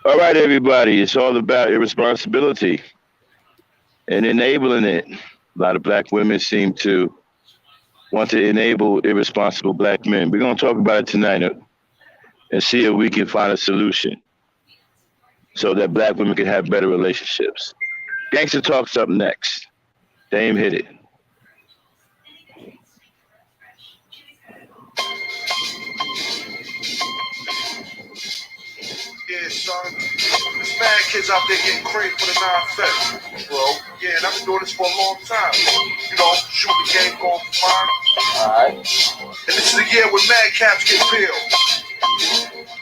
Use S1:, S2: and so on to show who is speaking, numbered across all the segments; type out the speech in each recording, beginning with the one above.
S1: All right, everybody. It's all about irresponsibility and enabling it. A lot of black women seem to want to enable irresponsible black men. We're going to talk about it tonight and see if we can find a solution so that black women can have better relationships. Gangster Talk's up next. Dame hit it.
S2: Yeah, son. There's mad kids out there getting crazy for the 9-5, bro. Yeah, and I've been doing this for a long time. You know, shooting the game going for mine. Alright. And this is the year when mad caps get peeled.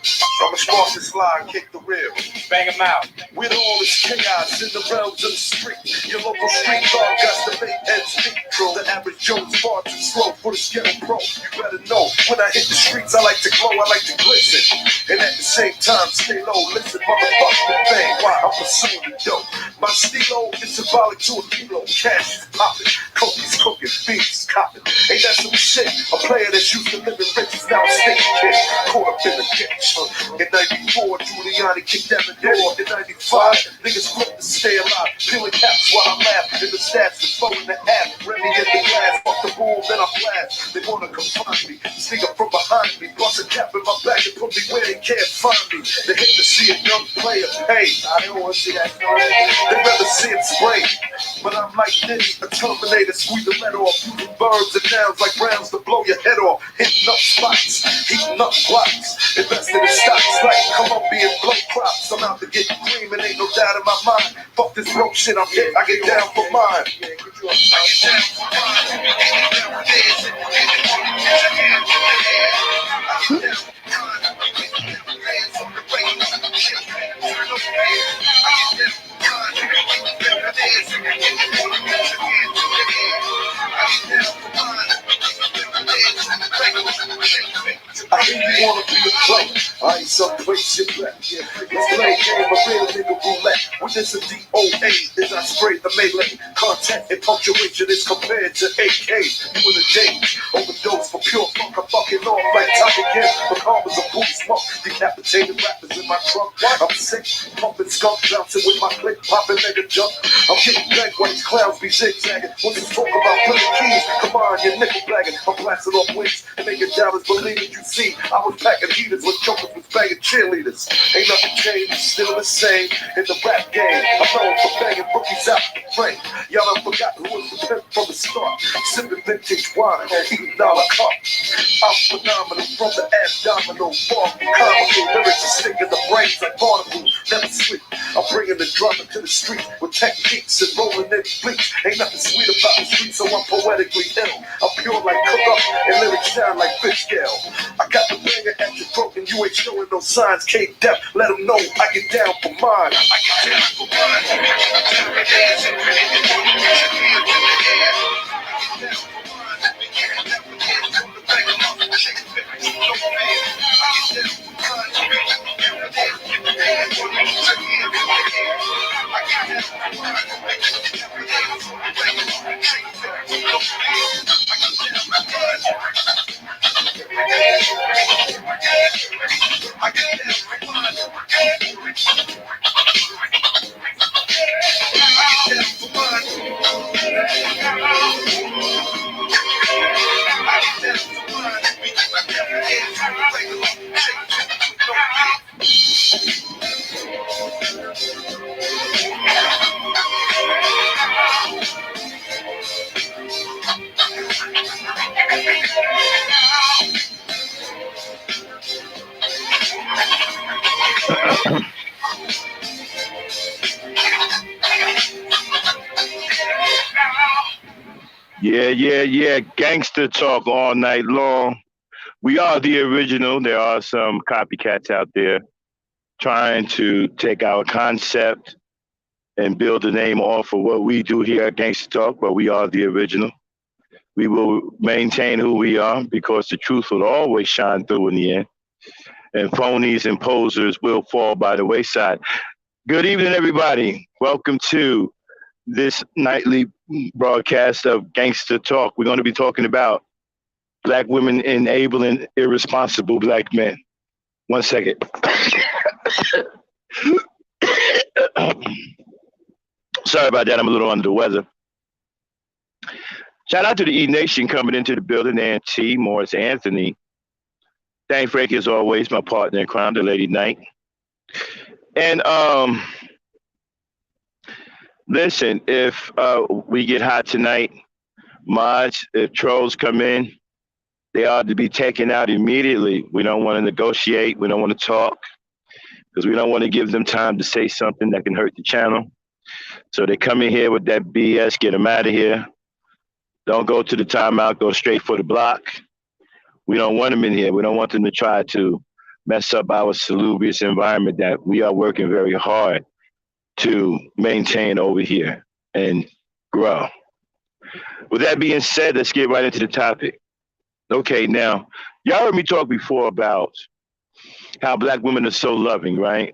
S2: So I'ma spark this line, kick the real. Bang them out. With all this chaos in the realms of the street, your local street dog got to make ends meet. The average Joe's far too slow for the ghetto pro. You better know, when I hit the streets, I like to glow, I like to glisten. And at the same time, stay low, listen, motherfucker, the thing. Why I'm pursuing the dope. My stilo is symbolic to a kilo. Cash is popping, coke's cooking, beats copping. Ain't that some shit? A player that's used to living rich is now a state kid. Caught up in the ditch. In 94, Giuliani kicked down the door. In 95, niggas flip to stay alive. Peeling caps while I laugh. In the stats, the phone in the app. Remy in the glass. Fuck the boom, then I blast. They wanna confine me. Sneak up from behind me. Bust a cap in my back and put me where they can't find me. They hate to see a young player paid. I don't wanna see that. They'd rather see it spray. But I'm like this, a Terminator, squeeze the lead off. Using birds and nouns like rounds to blow your head off. Hitting up spots, heating up blocks. Investing in stocks like Colombian blow crops. I'm out to get cream and ain't no doubt in my mind. Fuck this broke shit, I'm hit, I get down for mine. I get down for mine. I hear you wanna be a play. I ain't someplace you bet. Let's play a game of real nigga roulette. With this a DOA as I spray the melee. Content and punctuation is compared to AK. You in a danger. Overdose for pure funk. I'm fucking off like Tommy again. The karma's a booty smoke. Decapitated rappers in my trunk. I'm sick. Pumping skunk. Bouncing with my click. Popping nigga jump. I'm getting blank when these clowns be zigzagging. When you talk about putting keys, come on, you're nickel blagging. I'm blasting off wings and making dollars believe it. You see, I was packing heaters when chokers was banging cheerleaders. Ain't nothing changed, still the same in the rap game. I'm known for banging rookies out the frame. Y'all done forgot who was the pimp from the start. Sipping vintage wine, eating dollar cup. I'm phenomenal from the abdominal. Far from comical lyrics that stick in the brains like particles. Never sleep. I'm bringing the drama to the street with techniques and rolling in bleach. Ain't nothing sweet about the street, so I'm poetically ill. I'm pure like cook up and lyrics sound like fish scale. I got the banger at your throat and you ain't showing no signs. Can't deaf, let them know I get down for mine. I get down for
S1: Yeah. Gangster talk all night long. We are the original. There are some copycats out there trying to take our concept and build a name off of what we do here at Gangster Talk, but we are the original. We will maintain who we are because the truth will always shine through in the end. And phonies and posers will fall by the wayside. Good evening, everybody. Welcome to this nightly broadcast of Gangster Talk. We're going to be talking about black women enabling irresponsible black men. 1 second. Sorry about that. I'm a little under the weather. Shout out to the E Nation coming into the building, and T, Morris, Anthony. Dang Frankie, as always, my partner in crime, the Lady Knight. And listen, if we get hot tonight, mods, if trolls come in, they ought to be taken out immediately. We don't want to negotiate. We don't want to talk because we don't want to give them time to say something that can hurt the channel. So they come in here with that BS, get them out of here. Don't go to the timeout, go straight for the block. We don't want them in here. We don't want them to try to mess up our salubrious environment that we are working very hard to maintain over here and grow. With that being said, let's get right into the topic. Okay, now, y'all heard me talk before about how Black women are so loving, right?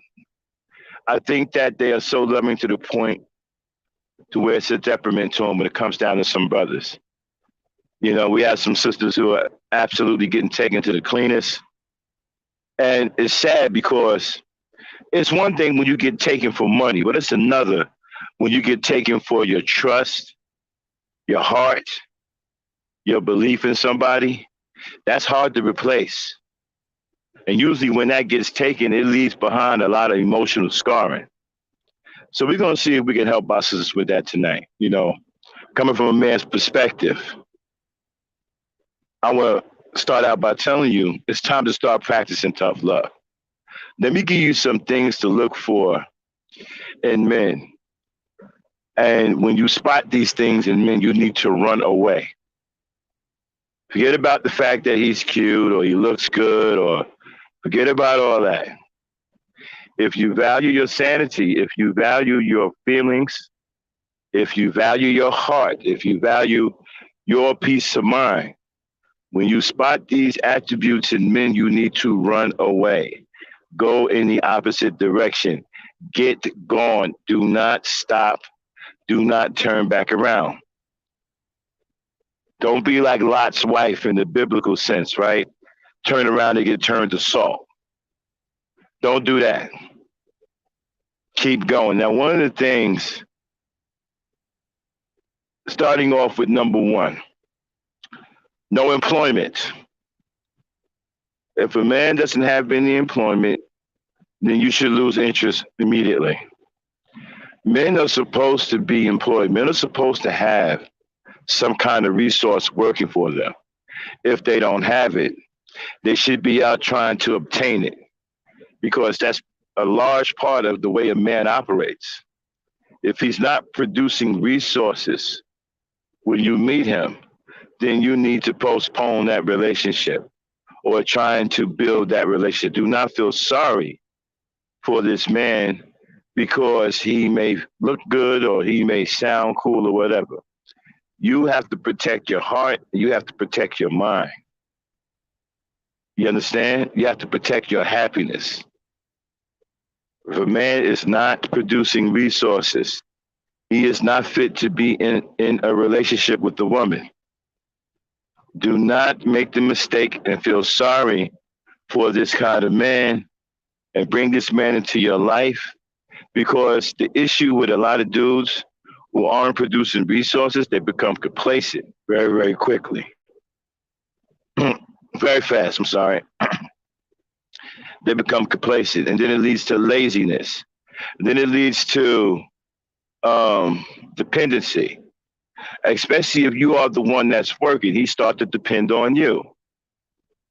S1: I think that they are so loving to the point to where it's a detriment to them when it comes down to some brothers. You know, we have some sisters who are absolutely getting taken to the cleanest. And it's sad because it's one thing when you get taken for money, but it's another when you get taken for your trust, your heart, your belief in somebody. That's hard to replace. And usually when that gets taken, it leaves behind a lot of emotional scarring. So we're going to see if we can help our sisters with that tonight. You know, coming from a man's perspective, I want to start out by telling you it's time to start practicing tough love. Let me give you some things to look for in men. And when you spot these things in men, you need to run away. Forget about the fact that he's cute or he looks good, or forget about all that. If you value your sanity, if you value your feelings, if you value your heart, if you value your peace of mind, when you spot these attributes in men, you need to run away. Go in the opposite direction. Get gone. Do not stop. Do not turn back around. Don't be like Lot's wife in the biblical sense, right? Turn around and get turned to salt. Don't do that. Keep going. Now, one of the things, starting off with number one, no employment. If a man doesn't have any employment, then you should lose interest immediately. Men are supposed to be employed. Men are supposed to have some kind of resource working for them. If they don't have it, they should be out trying to obtain it, because that's a large part of the way a man operates. If he's not producing resources when you meet him, then you need to postpone that relationship or trying to build that relationship. Do not feel sorry for this man because he may look good or he may sound cool or whatever. You have to protect your heart. You have to protect your mind. You understand? You have to protect your happiness. If a man is not producing resources, he is not fit to be in a relationship with the woman. Do not make the mistake and feel sorry for this kind of man and bring this man into your life, because the issue with a lot of dudes who aren't producing resources, they become complacent very, very quickly. Very fast, I'm sorry. They become complacent, and then it leads to laziness. And then it leads to dependency, especially if you are the one that's working. He starts to depend on you.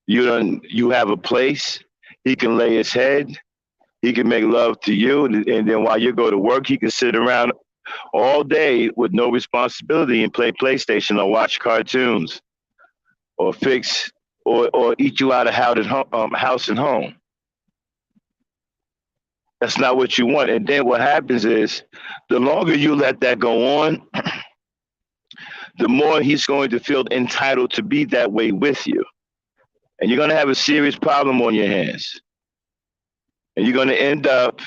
S1: You have a place, he can lay his head, he can make love to you, and then while you go to work, he can sit around all day with no responsibility and play PlayStation or watch cartoons or fix or eat you out of house and home. That's not what you want. And then what happens is, the longer you let that go on, the more he's going to feel entitled to be that way with you. And you're going to have a serious problem on your hands. And you're going to end up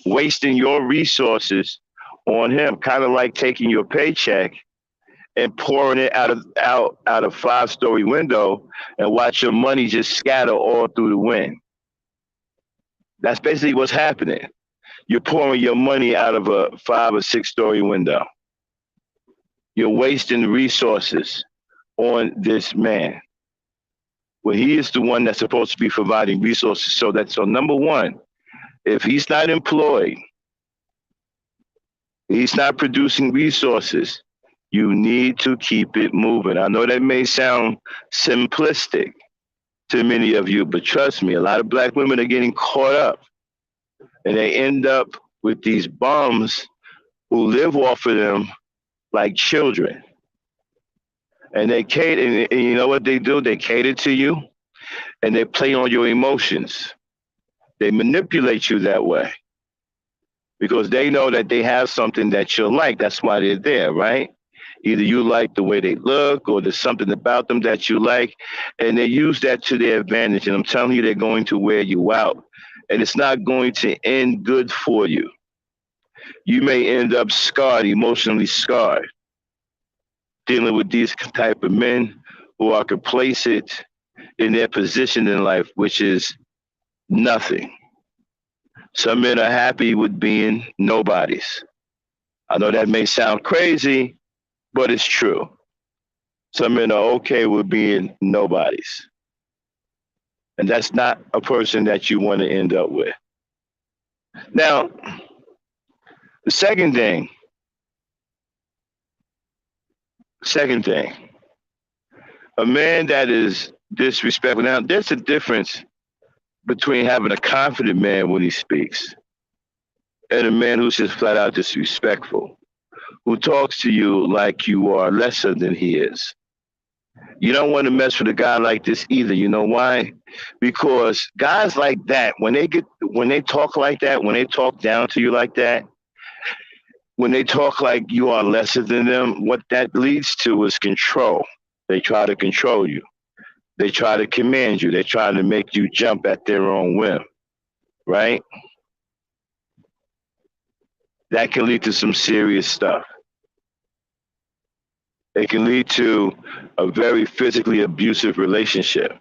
S1: wasting your resources on him, kind of like taking your paycheck and pouring it out of a 5-story window and watch your money just scatter all through the wind. That's basically what's happening. You're pouring your money out of a 5 or 6 story window. You're wasting resources on this man. Well, he is the one that's supposed to be providing resources. So number one, if he's not employed, he's not producing resources, you need to keep it moving. I know that may sound simplistic to many of you, but trust me, a lot of black women are getting caught up and they end up with these bums who live off of them like children. And they cater, and you know what they do? They cater to you and they play on your emotions. They manipulate you that way because they know that they have something that you'll like. That's why they're there, right? Either you like the way they look or there's something about them that you like, and they use that to their advantage. And I'm telling you, they're going to wear you out. And it's not going to end good for you. You may end up scarred, emotionally scarred, dealing with these type of men who are complacent in their position in life, which is nothing. Some men are happy with being nobodies. I know that may sound crazy, but it's true. Some men are okay with being nobodies. And that's not a person that you want to end up with. Now, the second thing, a man that is disrespectful. Now, there's a difference between having a confident man when he speaks and a man who's just flat out disrespectful, who talks to you like you are lesser than he is. You don't want to mess with a guy like this either. You know why? Because guys like that, when they talk like that, when they talk down to you like that, when they talk like you are lesser than them, what that leads to is control. They try to control you. They try to command you. They try to make you jump at their own whim, right? That can lead to some serious stuff. It can lead to a very physically abusive relationship.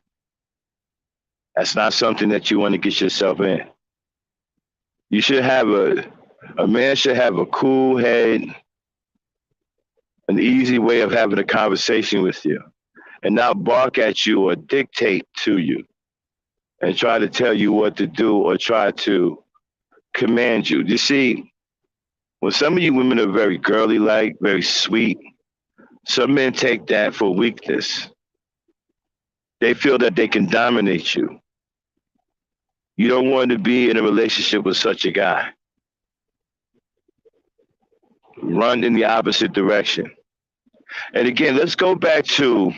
S1: That's not something that you want to get yourself in. You should have a man should have a cool head, an easy way of having a conversation with you, and not bark at you or dictate to you and try to tell you what to do or try to command you. You see, when some of you women are very girly-like, very sweet, some men take that for weakness. They feel that they can dominate you. You don't want to be in a relationship with such a guy. Run in the opposite direction. And again, let's go back to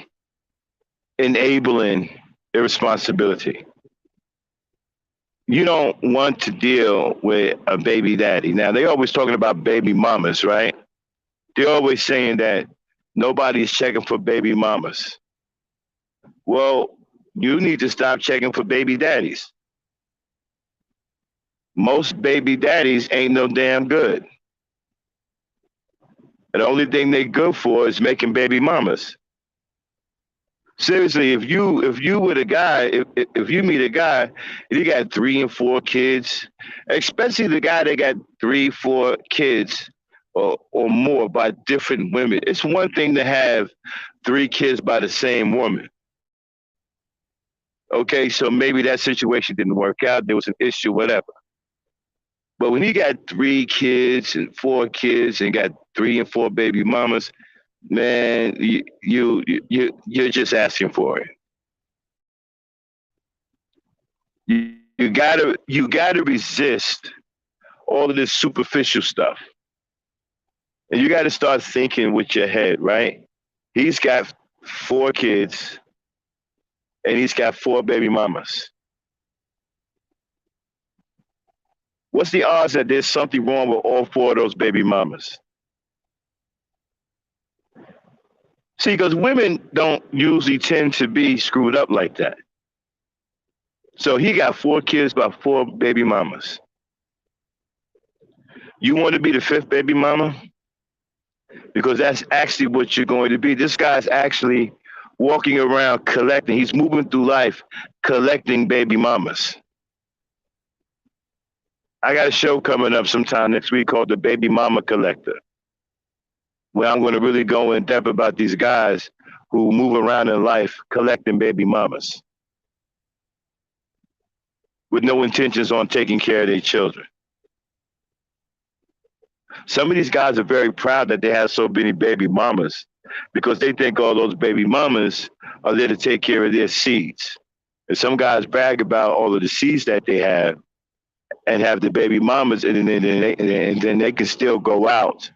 S1: enabling irresponsibility. You don't want to deal with a baby daddy. Now, they're always talking about baby mamas, right? They're always saying that nobody's checking for baby mamas. Well, you need to stop checking for baby daddies. Most baby daddies ain't no damn good. And the only thing they good for is making baby mamas. Seriously, if you with a guy, if you meet a guy and he got 3 and 4 kids, especially the guy that got 3, 4 kids or more by different women. It's one thing to have 3 kids by the same woman. Okay, so maybe that situation didn't work out. There was an issue, whatever. But when he got 3 kids and 4 kids and got 3 and 4 baby mamas, man, you're just asking for it. You gotta resist all of this superficial stuff, and you got to start thinking with your head, right? He's got 4 kids, and he's got 4 baby mamas. What's the odds that there's something wrong with all 4 of those baby mamas? See, because women don't usually tend to be screwed up like that. So he got 4 kids by 4 baby mamas. You want to be the 5th baby mama? Because that's actually what you're going to be. This guy's actually walking around collecting. He's moving through life collecting baby mamas. I got a show coming up sometime next week called The Baby Mama Collector, where I'm going to really go in depth about these guys who move around in life collecting baby mamas with no intentions on taking care of their children. Some of these guys are very proud that they have so many baby mamas because they think all those baby mamas are there to take care of their seeds. And some guys brag about all of the seeds that they have and have the baby mamas, and then they can still go out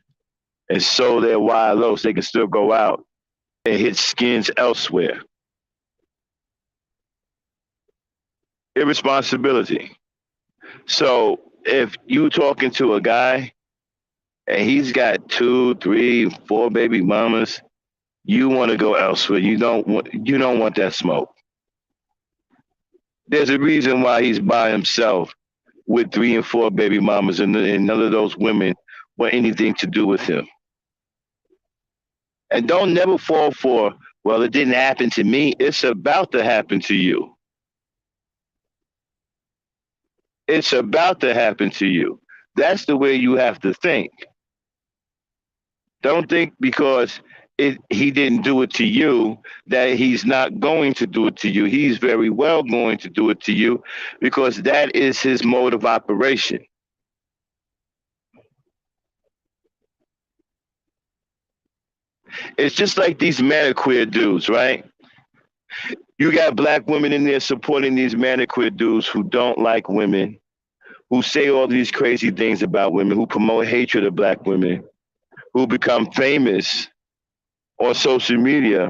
S1: and sow their wild oats. They can still go out and hit skins elsewhere. Irresponsibility. So if you talking to a guy and he's got 2, 3, 4 baby mamas, you want to go elsewhere. You don't want that smoke. There's a reason why he's by himself with 3 and 4 baby mamas, and none of those women want anything to do with him. And don't never fall for, well, it didn't happen to me. It's about to happen to you. It's about to happen to you. That's the way you have to think. Don't think because he didn't do it to you that he's not going to do it to you. He's very well going to do it to you because that is his mode of operation. It's just like these maniqueer dudes, right? You got black women in there supporting these maniqueer dudes who don't like women, who say all these crazy things about women, who promote hatred of black women, who become famous on social media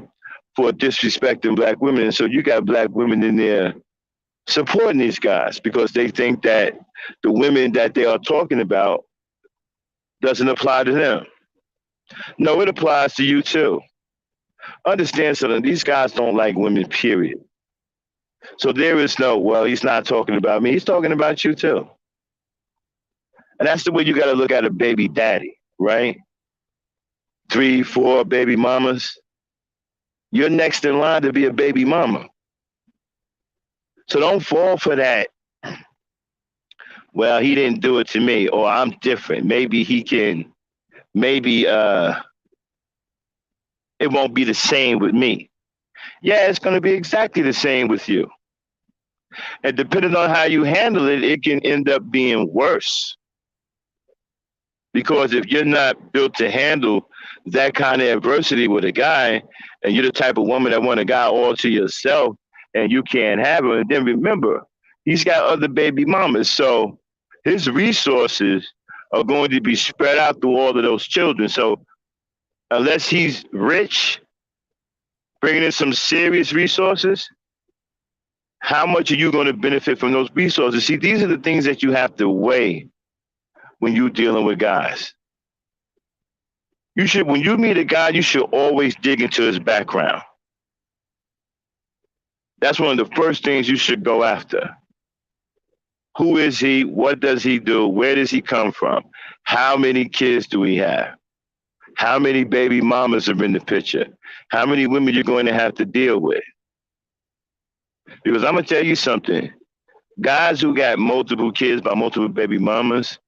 S1: for disrespecting black women. And so you got black women in there supporting these guys because they think that the women that they are talking about doesn't apply to them. No, it applies to you too. Understand something, these guys don't like women, period. So there is no, well, he's not talking about me, he's talking about you too. And that's the way you got to look at a baby daddy, right? 3, 4 baby mamas. You're next in line to be a baby mama. So don't fall for that. Well, he didn't do it to me, or I'm different. Maybe he can, maybe it won't be the same with me. Yeah, it's going to be exactly the same with you. And depending on how you handle it, it can end up being worse. Because if you're not built to handle that kind of adversity with a guy, and you're the type of woman that want a guy all to yourself, and you can't have him, and then remember, he's got other baby mamas. So his resources are going to be spread out through all of those children. So unless he's rich, bringing in some serious resources, how much are you going to benefit from those resources? See, these are the things that you have to weigh when you're dealing with guys. You should, when you meet a guy, you should always dig into his background. That's one of the first things you should go after. Who is he? What does he do? Where does he come from? How many kids do we have? How many baby mamas are in the picture? How many women you're going to have to deal with? Because I'm going to tell you something. Guys who got multiple kids by multiple baby mamas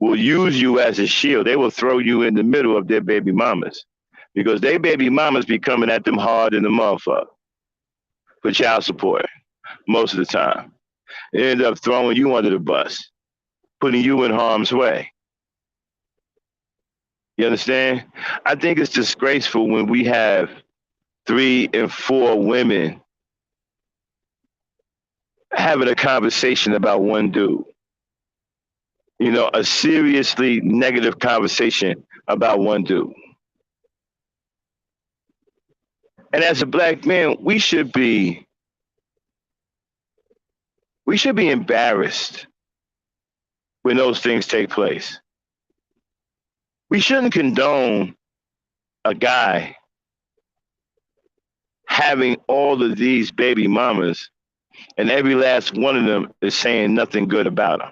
S1: will use you as a shield. They will throw you in the middle of their baby mamas because their baby mamas be coming at them hard in the motherfucker for child support most of the time. They end up throwing you under the bus, putting you in harm's way. You understand? I think it's disgraceful when we have 3 and 4 women having a conversation about one dude. You know, a seriously negative conversation about one dude. And as a black man, we should be embarrassed when those things take place. We shouldn't condone a guy having all of these baby mamas and every last one of them is saying nothing good about him.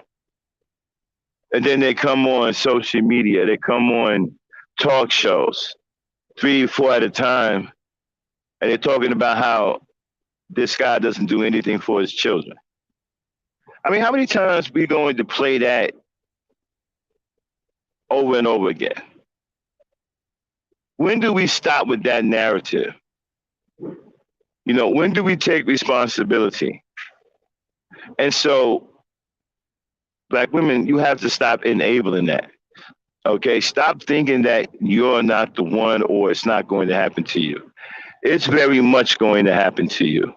S1: And then they come on social media, they come on talk shows, 3, 4 at a time, and they're talking about how this guy doesn't do anything for his children. I mean, how many times we going to play that over and over again. When do we stop with that narrative? When do we take responsibility? And so, black women, you have to stop enabling that. Okay, stop thinking that you're not the one or it's not going to happen to you. It's very much going to happen to you.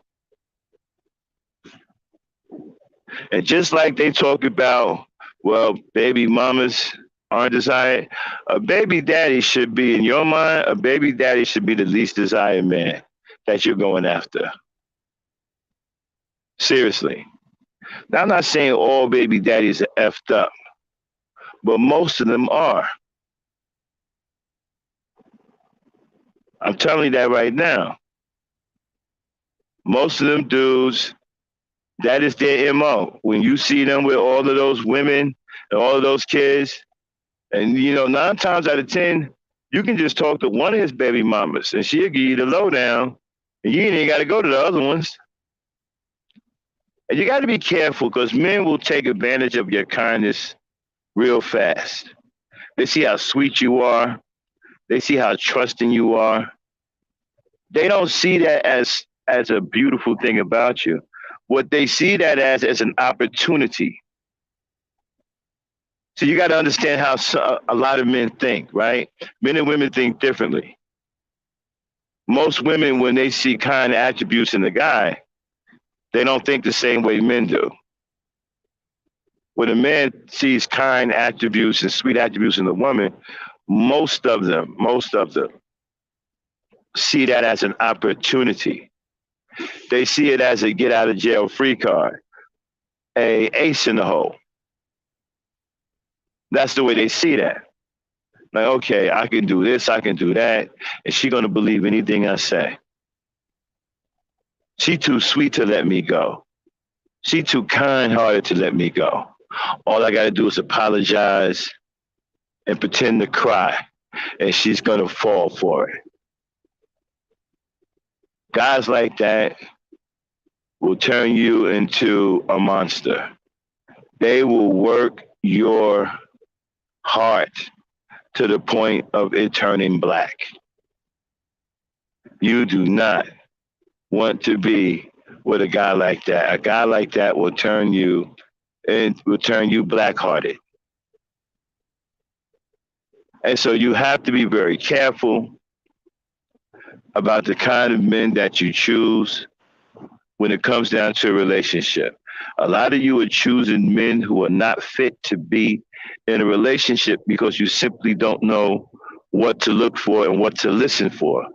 S1: And just like they talk about, well, baby mamas aren't desired, a baby daddy should be, in your mind, a baby daddy should be the least desired man that you're going after. Seriously. Now, I'm not saying all baby daddies are effed up, but most of them are. I'm telling you that right now. Most of them dudes, that is their MO. When you see them with all of those women and all of those kids, and 9 times out of 10, you can just talk to one of his baby mamas and she'll give you the lowdown, and you ain't got to go to the other ones. And you got to be careful because men will take advantage of your kindness real fast. They see how sweet you are, they see how trusting you are. They don't see that as a beautiful thing about you. What they see that as an opportunity. So you got to understand how a lot of men think, right? Men and women think differently. Most women, when they see kind attributes in the guy, they don't think the same way men do. When a man sees kind attributes and sweet attributes in a woman, most of them see that as an opportunity. They see it as a get out of jail free card, a ace in the hole. That's the way they see that. Like, okay, I can do this, I can do that, and she gonna believe anything I say. She too sweet to let me go. She too kind-hearted to let me go. All I gotta do is apologize and pretend to cry, and she's gonna fall for it. Guys like that will turn you into a monster. They will work your heart to the point of it turning black. You do not want to be with a guy like that. A guy like that will turn you black-hearted. And so you have to be very careful about the kind of men that you choose when it comes down to a relationship. A lot of you are choosing men who are not fit to be in a relationship because you simply don't know what to look for and what to listen for.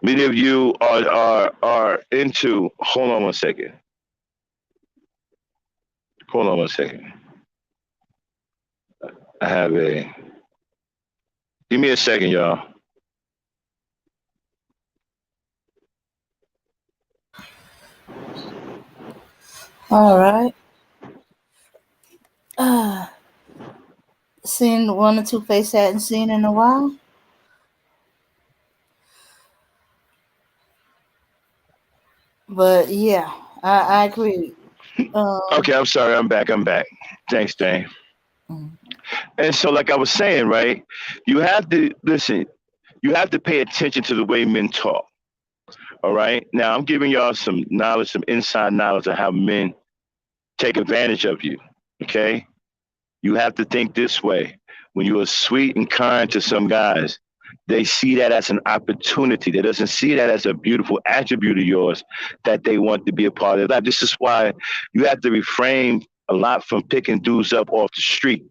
S1: Many of you are into. Hold on one second. Hold on one second. I have a. Give me a second, y'all.
S3: All right. Uh, Seen one or two faces I hadn't seen in a while. But yeah, I agree. Um,
S1: Okay, I'm sorry. I'm back. I'm back. Thanks, Dane.
S3: mm,
S1: And so, like I was saying, right? You have to listen. You have to pay attention to the way men talk. All right. Now, I'm giving y'all some knowledge, some inside knowledge of how men take advantage of you. Okay. You have to think this way. When you are sweet and kind to some guys, they see that as an opportunity. They doesn't see that as a beautiful attribute of yours that they want to be a part of their life. This is why you have to refrain a lot from picking dudes up off the street.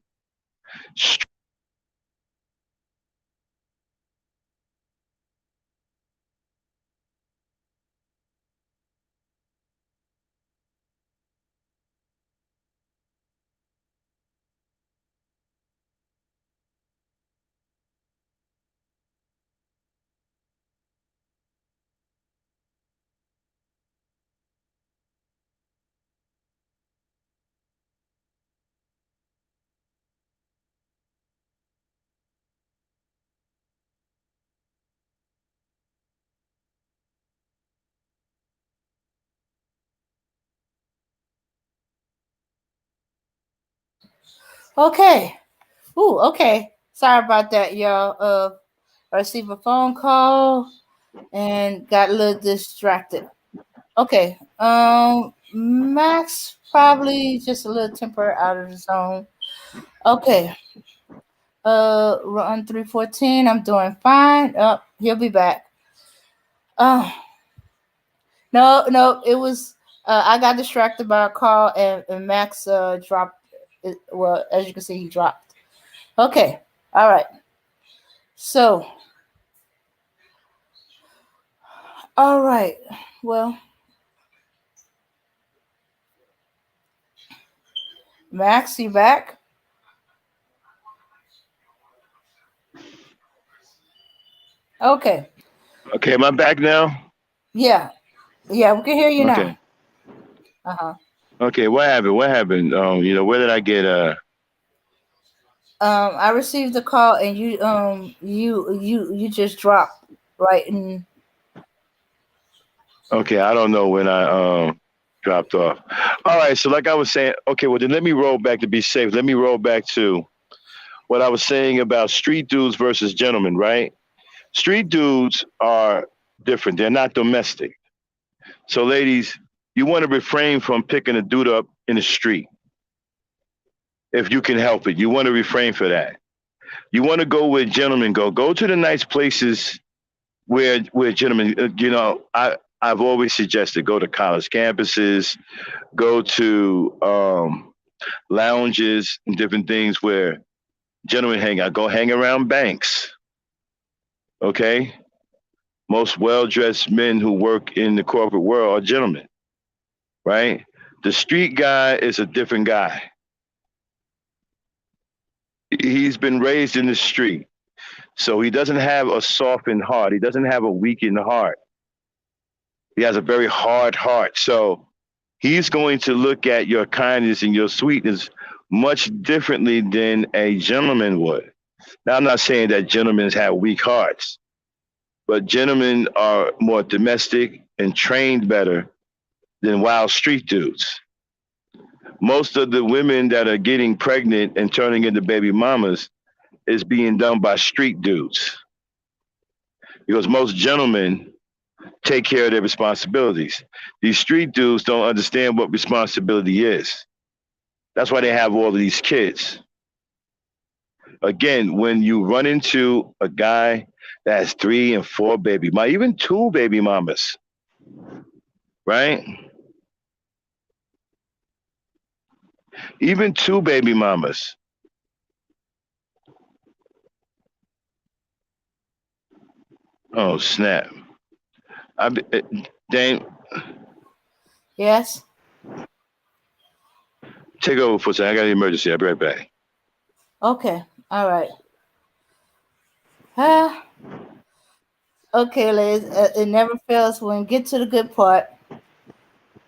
S3: Okay. Ooh, okay. Sorry about that, y'all. I received a phone call and got a little distracted. Okay. Max probably just a little temporary out of the zone. Okay. Run 314. I'm doing fine. He'll be back. No, it was I got distracted by a call and Max dropped it, well, as you can see, he dropped. Okay. All right. So, all right. Well, Max, you back? Okay.
S1: Okay, am I back now?
S3: Yeah. Yeah, we can hear you
S1: Okay.
S3: now. Uh-huh.
S1: Okay, what happened? What happened? Where did I get
S3: I received a call and you just dropped right in.
S1: Okay, I don't know when I dropped off. All right, so like I was saying, okay, well then let me roll back to be safe. Let me roll back to what I was saying about street dudes versus gentlemen, right? Street dudes are different. They're not domestic. So ladies, you want to refrain from picking a dude up in the street if you can help it. You want to refrain for that. You want to go where gentlemen go. Go to the nice places where gentlemen, I've always suggested go to college campuses, go to lounges and different things where gentlemen hang out. Go hang around banks. Okay, most well-dressed men who work in the corporate world are gentlemen, right? The street guy is a different guy. He's been raised in the street, so he doesn't have a softened heart. He doesn't have a weakened heart. He has a very hard heart. So he's going to look at your kindness and your sweetness much differently than a gentleman would. Now, I'm not saying that gentlemen have weak hearts, but gentlemen are more domestic and trained better than wild street dudes. Most of the women that are getting pregnant and turning into baby mamas is being done by street dudes because most gentlemen take care of their responsibilities. These street dudes don't understand what responsibility is. That's why they have all of these kids. Again, when you run into a guy that has 3 and 4 baby, even 2 baby mamas, right? Even 2 baby mamas. Oh snap! I Dame,
S3: Yes.
S1: take over for a second. I got an emergency. I'll be right back.
S3: Okay. All right. Uh, okay, ladies. It never fails when get to the good part.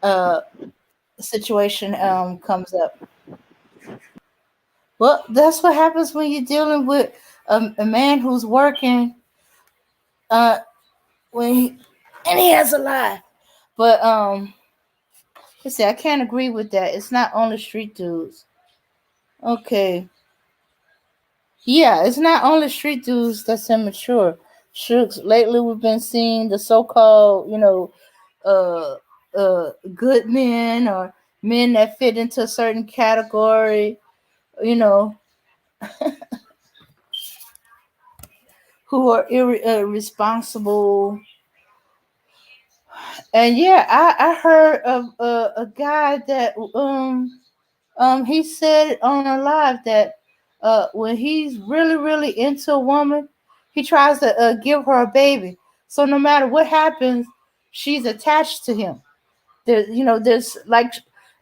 S3: Uh, situation comes up. Well, that's what happens when you're dealing with a man who's working. Uh, when he and he has a life. But let's see. I can't agree with that. It's not only street dudes. Okay. Yeah, it's not only street dudes that's immature. Shooks. Lately, we've been seeing the so-called, uh, good men or men that fit into a certain category. You know, who are irresponsible. And yeah, I heard of a guy that he said on a live that when he's really into a woman, he tries to give her a baby. So no matter what happens, she's attached to him. There's like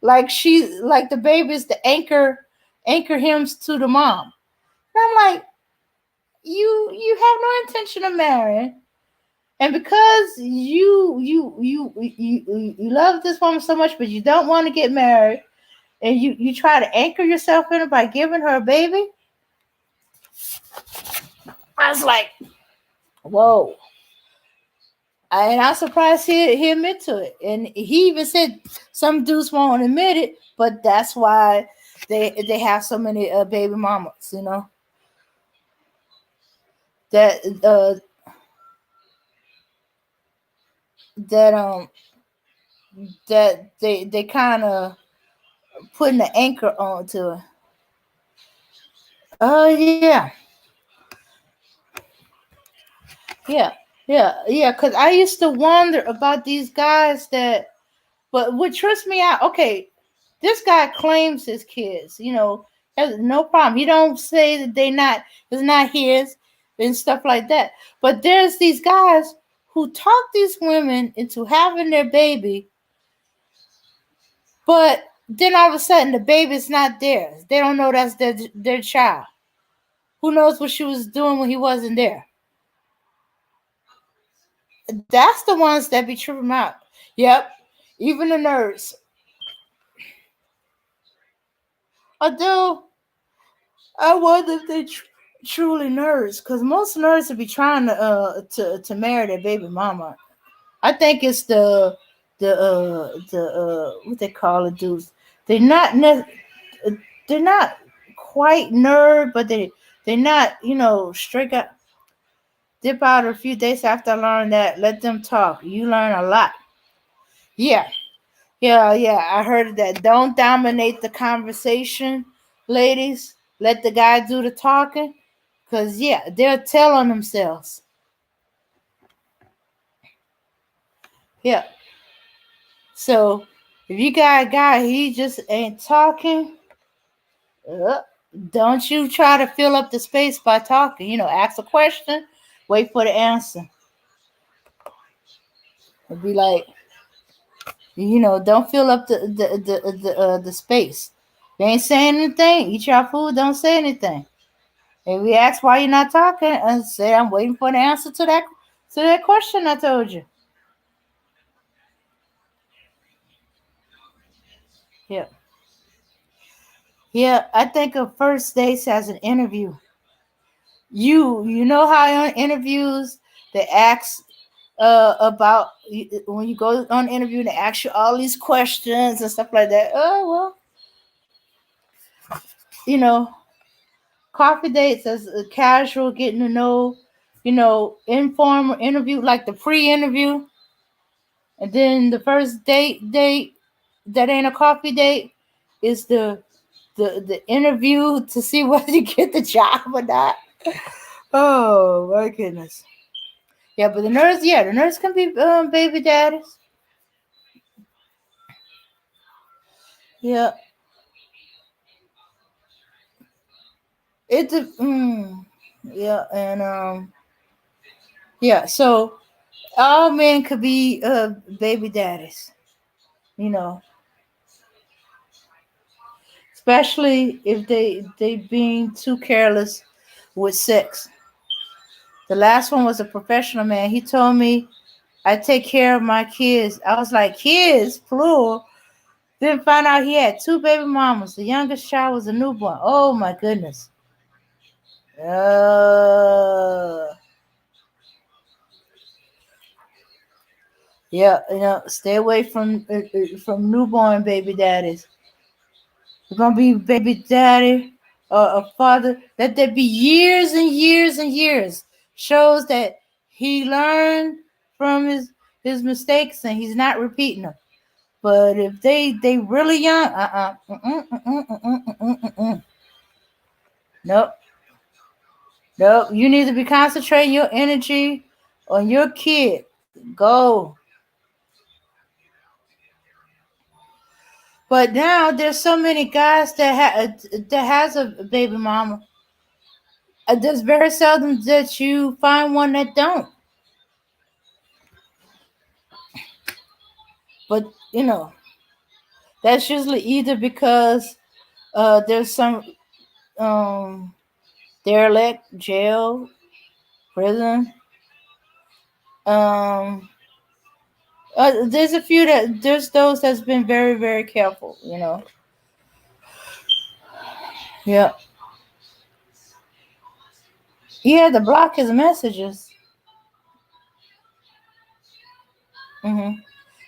S3: the baby's the anchor him to the mom. And I'm like, you have no intention of marrying, and because you love this woman so much, but you don't want to get married, and you try to anchor yourself in it by giving her a baby. I was like, whoa. And I'm surprised he admit to it. And he even said some dudes won't admit it, but that's why they have so many baby mamas, you know, that that that they kind of putting an anchor onto it. Oh yeah, yeah. Because I used to wonder about these guys that, but what trips me out. Okay, this guy claims his kids. You know, has no problem. He don't say that it's not his and stuff like that. But there's these guys who talk these women into having their baby, but then all of a sudden the baby's not theirs. They don't know that's their child. Who knows what she was doing when he wasn't there? That's the ones that be tripping out. Yep, even the nerds. Although I wonder if they truly nerds, because most nerds would be trying to marry their baby mama. I think it's the what they call it, dudes. They're not they're not quite nerd, but they're not, you know, straight up. Dip out a few days after I learned that. Let them talk. You learn a lot. Yeah, yeah. I heard that. Don't dominate the conversation, ladies. Let the guy do the talking. Cause yeah, they'll tell on themselves. Yeah. So if you got a guy, he just ain't talking. Uh, don't you try to fill up the space by talking. You know, ask a question, wait for the answer. It'd be like, you know, don't fill up the space. They ain't saying anything. Eat your food. Don't say anything. If we ask why you're not talking, and say I'm waiting for the answer to that question I told you. Yeah, yeah. I think of first dates as an interview. You know how on interviews they ask about when you go on interview they ask you all these questions and stuff like that. Oh well, you know, coffee dates as a casual getting to know, you know, informal interview like the pre-interview, and then the first date that ain't a coffee date is the interview to see whether you get the job or not. Oh my goodness. Yeah, but the nurse can be baby daddies. Yeah, it's a yeah, and yeah. So all men could be baby daddies. You know, especially if they being too careless with sex. The last one was a professional man. He told me I take care of my kids. I was like, kids, plural. Then find out he had two baby mamas. The youngest child was a newborn. Oh my goodness. Uh, yeah, you know, stay away from newborn baby daddies. You're gonna be baby daddy or a father. Let there be years and years and years. Shows that he learned from his mistakes and he's not repeating them. But if they really young, nope, nope. You need to be concentrating your energy on your kid. Go. But now there's so many guys that has a baby mama. There's very seldom that you find one that don't. But you know that's usually either because there's some um, derelict, jail, prison. Um, there's a few that there's those that's been very very careful. You know. Yeah. Yeah. To block his messages.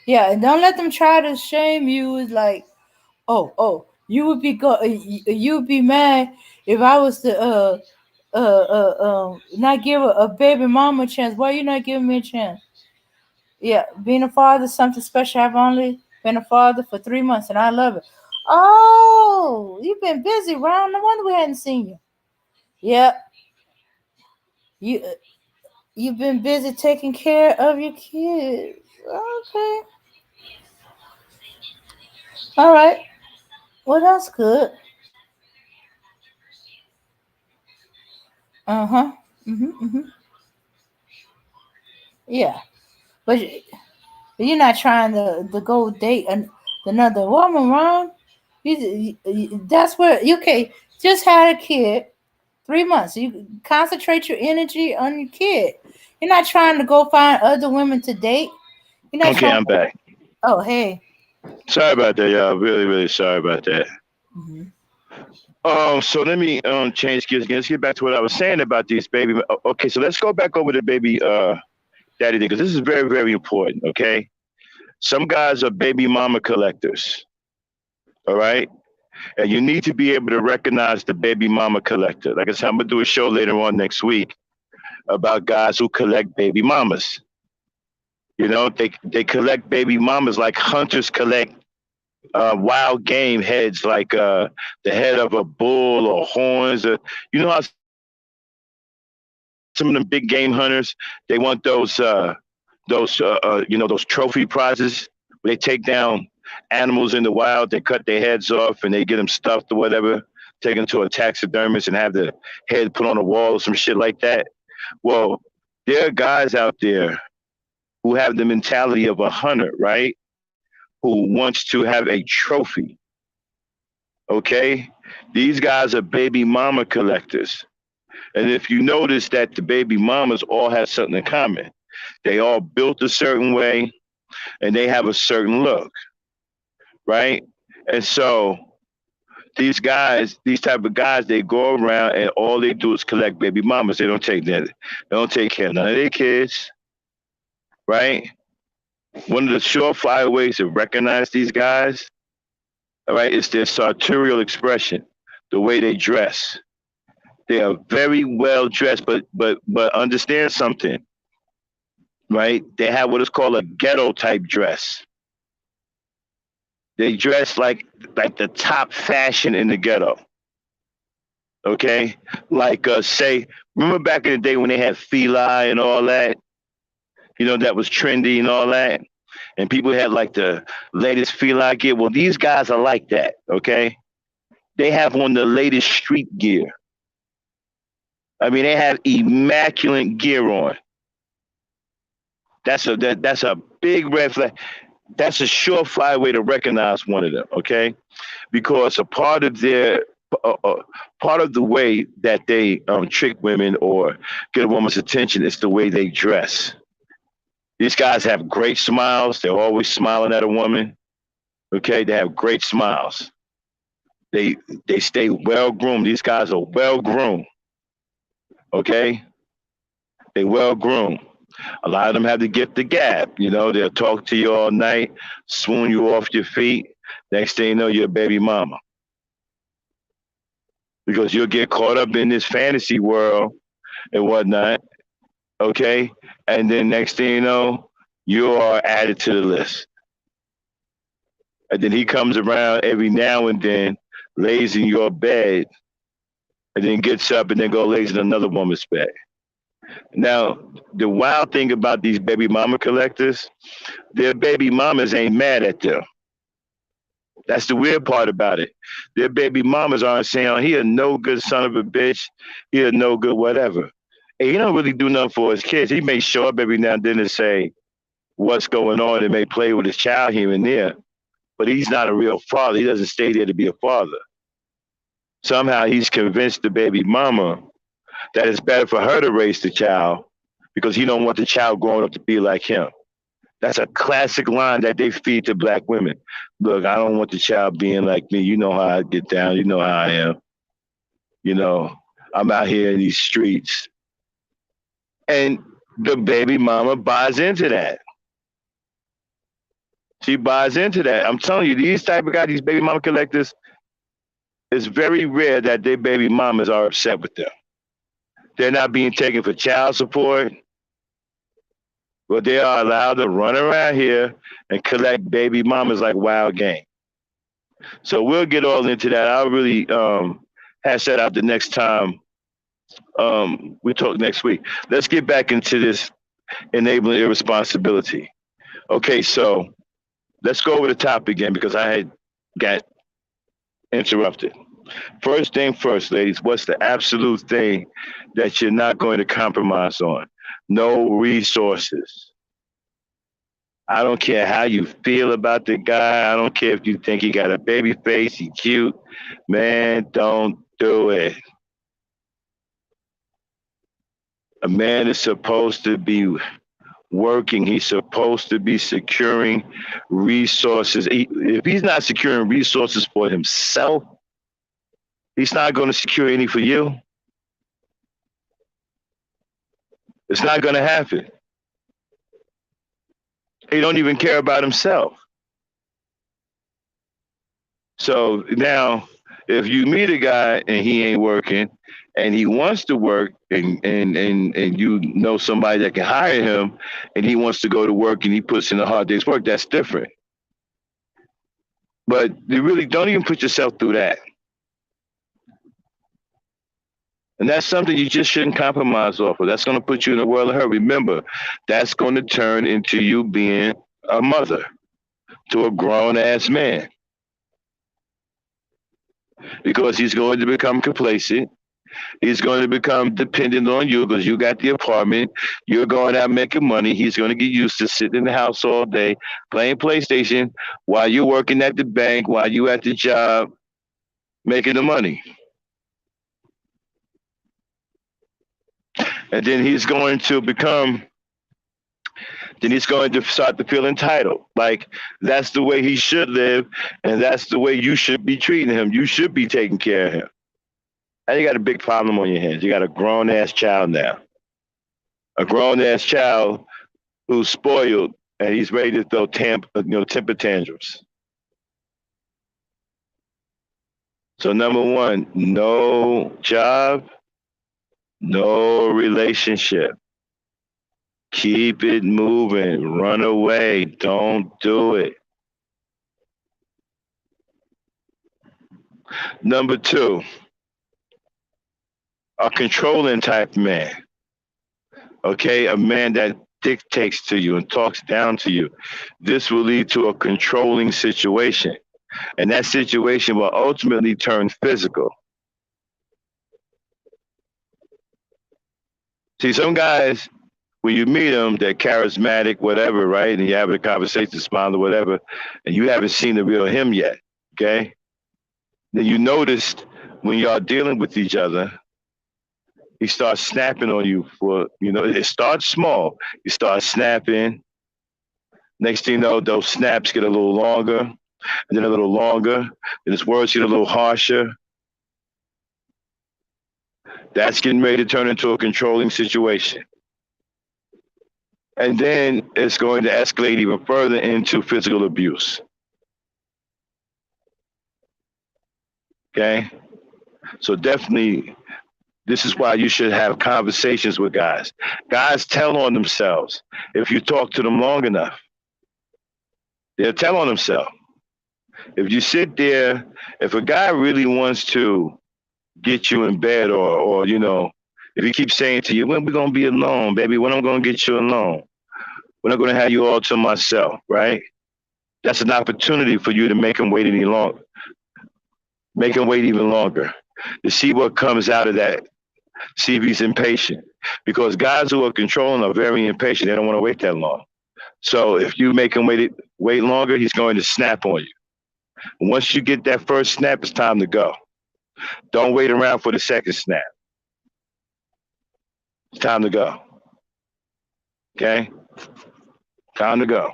S3: Yeah, and don't let them try to shame you. It's like, oh, You would be you would be mad if I was to not give a baby mama a chance. Why you not giving me a chance? Yeah, being a father is something special. I've only been a father for 3 months, and I love it. Oh, you've been busy, Ron. No wonder we hadn't seen you. Yeah, you you've been busy taking care of your kids. Okay, all right. Well, that's good. Uh huh. Mhm. Yeah, but you're not trying to go date another woman, Ron. That's where you okay. Just had a kid. 3 months. You concentrate your energy on your kid. You're not trying to go find other women to date. You're not
S1: Okay,
S3: trying
S1: I'm
S3: to.
S1: back.
S3: Oh, hey.
S1: Sorry about that, y'all. Really, really sorry about that.
S3: Hmm.
S1: So let me change gears again. Let's get back to what I was saying about these baby. Okay, so let's go back over the baby daddy thing because this is very, very important. Okay, some guys are baby mama collectors. All right, and you need to be able to recognize the baby mama collector. Like I said, I'm gonna do a show later on next week about guys who collect baby mamas. You know, they collect baby mamas like hunters collect wild game heads, like the head of a bull or horns. Or, you know how some of them big game hunters they want those trophy prizes where they take down animals in the wild, they cut their heads off and they get them stuffed or whatever, take them to a taxidermist and have the head put on a wall or some shit like that. Well, there are guys out there who have the mentality of a hunter, right? Who wants to have a trophy. Okay? These guys are baby mama collectors. And if you notice that the baby mamas all have something in common, they all built a certain way and they have a certain look, right? And so these type of guys, they go around and all they do is collect baby mamas. They don't take care of none of their kids, right? One of the surefire ways to recognize these guys, all right, is their sartorial expression, the way they dress. They are very well dressed, but understand something, right? They have what is called a ghetto type dress. They dress like the top fashion in the ghetto. Okay, like say, remember back in the day when they had Feli and all that, that was trendy and all that, and people had like the latest Feli gear. Well, these guys are like that. Okay, they have on the latest street gear. I mean, they have immaculate gear on. That's a big red flag. That's a surefire way to recognize one of them. Okay, because a uh, uh, part of the way that they trick women or get a woman's attention is the way they dress. These guys have great smiles. They're always smiling at a woman. Okay, they have great smiles. They they stay well groomed. These guys are well groomed. Okay, they well groomed. A lot of them have the gift of gab. They'll talk to you all night, swoon you off your feet. Next thing you know, you're a baby mama. Because you'll get caught up in this fantasy world and whatnot. Okay. And then next thing you know, you are added to the list. And then he comes around every now and then, lays in your bed, and then gets up and then go lays in another woman's bed. Now, the wild thing about these baby mama collectors, their baby mamas ain't mad at them. That's the weird part about it. Their baby mamas aren't saying, oh, he a no good son of a bitch. He a no good whatever. And he don't really do nothing for his kids. He may show up every now and then and say what's going on and may play with his child here and there. But he's not a real father. He doesn't stay there to be a father. Somehow he's convinced the baby mama that it's better for her to raise the child because he don't want the child growing up to be like him. That's a classic line that they feed to black women. Look, I don't want the child being like me. You know how I get down. You know how I am. I'm out here in these streets. And the baby mama buys into that. She buys into that. I'm telling you, these type of guys, these baby mama collectors, it's very rare that their baby mamas are upset with them. They're not being taken for child support, but they are allowed to run around here and collect baby mamas like wild game. So we'll get all into that. I'll really hash that out the next time we talk next week. Let's get back into this enabling irresponsibility. Okay, so let's go over the topic again because I had got interrupted. First thing first, ladies, what's the absolute thing that you're not going to compromise on? No resources. I don't care how you feel about the guy. I don't care if you think he got a baby face, he cute. Man, don't do it. A man is supposed to be working. He's supposed to be securing resources. If he's not securing resources for himself, he's not going to secure any for you. It's not going to happen. He don't even care about himself. So now, if you meet a guy and he ain't working, and he wants to work, and you know somebody that can hire him, and he wants to go to work and he puts in a hard day's work, that's different. But you really don't even put yourself through that. And that's something you just shouldn't compromise off of. That's going to put you in a world of hurt. Remember, that's going to turn into you being a mother to a grown-ass man. Because he's going to become complacent. He's going to become dependent on you because you got the apartment. You're going out making money. He's going to get used to sitting in the house all day, playing PlayStation, while you're working at the bank, while you're at the job, making the money. And then he's going to start to feel entitled. Like that's the way he should live, and that's the way you should be treating him. You should be taking care of him. Now you got a big problem on your hands. You got a grown-ass child now. A grown-ass child who's spoiled, and he's ready to throw temper tantrums. So number one, no job, no relationship. Keep it moving. Run away. Don't do it. Number two, a controlling type man. Okay, a man that dictates to you and talks down to you. This will lead to a controlling situation. And that situation will ultimately turn physical. See, some guys, when you meet them, they're charismatic, whatever, right? And you have a conversation, smile or whatever, and you haven't seen the real him yet, okay? Then you noticed when y'all dealing with each other, he starts snapping on you it starts small. You start snapping. Next thing you know, those snaps get a little longer, and then a little longer, and his words get a little harsher. That's getting ready to turn into a controlling situation. And then it's going to escalate even further into physical abuse. Okay? So definitely, this is why you should have conversations with guys. Guys tell on themselves if you talk to them long enough. They'll tell on themselves. If you sit there, if a guy really wants to get you in bed or if he keeps saying to you, when we going to be alone, baby, when I'm going to get you alone? When I'm going to have you all to myself, right? That's an opportunity for you to make him wait any longer. Make him wait even longer to see what comes out of that. See if he's impatient. Because guys who are controlling are very impatient. They don't want to wait that long. So if you make him wait longer, he's going to snap on you. And once you get that first snap, it's time to go. Don't wait around for the second snap. It's time to go. Okay? Time to go.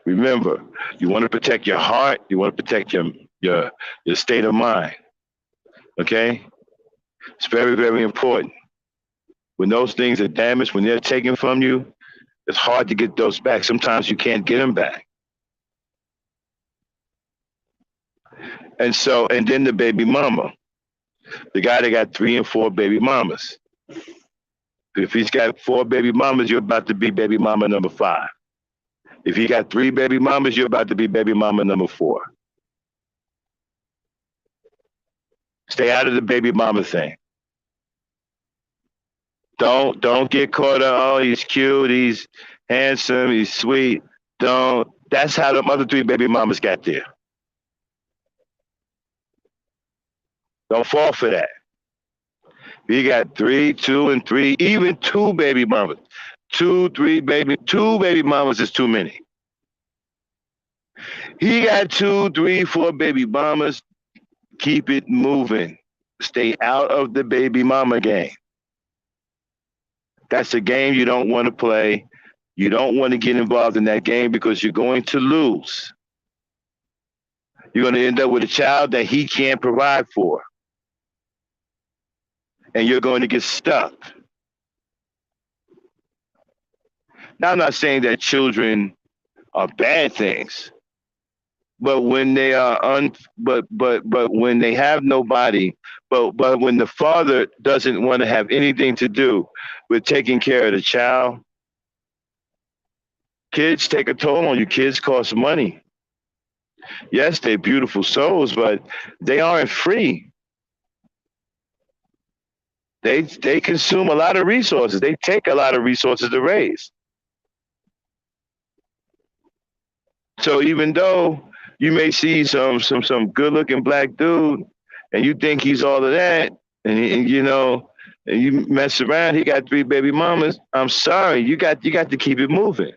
S1: Remember, you want to protect your heart. You want to protect your state of mind. Okay? It's very, very important. When those things are damaged, when they're taken from you, it's hard to get those back. Sometimes you can't get them back. And then the baby mama, the guy that got 3 and 4 baby mamas. If he's got 4 baby mamas, you're about to be baby mama number 5. If he got 3 baby mamas, you're about to be baby mama number 4. Stay out of the baby mama thing. Don't get caught up. Oh, he's cute, he's handsome, he's sweet. Don't. That's how the other 3 baby mamas got there. Don't fall for that. He got 3, 2, and 3, even 2 baby mamas. 2 baby mamas is too many. He got 2, 3, 4 baby mamas. Keep it moving. Stay out of the baby mama game. That's a game you don't want to play. You don't want to get involved in that game because you're going to lose. You're going to end up with a child that he can't provide for. And you're going to get stuck. Now, I'm not saying that children are bad things, but when they are but when they have nobody, but when the father doesn't want to have anything to do with taking care of the child, kids take a toll on you. Kids cost money. Yes, they're beautiful souls, but they aren't free. They consume a lot of resources. They take a lot of resources to raise. So even though you may see some good-looking black dude, and you think he's all of that, and you mess around, he got 3 baby mamas. I'm sorry, you got to keep it moving.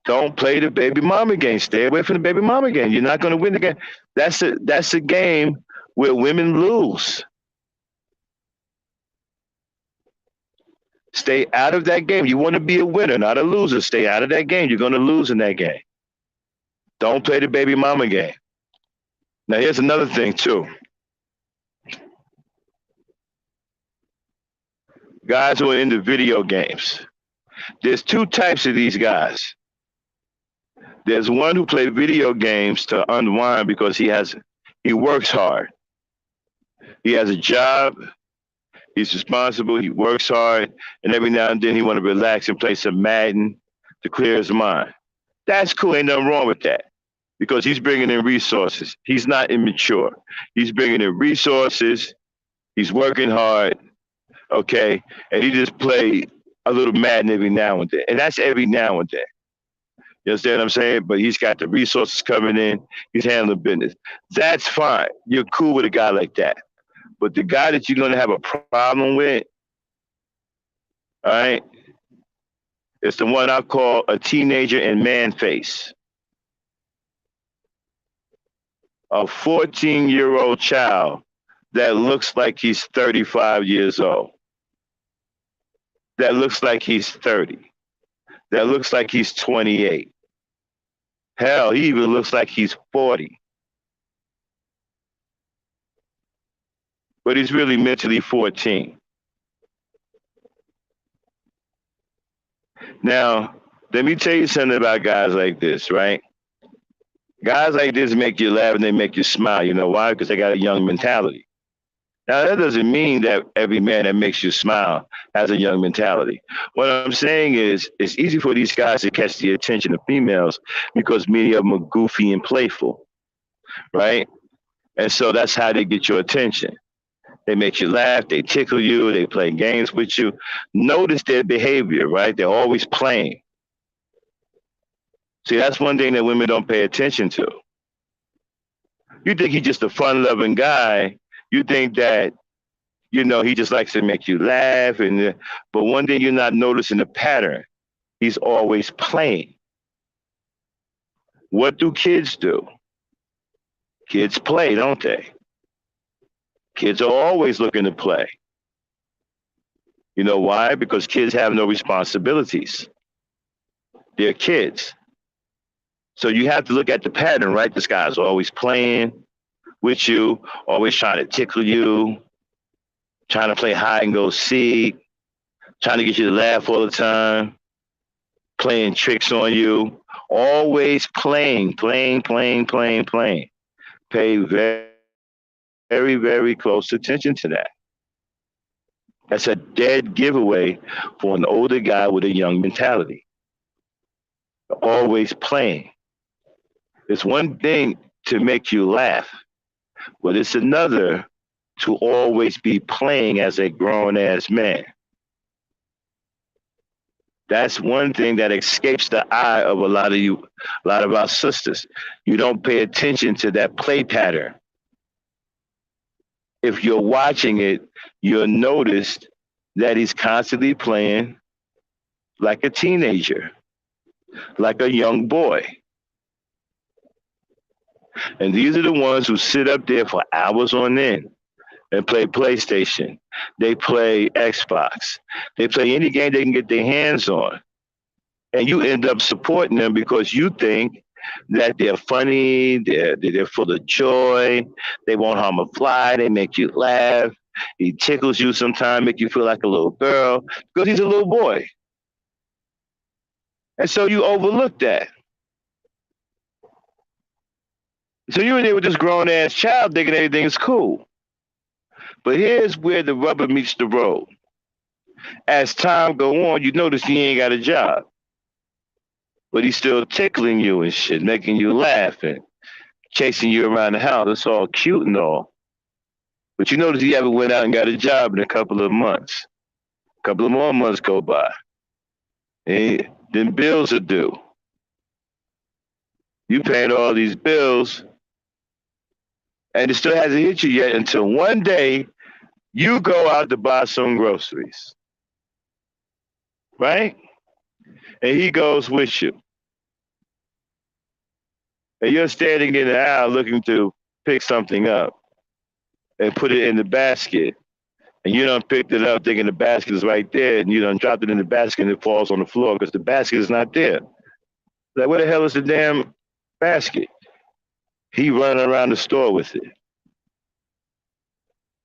S1: Don't play the baby mama game. Stay away from the baby mama game. You're not going to win the game. That's a game where women lose. Stay out of that game. You want to be a winner, not a loser. Stay out of that game. You're going to lose in that game. Don't play the baby mama game. Now, here's another thing, too. Guys who are into video games. There's 2 types of these guys. There's one who plays video games to unwind because he works hard. He has a job. He's responsible. He works hard. And every now and then he want to relax and play some Madden to clear his mind. That's cool. Ain't nothing wrong with that because he's bringing in resources. He's not immature. He's bringing in resources. He's working hard. Okay. And he just play a little Madden every now and then. And that's every now and then. You understand what I'm saying? But he's got the resources coming in. He's handling business. That's fine. You're cool with a guy like that. But the guy that you're going to have a problem with, all right, it's the one I call a teenager in man face. A 14-year-old child that looks like he's 35 years old. That looks like he's 30. That looks like he's 28. Hell, he even looks like he's 40. But he's really mentally 14. Now, let me tell you something about guys like this, right? Guys like this make you laugh and they make you smile. You know why? Because they got a young mentality. Now, that doesn't mean that every man that makes you smile has a young mentality. What I'm saying is it's easy for these guys to catch the attention of females because many of them are goofy and playful, right? And so that's how they get your attention. They make you laugh, they tickle you, they play games with you. Notice their behavior, right? They're always playing. See, that's one thing that women don't pay attention to. You think he's just a fun-loving guy. You think that, he just likes to make you laugh. But one thing you're not noticing the pattern. He's always playing. What do kids do? Kids play, don't they? Kids are always looking to play. You know why? Because kids have no responsibilities. They're kids. So you have to look at the pattern, right? This guy's always playing with you, always trying to tickle you, trying to play hide and go seek, trying to get you to laugh all the time, playing tricks on you, Always playing. Pay very, very close attention to that. That's a dead giveaway for an older guy with a young mentality. Always playing. It's one thing to make you laugh, but it's another to always be playing as a grown ass man. That's one thing that escapes the eye of a lot of our sisters. You don't pay attention to that play pattern. If you're watching it, you'll notice that he's constantly playing like a teenager, like a young boy. And these are the ones who sit up there for hours on end and play PlayStation. They play Xbox. They play any game they can get their hands on. And you end up supporting them because you think that they're funny, they're full of joy, they won't harm a fly, they make you laugh. He tickles you sometimes, make you feel like a little girl because he's a little boy. And so you overlook that. So you're there with this grown ass child thinking everything is cool. But here's where the rubber meets the road. As time go on, you notice he ain't got a job. But he's still tickling you and shit, making you laugh and chasing you around the house. It's all cute and all. But you notice he haven't went out and got a job in a couple of months. A couple of more months go by. And then bills are due. You paid all these bills, and it still hasn't hit you yet until one day you go out to buy some groceries. Right? And he goes with you. And you're standing in the aisle looking to pick something up and put it in the basket. And you done picked it up thinking the basket is right there, and you done dropped it in the basket and it falls on the floor because the basket is not there. Like, where the hell is the damn basket? He running around the store with it.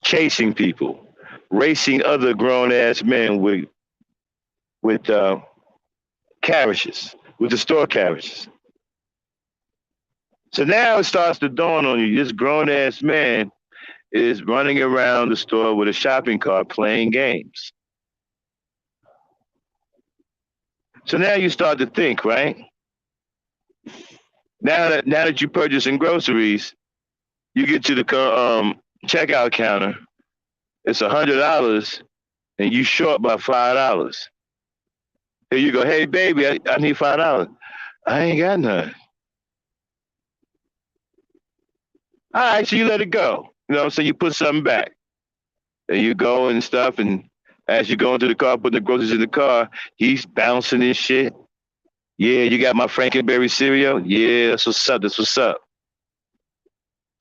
S1: Chasing people. Racing other grown-ass men with carriages, with the store carriages. So now it starts to dawn on you, this grown-ass man is running around the store with a shopping cart playing games. So now you start to think, right? Now that you're purchasing groceries, you get to the checkout counter, it's $100, and you short by $5. Here you go, hey baby, I need $5. I ain't got none. All right, so you let it go. You know, so you put something back. And you go and stuff, and as you go into the car, put the groceries in the car, he's bouncing his shit. Yeah, you got my Frankenberry cereal? Yeah, that's what's up, that's what's up.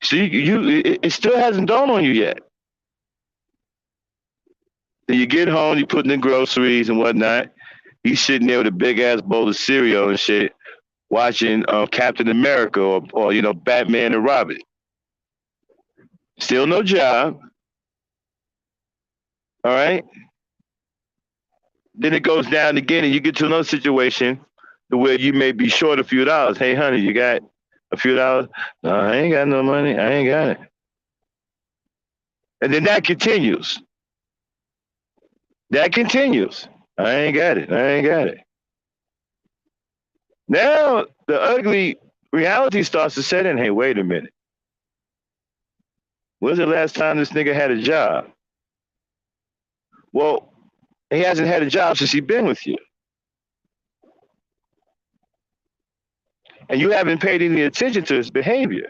S1: See, it still hasn't dawned on you yet. Then you get home, you put in the groceries and whatnot. He's sitting there with a big ass bowl of cereal and shit, watching Captain America or you know, Batman and Robin. Still no job. All right. Then it goes down again, and you get to another situation where you may be short a few dollars. Hey, honey, you got a few dollars? No, I ain't got no money. I ain't got it. And then that continues. That continues. I ain't got it. I ain't got it. Now the ugly reality starts to set in. Hey, wait a minute. When's the last time this nigga had a job? Well, he hasn't had a job since he's been with you. And you haven't paid any attention to his behavior.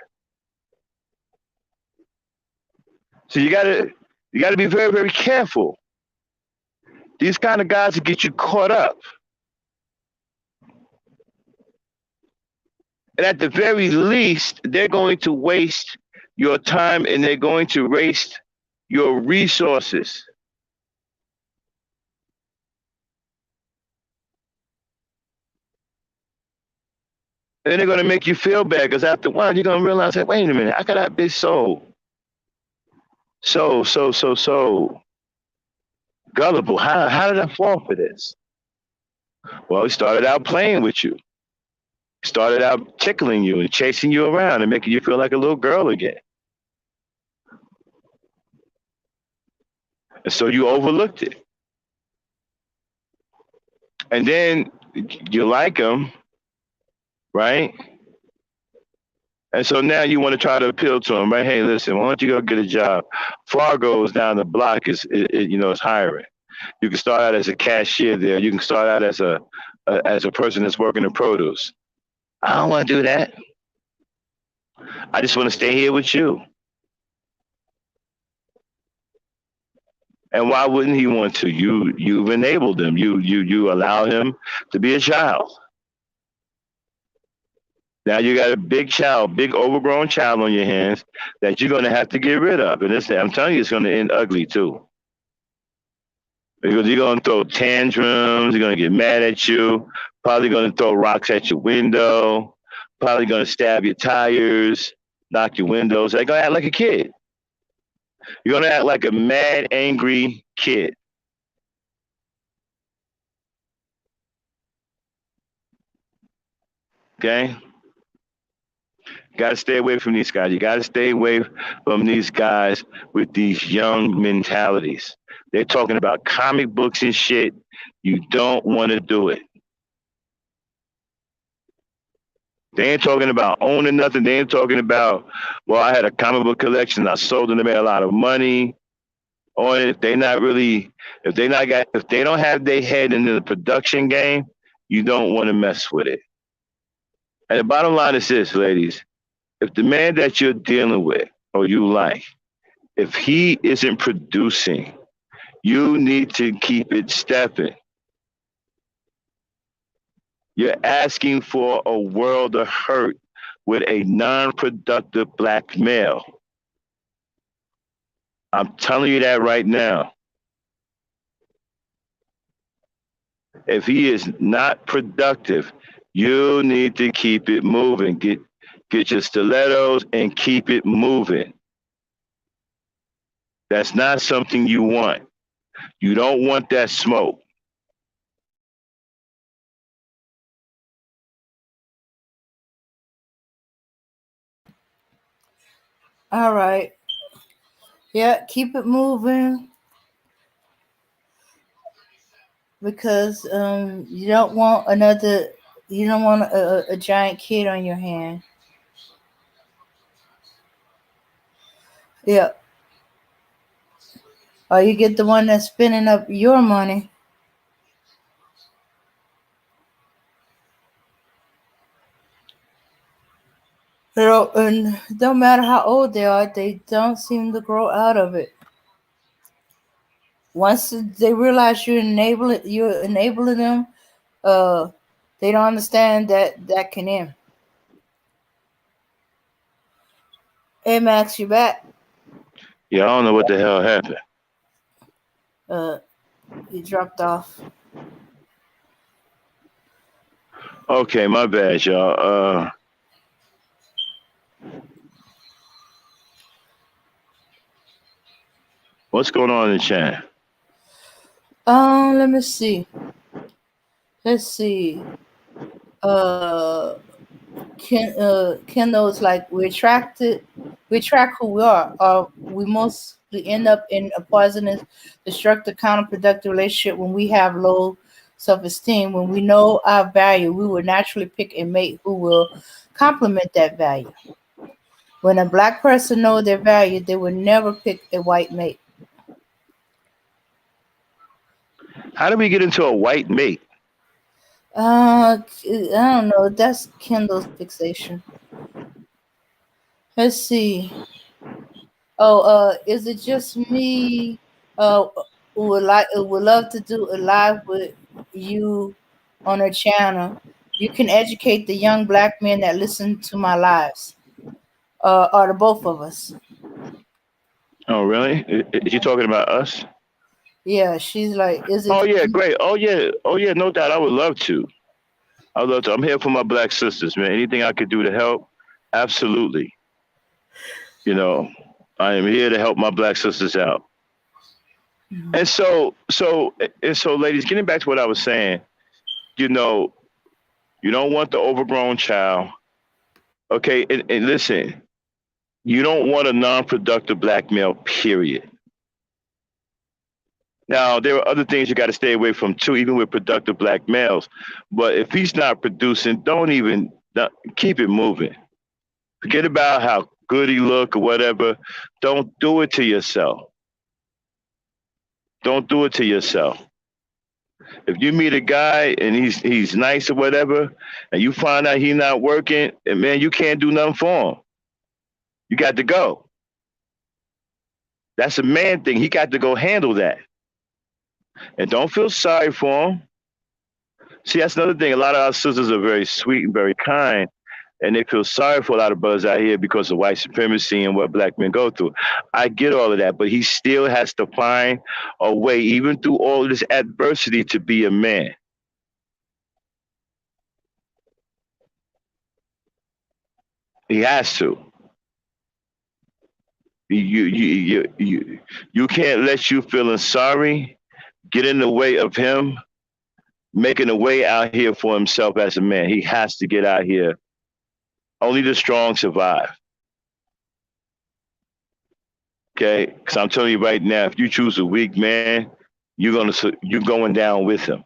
S1: So you gotta be very, very careful. These kind of guys will get you caught up. And at the very least, they're going to waste your time and they're going to waste your resources. And then they're going to make you feel bad because after a while, you're going to realize, hey, wait a minute, I got to be so gullible. How did I fall for this? Well, he started out playing with you. started out tickling you and chasing you around and making you feel like a little girl again. And so you overlooked it. And then you like him, right? And so now you want to try to appeal to him, right? Hey, listen, why don't you go get a job? Fargo's down the block is hiring. You can start out as a cashier there. You can start out as a person that's working in produce. I don't want to do that. I just want to stay here with you. And why wouldn't he want to? You've enabled him. You allow him to be a child. Now you got a big child, big overgrown child on your hands that you're gonna have to get rid of. And I'm telling you, it's gonna end ugly too. Because you're gonna throw tantrums, you're gonna get mad at you, probably gonna throw rocks at your window, probably gonna stab your tires, knock your windows. They're gonna act like a kid. You're gonna act like a mad, angry kid. Okay? Got to stay away from these guys. You got to stay away from these guys with these young mentalities. They're talking about comic books and shit. You don't want to do it. They ain't talking about owning nothing. They ain't talking about, well, I had a comic book collection. I sold them. They made a lot of money on it. If they don't have their head in the production game, you don't want to mess with it. And the bottom line is this, ladies. If the man that you're dealing with or you like, if he isn't producing, you need to keep it stepping. You're asking for a world of hurt with a non-productive black male. I'm telling you that right now. If he is not productive, you need to keep it moving. Get your stilettos and keep it moving. That's not something you want. You don't want that smoke.
S3: All right. Yeah, keep it moving. Because you don't want a giant kid on your hand. Yeah. Or you get the one that's spending up your money. And no matter how old they are, they don't seem to grow out of it. Once they realize you're enabling them, they don't understand that can end. Hey, Max, you back?
S1: Yeah, I don't know what the hell happened.
S3: He dropped off.
S1: Okay, my bad, y'all. What's going on in the chat?
S3: Let me see. Let's see. Kendall's like we track who we are, or we mostly end up in a poisonous, destructive, counterproductive relationship when we have low self-esteem. When we know our value, we will naturally pick a mate who will complement that value. When a black person knows their value, they will never pick a white mate.
S1: How do we get into a white mate?
S3: I don't know. That's Kendall's fixation. Let's see. Oh, is it just me? Would love to do a live with you on her channel. You can educate the young black men that listen to my lives, or the both of us.
S1: Oh, really? Is you talking about us?
S3: Yeah, she's like, is it?
S1: Oh yeah, great. Oh yeah, no doubt. I would love to. I'm here for my black sisters, man. Anything I could do to help, absolutely. You know, I am here to help my black sisters out. Mm-hmm. And so, ladies, getting back to what I was saying, you know, You don't want the overgrown child. Okay, and listen, you don't want a non-productive black male, period. Now, there are other things you got to stay away from too, even with productive black males. But if he's not producing, don't keep it moving. Forget about how good he look or whatever. Don't do it to yourself. Don't do it to yourself. If you meet a guy and he's nice or whatever, and you find out he's not working, and man, you can't do nothing for him. You got to go. That's a man thing. He got to go handle that. And don't feel sorry for him. See, that's another thing. A lot of our sisters are very sweet and very kind, and they feel sorry for a lot of brothers out here because of white supremacy and what black men go through. I get all of that, but he still has to find a way, even through all this adversity, to be a man. He has to. You can't let you feeling sorry get in the way of him making a way out here for himself as a man. He has to get out here. Only the strong survive. Okay, because I'm telling you right now, if you choose a weak man, you're going down with him.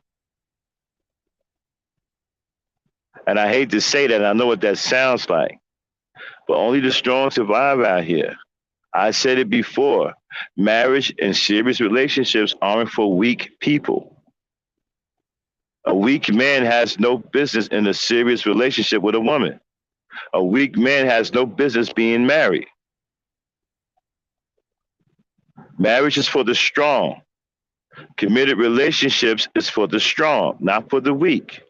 S1: And I hate to say that. I know what that sounds like, but only the strong survive out here. I said it before. Marriage and serious relationships aren't for weak people. A weak man has no business in a serious relationship with a woman. A weak man has no business being married. Marriage is for the strong. Committed relationships is for the strong, not for the weak.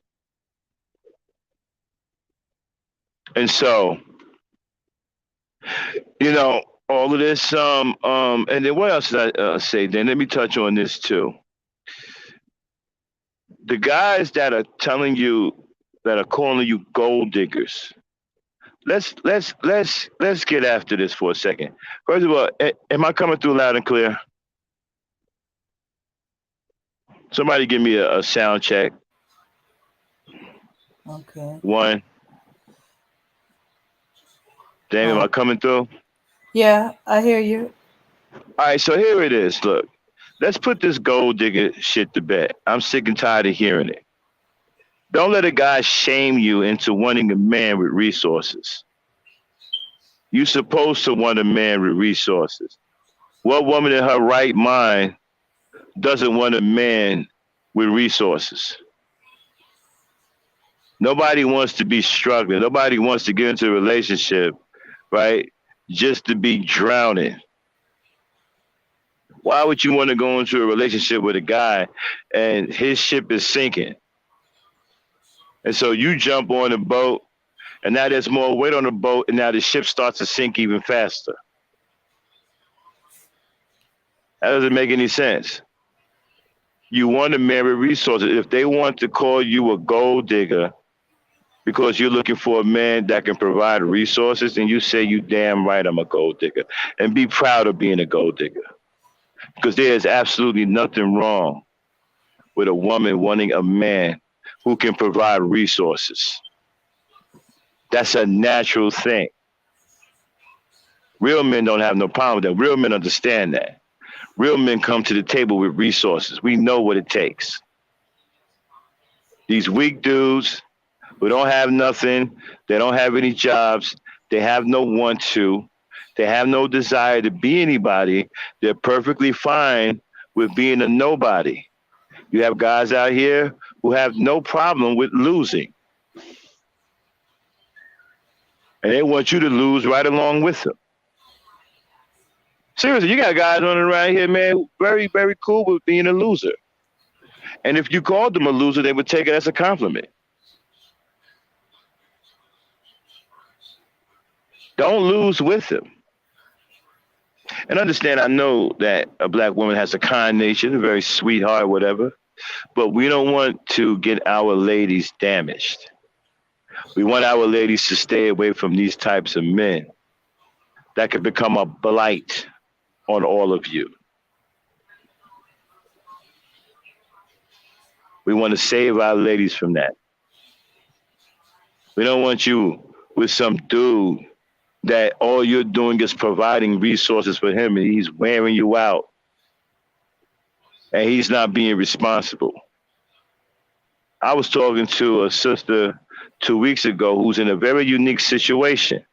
S1: And so, all of this, and then what else did I say? Then let me touch on this too. The guys that are telling you, that are calling you gold diggers. Let's get after this for a second. First of all, am I coming through loud and clear? Somebody give me a sound check.
S3: Okay.
S1: 1. Damn, am I coming through?
S3: Yeah, I hear you.
S1: All right, so here it is. Look, let's put this gold digger shit to bed. I'm sick and tired of hearing it. Don't let a guy shame you into wanting a man with resources. You're supposed to want a man with resources. What woman in her right mind doesn't want a man with resources? Nobody wants to be struggling. Nobody wants to get into a relationship, right, just to be drowning. Why would you want to go into a relationship with a guy and his ship is sinking? And so you jump on the boat, and now there's more weight on the boat, and now the ship starts to sink even faster. That doesn't make any sense. You want to marry resources. If they want to call you a gold digger because you're looking for a man that can provide resources, then you say, you damn right I'm a gold digger. And be proud of being a gold digger. Because there is absolutely nothing wrong with a woman wanting a man who can provide resources. That's a natural thing. Real men don't have no problem with that. Real men understand that. Real men come to the table with resources. We know what it takes. These weak dudes who don't have nothing, they don't have any jobs, they have no want to, they have no desire to be anybody, they're perfectly fine with being a nobody. You have guys out here who have no problem with losing. And they want you to lose right along with them. Seriously, you got guys running around here, man, very, very cool with being a loser. And if you called them a loser, they would take it as a compliment. Don't lose with them. And understand, I know that a black woman has a kind nature, a very sweetheart, whatever, but we don't want to get our ladies damaged. We want our ladies to stay away from these types of men that could become a blight on all of you. We want to save our ladies from that. We don't want you with some dude that all you're doing is providing resources for him and he's wearing you out and he's not being responsible. I was talking to a sister 2 weeks ago who's in a very unique situation.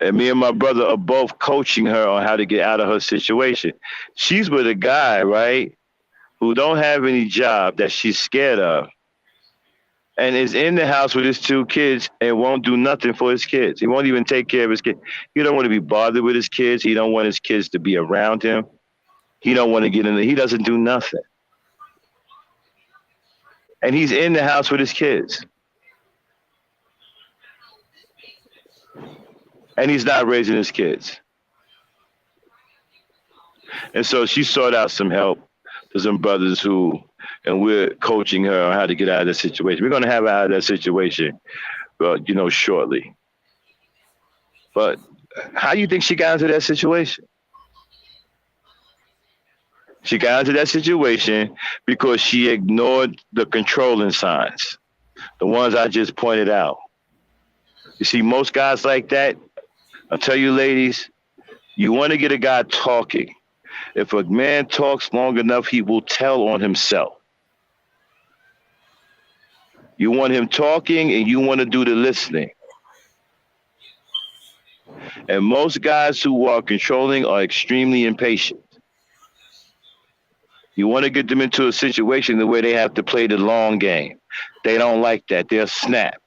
S1: And me and my brother are both coaching her on how to get out of her situation. She's with a guy, right, who don't have any job that she's scared of and is in the house with his 2 kids and won't do nothing for his kids. He won't even take care of his kids. He don't want to be bothered with his kids. He don't want his kids to be around him. He don't want to get in there. He doesn't do nothing. And he's in the house with his kids. And he's not raising his kids. And so she sought out some help to some brothers who, and we're coaching her on how to get out of that situation. We're going to have her out of that situation, shortly. But how do you think she got into that situation? She got into that situation because she ignored the controlling signs, the ones I just pointed out. You see, most guys like that, I'll tell you ladies, you want to get a guy talking. If a man talks long enough, he will tell on himself. You want him talking and you want to do the listening. And most guys who are controlling are extremely impatient. You want to get them into a situation the way they have to play the long game. They don't like that. They'll snap.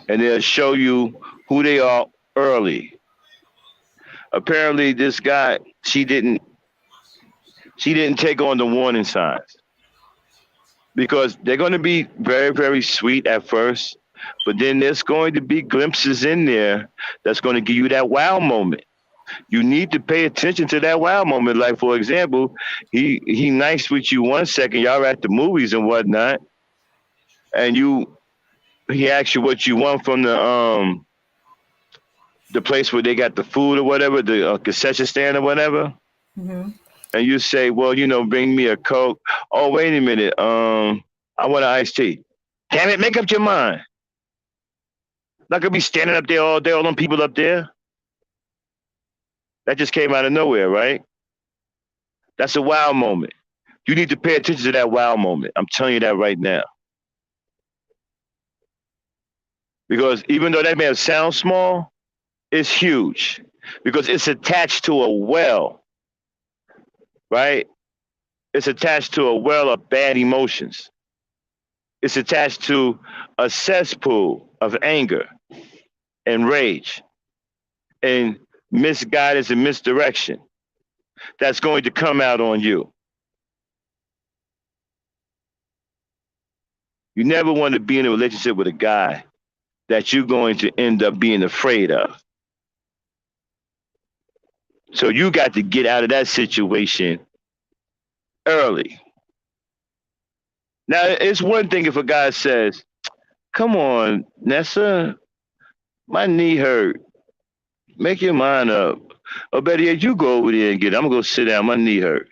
S1: And they'll show you who they are early. Apparently, this guy, she didn't take on the warning signs. Because they're going to be very, very sweet at first, but then there's going to be glimpses in there that's going to give you that wow moment. You need to pay attention to that wow moment. Like, for example, he nice with you 1 second, y'all at the movies and whatnot, and he asks you what you want from the place where they got the food or whatever, the concession stand or whatever. Mm-hmm. And you say, well, bring me a Coke. Oh, wait a minute. I want an iced tea. Damn it, make up your mind. Not gonna be standing up there all day, all them people up there. That just came out of nowhere, right? That's a wow moment. You need to pay attention to that wow moment. I'm telling you that right now. Because even though that may have sound small, it's huge. Because it's attached to a well. Right? It's attached to a well of bad emotions. It's attached to a cesspool of anger and rage and misguidance and misdirection that's going to come out on you. You never want to be in a relationship with a guy that you're going to end up being afraid of. So you got to get out of that situation early. Now, it's one thing if a guy says, come on, Nessa, my knee hurt. Make your mind up. Or better yet, you go over there and get it. I'm going to go sit down. My knee hurt.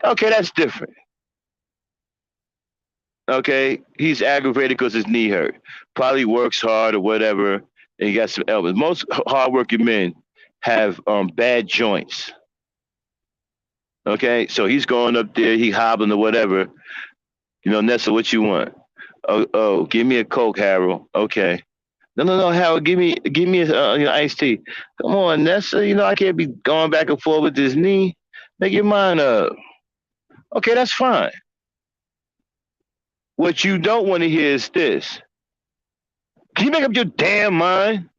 S1: Okay, that's different. Okay, he's aggravated because his knee hurt. Probably works hard or whatever, and he got some elbows. Most hardworking men have bad joints. Okay, so he's going up there, he hobbling or whatever. Nessa, what you want? Oh, give me a Coke, Harold. Okay. No, Harold, give me a iced tea. Come on, Nessa, I can't be going back and forth with this knee. Make your mind up. Okay, that's fine. What you don't want to hear is this. Can you make up your damn mind?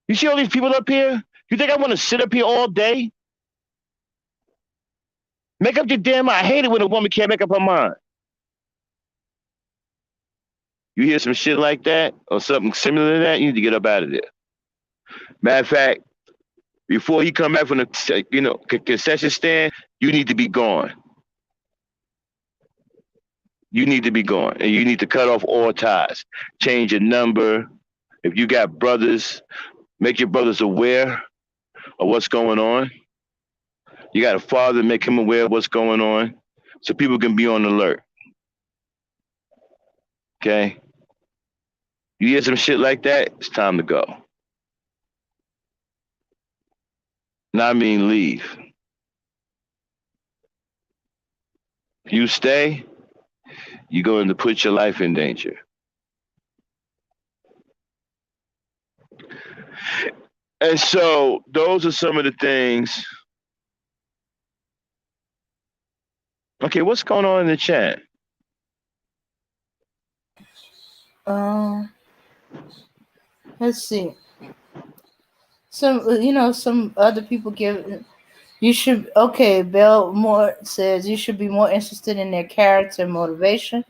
S1: You see all these people up here? You think I want to sit up here all day? Make up your damn mind. I hate it when a woman can't make up her mind. You hear some shit like that or something similar to that, you need to get up out of there. Matter of fact, before he come back from the concession stand, you need to be gone. You need to be gone, and you need to cut off all ties. Change your number. If you got brothers, make your brothers aware of what's going on. You got a father, make him aware of what's going on so people can be on alert. Okay? You hear some shit like that, it's time to go. And I mean leave. If you stay, you're going to put your life in danger. And so those are some of the things. Okay, what's going on in the chat?
S3: Let's see. Some other people give. You should. Okay, Belmore says you should be more interested in their character and motivation.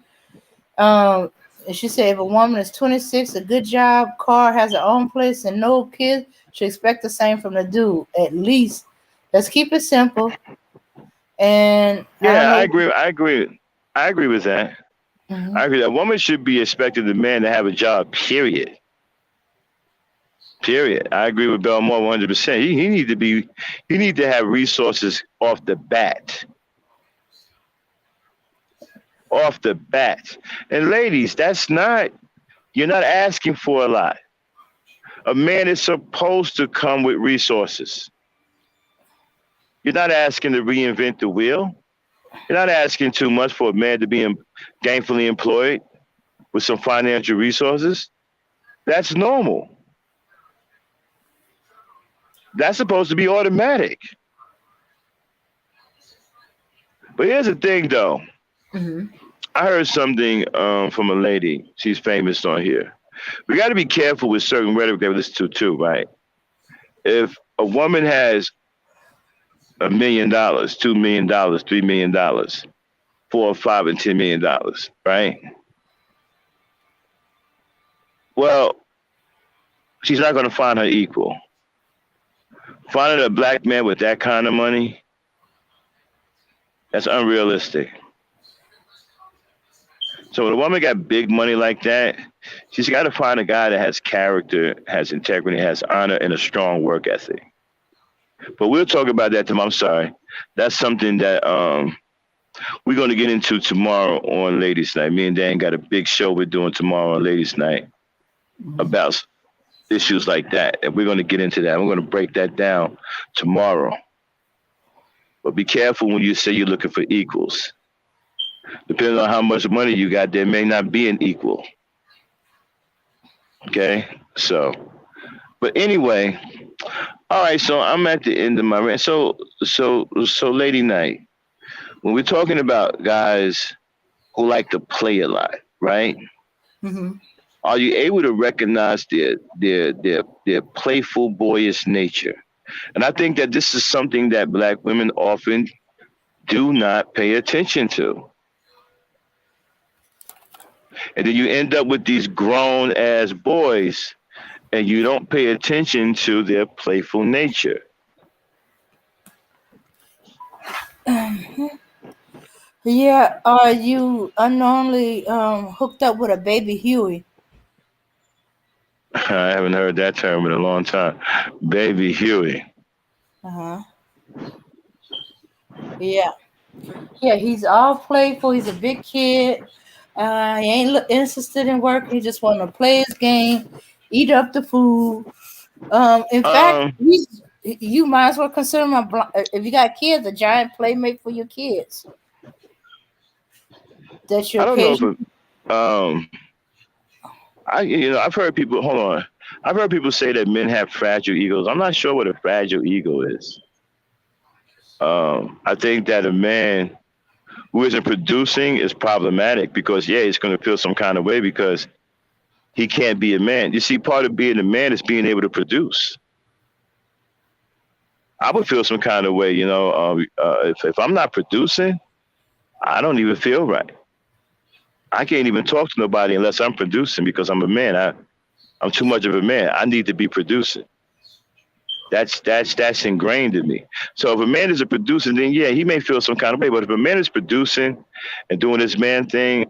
S3: And she said if a woman is 26, a good job, car, has her own place, and no kids, should expect the same from the dude. At least. Let's keep it simple. And I don't
S1: Yeah,
S3: know.
S1: I agree with that.
S3: Mhm.
S1: I agree. A woman should be expecting the man to have a job, period. Period. I agree with Belmore 100%. He need to have resources off the bat. Off the bat. And ladies, you're not asking for a lot. A man is supposed to come with resources. You're not asking to reinvent the wheel. You're not asking too much for a man to be gainfully employed with some financial resources. That's normal. That's supposed to be automatic. But here's the thing, though.
S3: Mhm.
S1: I heard something from a lady. She's famous on here. We got to be careful with certain rhetoric that we listen to, too, right? If a woman has $1 million, $2 million, $3 million, $4 or $5 and $10 million, right? Well, she's not going to find her equal. Finding a black man with that kind of money, that's unrealistic. So when a woman got big money like that, she's got to find a guy that has character, has integrity, has honor, and a strong work ethic. But we'll talk about that tomorrow. I'm sorry. That's something that we're going to get into tomorrow on Ladies Night. Me and Dan got a big show we're doing tomorrow on Ladies Night about issues like that. And we're going to get into that. We're going to break that down tomorrow. But be careful when you say you're looking for equals. Depending on how much money you got, there may not be an equal. Okay? So, but anyway, all right, so I'm at the end of my rant. So Lady Night, when we're talking about guys who like to play a lot, right?
S3: Mm-hmm.
S1: Are you able to recognize their playful, boyish nature? And I think that this is something that black women often do not pay attention to. And then you end up with these grown ass boys and you don't pay attention to their playful nature.
S3: Yeah, are you unknowingly hooked up with a baby Huey?
S1: I haven't heard that term in a long time. Baby Huey.
S3: Uh-huh. Yeah. Yeah, he's all playful. He's a big kid. He ain't interested in work. He just want to play his game, eat up the food. In fact, you might as well consider him if you got kids, a giant playmate for your kids. That's your occasion.
S1: I've heard people. Hold on. I've heard people say that men have fragile egos. I'm not sure what a fragile ego is. I think that a man who isn't producing is problematic because, yeah, he's going to feel some kind of way because he can't be a man. You see, part of being a man is being able to produce. I would feel some kind of way, if I'm not producing, I don't even feel right. I can't even talk to nobody unless I'm producing because I'm a man. I'm too much of a man. I need to be producing. That's ingrained in me. So if a man is a producer, then yeah, he may feel some kind of way. But if a man is producing and doing his man thing,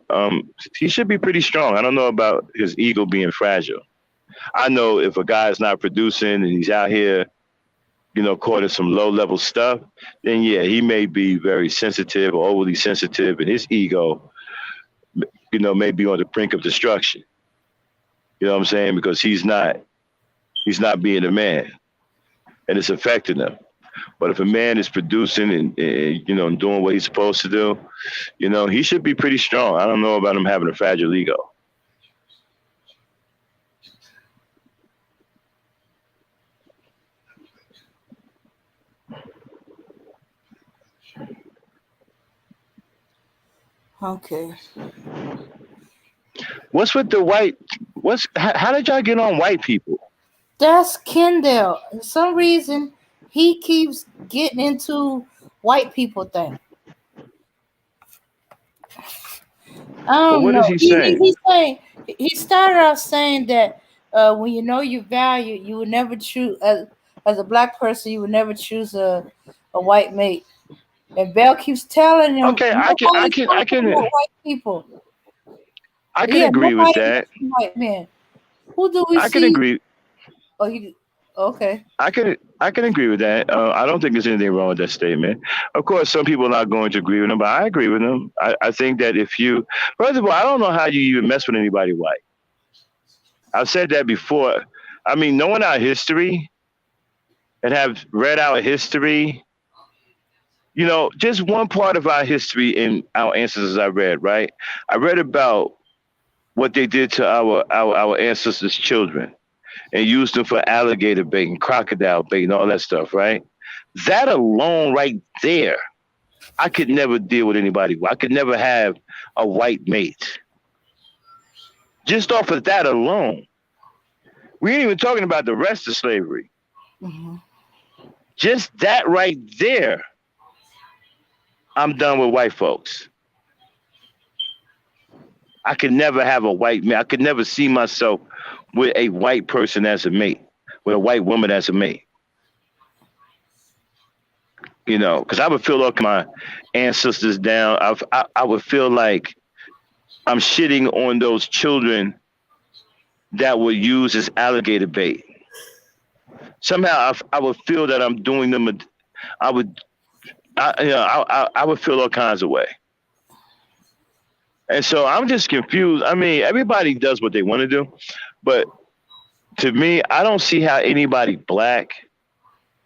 S1: he should be pretty strong. I don't know about his ego being fragile. I know if a guy is not producing and he's out here, caught in some low level stuff, then yeah, he may be very sensitive or overly sensitive, and his ego, may be on the brink of destruction. You know what I'm saying? Because he's not being a man, and it's affecting him. But if a man is producing and doing what he's supposed to do, he should be pretty strong. I don't know about him having a fragile ego.
S3: Okay.
S1: What's with the white? How did y'all get on white people?
S3: That's Kendall. For some reason, he keeps getting into white people thing. I don't
S1: what
S3: know.
S1: is he saying?
S3: He's saying he started off saying that when you know your value, you would never choose as a black person. You would never choose a white mate. And Bell keeps telling him,
S1: Okay, I can
S3: white people.
S1: I can agree with that.
S3: White men. Who do we see?
S1: I can agree.
S3: Oh, okay.
S1: I can agree with that. I don't think there's anything wrong with that statement. Of course, some people are not going to agree with him, but I agree with him. I think that first of all, I don't know how you even mess with anybody white. I've said that before. I mean, knowing our history and have read our history, just one part of our history in our ancestors I read, right? I read about what they did to our ancestors' children and used them for alligator bait and crocodile bait and all that stuff, right? That alone right there, I could never deal with anybody. I could never have a white mate. Just off of that alone. We ain't even talking about the rest of slavery.
S3: Mm-hmm.
S1: Just that right there, I'm done with white folks. I could never have a white man. I could never see myself with a white person as a mate, with a white woman as a mate. Because I would feel like my ancestors down. I would feel like I'm shitting on those children that were used as alligator bait. Somehow I would feel that I'm doing them. I would feel all kinds of way. And so I'm just confused. I mean, everybody does what they want to do, but to me, I don't see how anybody black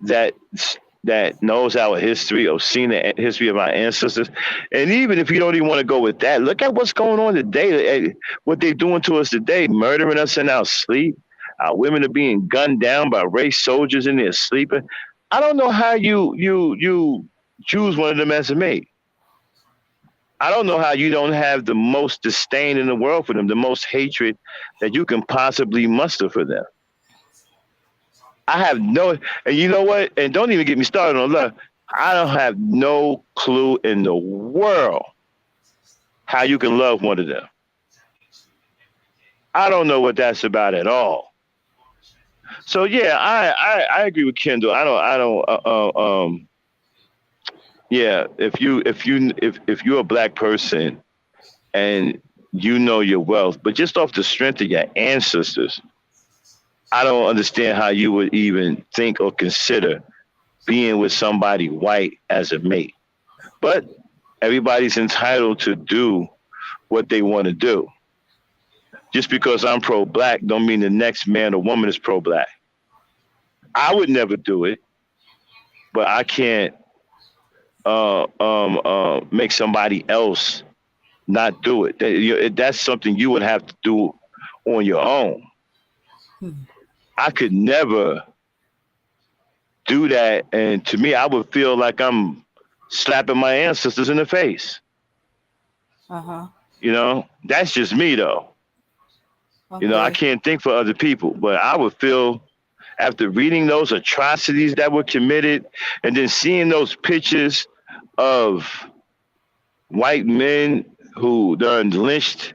S1: that knows our history or seen the history of our ancestors, and even if you don't even want to go with that, look at what's going on today. What they're doing to us today, murdering us in our sleep. Our women are being gunned down by race soldiers in their sleeping. I don't know how you choose one of them as a mate. I don't know how you don't have the most disdain in the world for them, the most hatred that you can possibly muster for them. I have no, and you know what? And don't even get me started on love. I don't have no clue in the world how you can love one of them. I don't know what that's about at all. So yeah, I agree with Kendall. Yeah, if you're a black person and you know your wealth, but just off the strength of your ancestors, I don't understand how you would even think or consider being with somebody white as a mate. But everybody's entitled to do what they want to do. Just because I'm pro-black don't mean the next man or woman is pro-black. I would never do it, but I can't make somebody else not do it. That's something you would have to do on your own. I could never do that, and to me, I would feel like I'm slapping my ancestors in the face. That's just me, though. Okay. I can't think for other people, but I would feel after reading those atrocities that were committed, and then seeing those pictures of white men who done lynched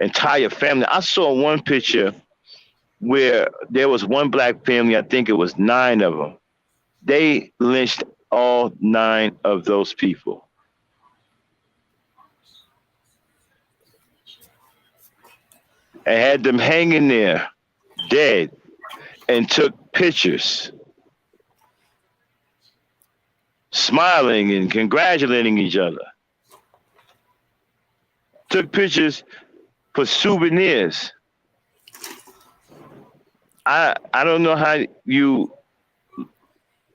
S1: entire family. I saw one picture where there was one black family, I think it was 9 of them. They lynched all 9 of those people. And had them hanging there, dead, and took pictures, smiling and congratulating each other. Took pictures for souvenirs. I don't know how you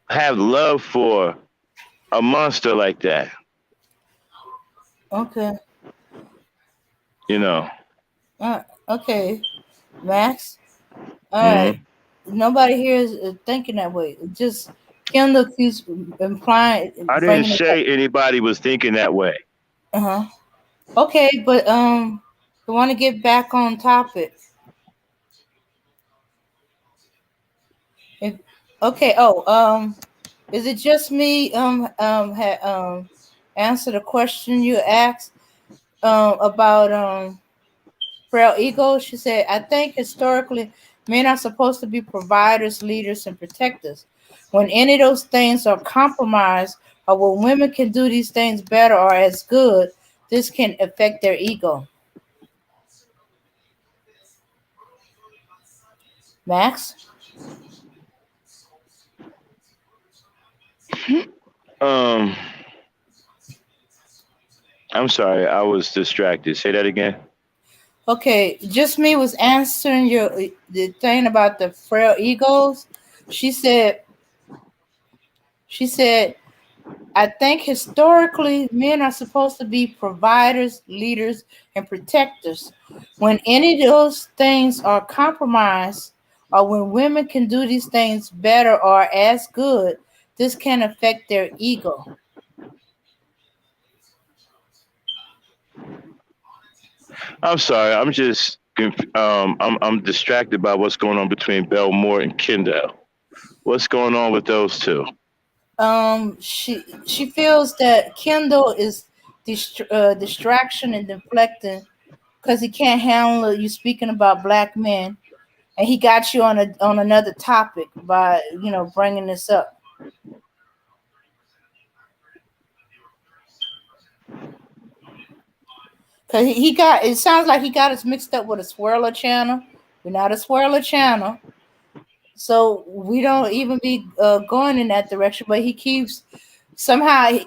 S1: have love for a monster like that.
S3: Okay.
S1: You know.
S3: Okay, Max. All right.
S1: Mm-hmm.
S3: Nobody here is thinking that way. Just Kendall keeps implying,
S1: I didn't
S3: bringing it up.
S1: say anybody was thinking that way.
S3: Uh huh. Okay, but I want to get back on topic. If, okay. Oh, is it just me? Answer the question you asked about frail ego. She said, "I think historically, men are supposed to be providers, leaders, and protectors. When any of those things are compromised, or when women can do these things better or as good, this can affect their ego." Max.
S1: Um, I'm sorry, I was distracted. Say that again.
S3: Okay, just me was answering the thing about the frail egos. She said, she said, I think historically men are supposed to be providers, leaders, and protectors. When any of those things are compromised, or when women can do these things better or as good, this can affect their ego.
S1: I'm sorry. I'm distracted by what's going on between Belmore and Kendall. What's going on with those two?
S3: She feels that Kendall is distraction and deflecting because he can't handle you speaking about black men, and he got you on another topic by bringing this up. Cause he got it sounds like he got us mixed up with a swirler channel. We're not a swirler channel, so we don't even be going in that direction. But he keeps somehow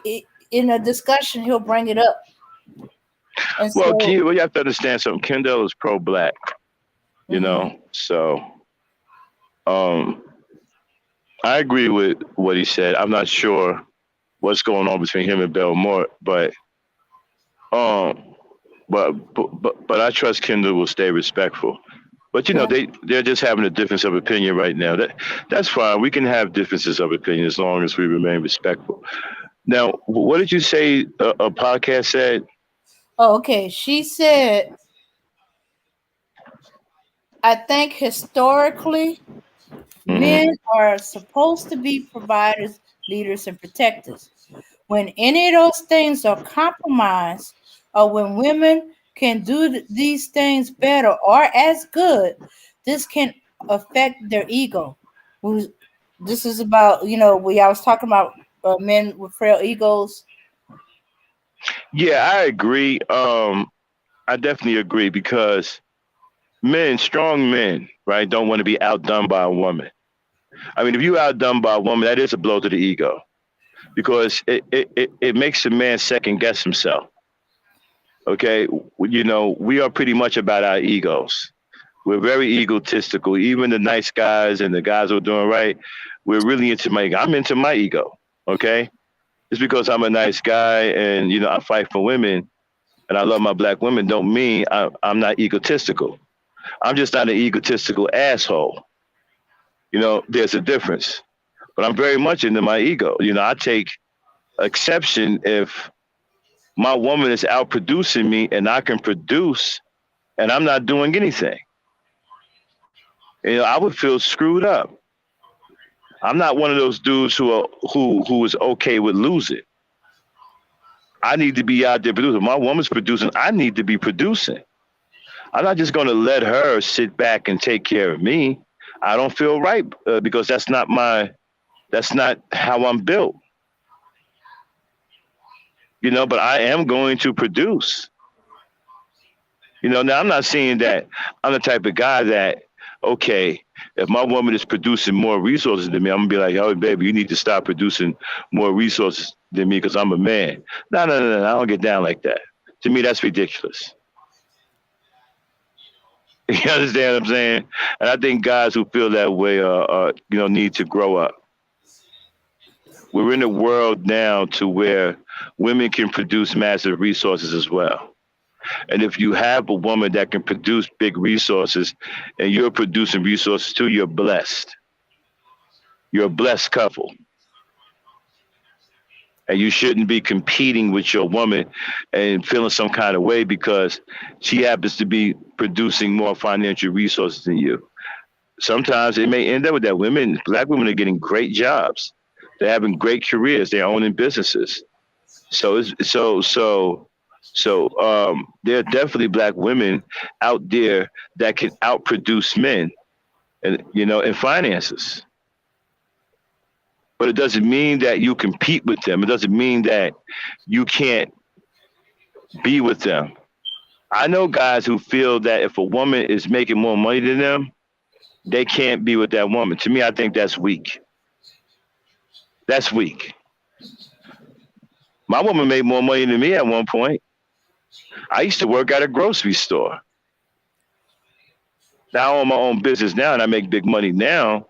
S3: in a discussion he'll bring it up, and
S1: Well,
S3: so
S1: you have to understand something. Kendall is pro-black, you
S3: mhm.
S1: know. So, um, I agree with what he said. I'm not sure what's going on between him and Belmore, um, but I trust Kendall will stay respectful. But
S3: Yeah.
S1: they're just having a difference of opinion right now. That's fine. We can have differences of opinion as long as we remain respectful. Now, what did you say a podcast said?
S3: Oh, okay. She said, I think historically men
S1: Hmm.
S3: are supposed to be providers, leaders, and protectors. When any of those things are compromised, or when women can do these things better or as good, this can affect their ego. This is about, we I was talking about men with frail egos.
S1: Yeah, I agree. I definitely agree because strong men, right, don't want to be outdone by a woman. I mean, if you outdone by a woman, that is a blow to the ego because it makes a man second guess himself. Okay, we are pretty much about our egos. We're very egotistical. Even the nice guys and the guys who are doing right, we're really into my ego. I'm into my ego. Okay, just because I'm a nice guy and I fight for women and I love my black women, don't mean I'm not egotistical. I'm just not an egotistical asshole. There's a difference. But I'm very much into my ego. I take exception if my woman is out producing me and I can produce and I'm not doing anything. I would feel screwed up. I'm not one of those dudes who is okay with losing. I need to be out there producing. My woman's producing. I need to be producing. I'm not just going to let her sit back and take care of me. I don't feel right because that's not how I'm built. But I am going to produce. Now I'm not saying that I'm the type of guy that, okay, if my woman is producing more resources than me, I'm gonna be like, oh, baby, you need to stop producing more resources than me because I'm a man. No, I don't get down like that. To me, that's ridiculous. You understand what I'm saying? And I think guys who feel that way, need to grow up. We're in a world now to where women can produce massive resources as well. And if you have a woman that can produce big resources and you're producing resources too, you're blessed. You're a blessed couple. And you shouldn't be competing with your woman and feeling some kind of way because she happens to be producing more financial resources than you. Sometimes it may end up with that. Black women are getting great jobs. They're having great careers. They're owning businesses. So there are definitely black women out there that can outproduce men, and in finances. But it doesn't mean that you compete with them. It doesn't mean that you can't be with them. I know guys who feel that if a woman is making more money than them, they can't be with that woman. To me, I think that's weak. That's weak. My woman made more money than me at one point. I used to work at a grocery store. Now I own my own business now, and I make big money now.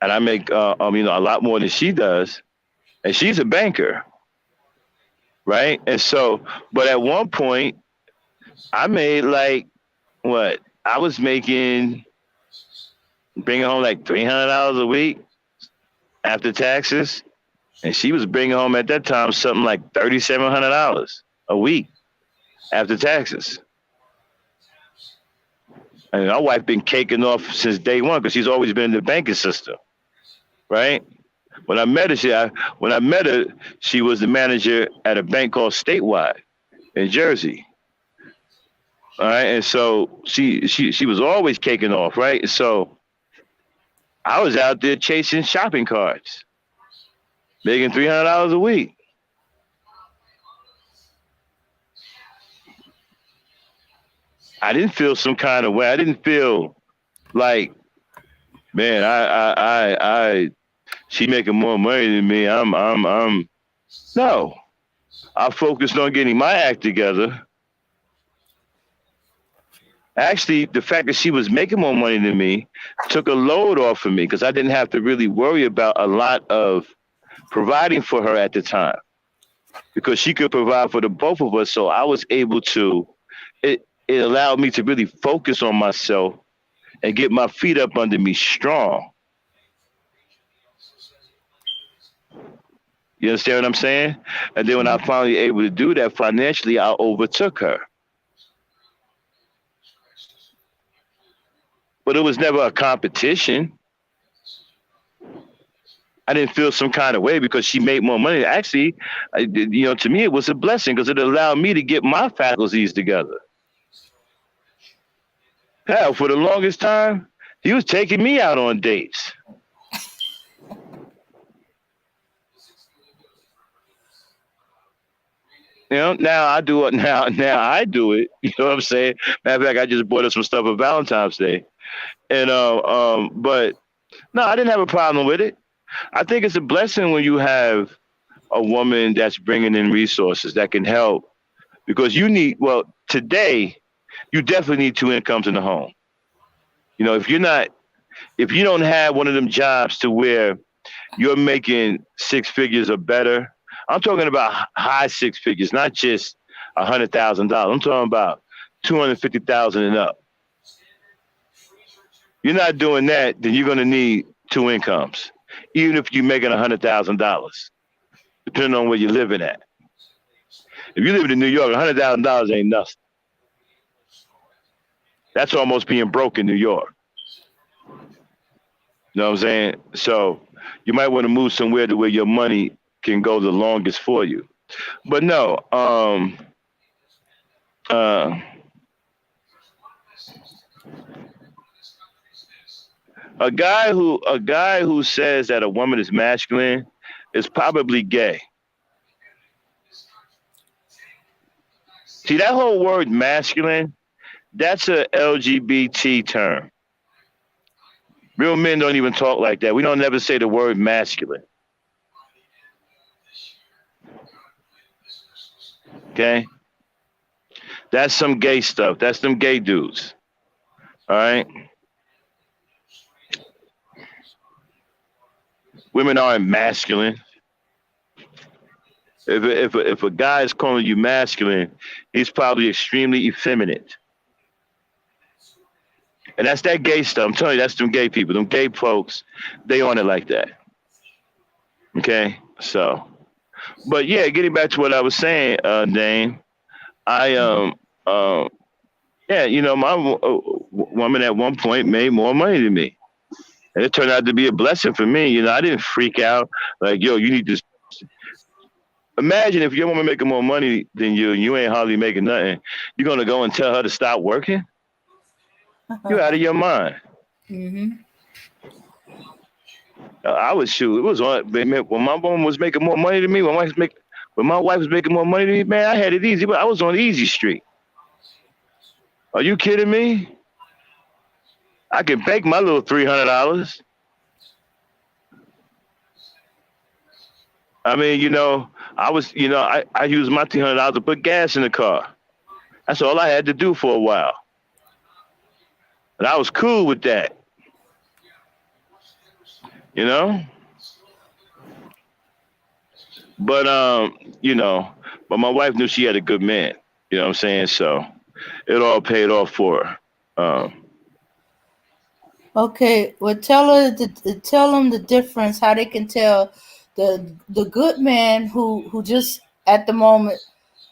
S1: And I make, a lot more than she does. And she's a banker, right? And so, but at one point, I made I was bringing home like $300 a week after taxes. And she was bringing home at that time something like $3,700 a week after taxes. And my wife been caking off since day one because she's always been in the banking system. Right? When I met her, she was the manager at a bank called Statewide in Jersey. All right, and so she was always caking off, right? So I was out there chasing shopping carts, making $300 a week. I didn't feel some kind of way. I didn't feel like, man, she making more money than me. No. I focused on getting my act together. Actually, the fact that she was making more money than me took a load off of me because I didn't have to really worry about a lot of providing for her at the time because she could provide for the both of us. So I was able to, it allowed me to really focus on myself and get my feet up under me strong. You understand what I'm saying? And then when I finally able to do that financially, I overtook her. But it was never a competition. I didn't feel some kind of way because she made more money. Actually, to me, it was a blessing because it allowed me to get my faculties together. Hell, for the longest time, he was taking me out on dates. Now I do it. Now I do it. You know what I'm saying? Matter of fact, I just bought her some stuff for Valentine's Day, and but no, I didn't have a problem with it. I think it's a blessing when you have a woman that's bringing in resources that can help, because today you definitely need two incomes in the home. If you don't have one of them jobs to where you're making six figures or better. I'm talking about high six figures, not just $100,000. I'm talking about $250,000 and up. You're not doing that, then you're going to need two incomes, even if you're making $100,000, depending on where you're living at. If you live in New York, $100,000 ain't nothing. That's almost being broke in New York. You know what I'm saying? So you might want to move somewhere to where your money can go the longest for you. But no, a guy who says that a woman is masculine is probably gay. See, that whole word masculine, that's a LGBT term. Real men don't even talk like that. We don't never say the word masculine. Okay? That's some gay stuff. That's them gay dudes. All right. Women aren't masculine. If a guy is calling you masculine, he's probably extremely effeminate. And that's that gay stuff. I'm telling you, that's them gay people. Them gay folks, they on it like that. Okay? So, but yeah, getting back to what I was saying, Dame, I, yeah, you know, my woman at one point made more money than me. And it turned out to be a blessing for me. You know, I didn't freak out like, yo, you need to. Imagine if your woman making more money than you and you ain't hardly making nothing. You're going to go and tell her to stop working? You're out of your mind.
S3: Mm-hmm.
S1: I would shoot. It was on when my woman was making more money than me. When my wife was making more money than me, man, I had it easy. But I was on easy street. Are you kidding me? I can bake my little $300. I mean, you know, I used my $300 to put gas in the car. That's all I had to do for a while, and I was cool with that. You know. But you know, but my wife knew she had a good man. You know what I'm saying? So it all paid off for her.
S3: Okay, well, tell them the difference. How they can tell the good man who just at the moment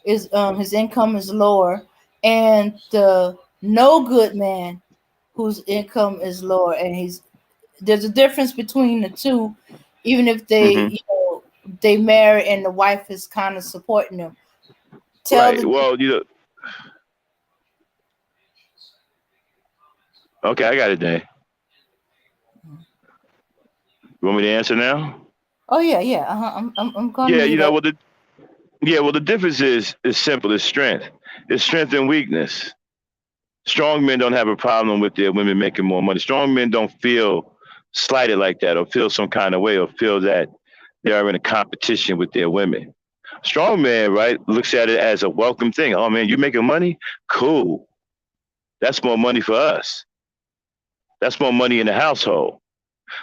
S3: is his income is lower, and the no good man whose income is lower, and there's a difference between the two, even if
S1: Mm-hmm.
S3: they marry and the wife is kind of supporting them. Tell
S1: Right.
S3: the
S1: Well, you know. Okay, I got it, Dave. You want me to answer now?
S3: Oh yeah. I'm gonna
S1: Yeah. You
S3: mute
S1: know,
S3: up.
S1: well, the difference is simple. It's strength. It's strength and weakness. Strong men don't have a problem with their women making more money. Strong men don't feel slighted like that, or feel some kind of way, or feel that they are in a competition with their women. Strong man, right, looks at it as a welcome thing. Oh man, you making money? Cool. That's more money for us. That's more money in the household.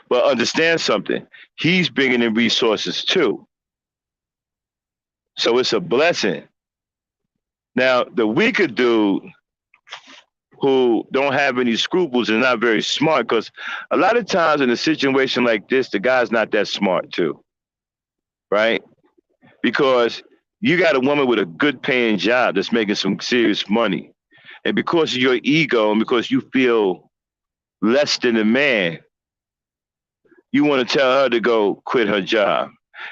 S1: But understand something. He's bringing in resources too. So it's a blessing. Now, the weaker dude who don't have any scruples and not very smart, because a lot of times in a situation like this, the guy's not that smart too, right? Because you got a woman with a good paying job that's making some serious money. And because of your ego and because you feel less than a man, you want to tell her to go quit her job.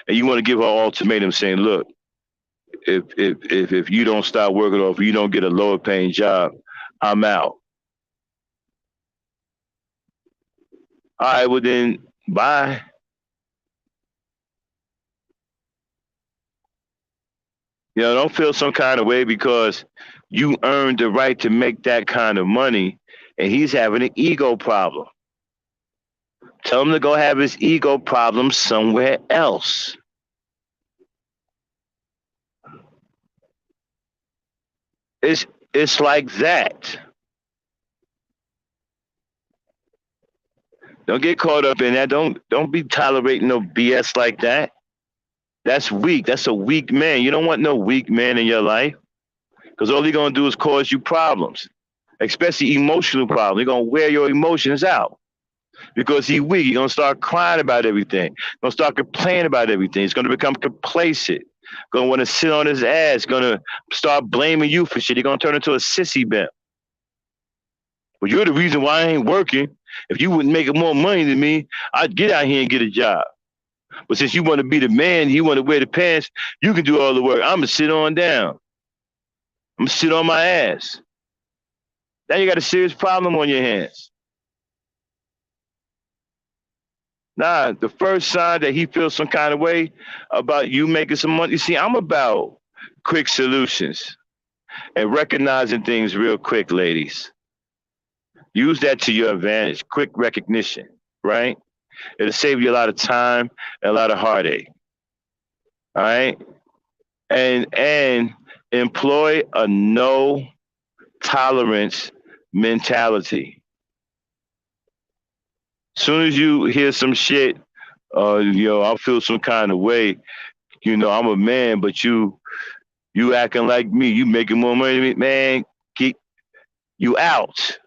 S1: And you want to give her an ultimatum saying, look, if you don't start working or if you don't get a lower paying job, I'm out. All right, well then, bye. You know, don't feel some kind of way because you earned the right to make that kind of money and he's having an ego problem. Tell him to go have his ego problem somewhere else. It's like that. Don't get caught up in that. Don't be tolerating no BS like that. That's weak. That's a weak man. You don't want no weak man in your life because all he's gonna do is cause you problems, especially emotional problems. He's gonna wear your emotions out because he's weak. He's gonna start crying about everything. Gonna start complaining about everything. He's gonna become complacent. Gonna want to sit on his ass. Gonna start blaming you for shit. He's gonna turn into a sissy bimp. Well, you're the reason why I ain't working. If you wouldn't make more money than me, I'd get out here and get a job. But since you want to be the man, you want to wear the pants, you can do all the work. I'm going to sit on down. I'm going to sit on my ass. Now you got a serious problem on your hands. Nah, the first sign that he feels some kind of way about you making some money. See, I'm about quick solutions and recognizing things real quick, ladies. Use that to your advantage. Quick recognition, right? It'll save you a lot of time and a lot of heartache. All right. And employ a no tolerance mentality. Soon as you hear some shit, I feel some kind of way. I'm a man, but you acting like me. You making more money than me, man. Keep you out.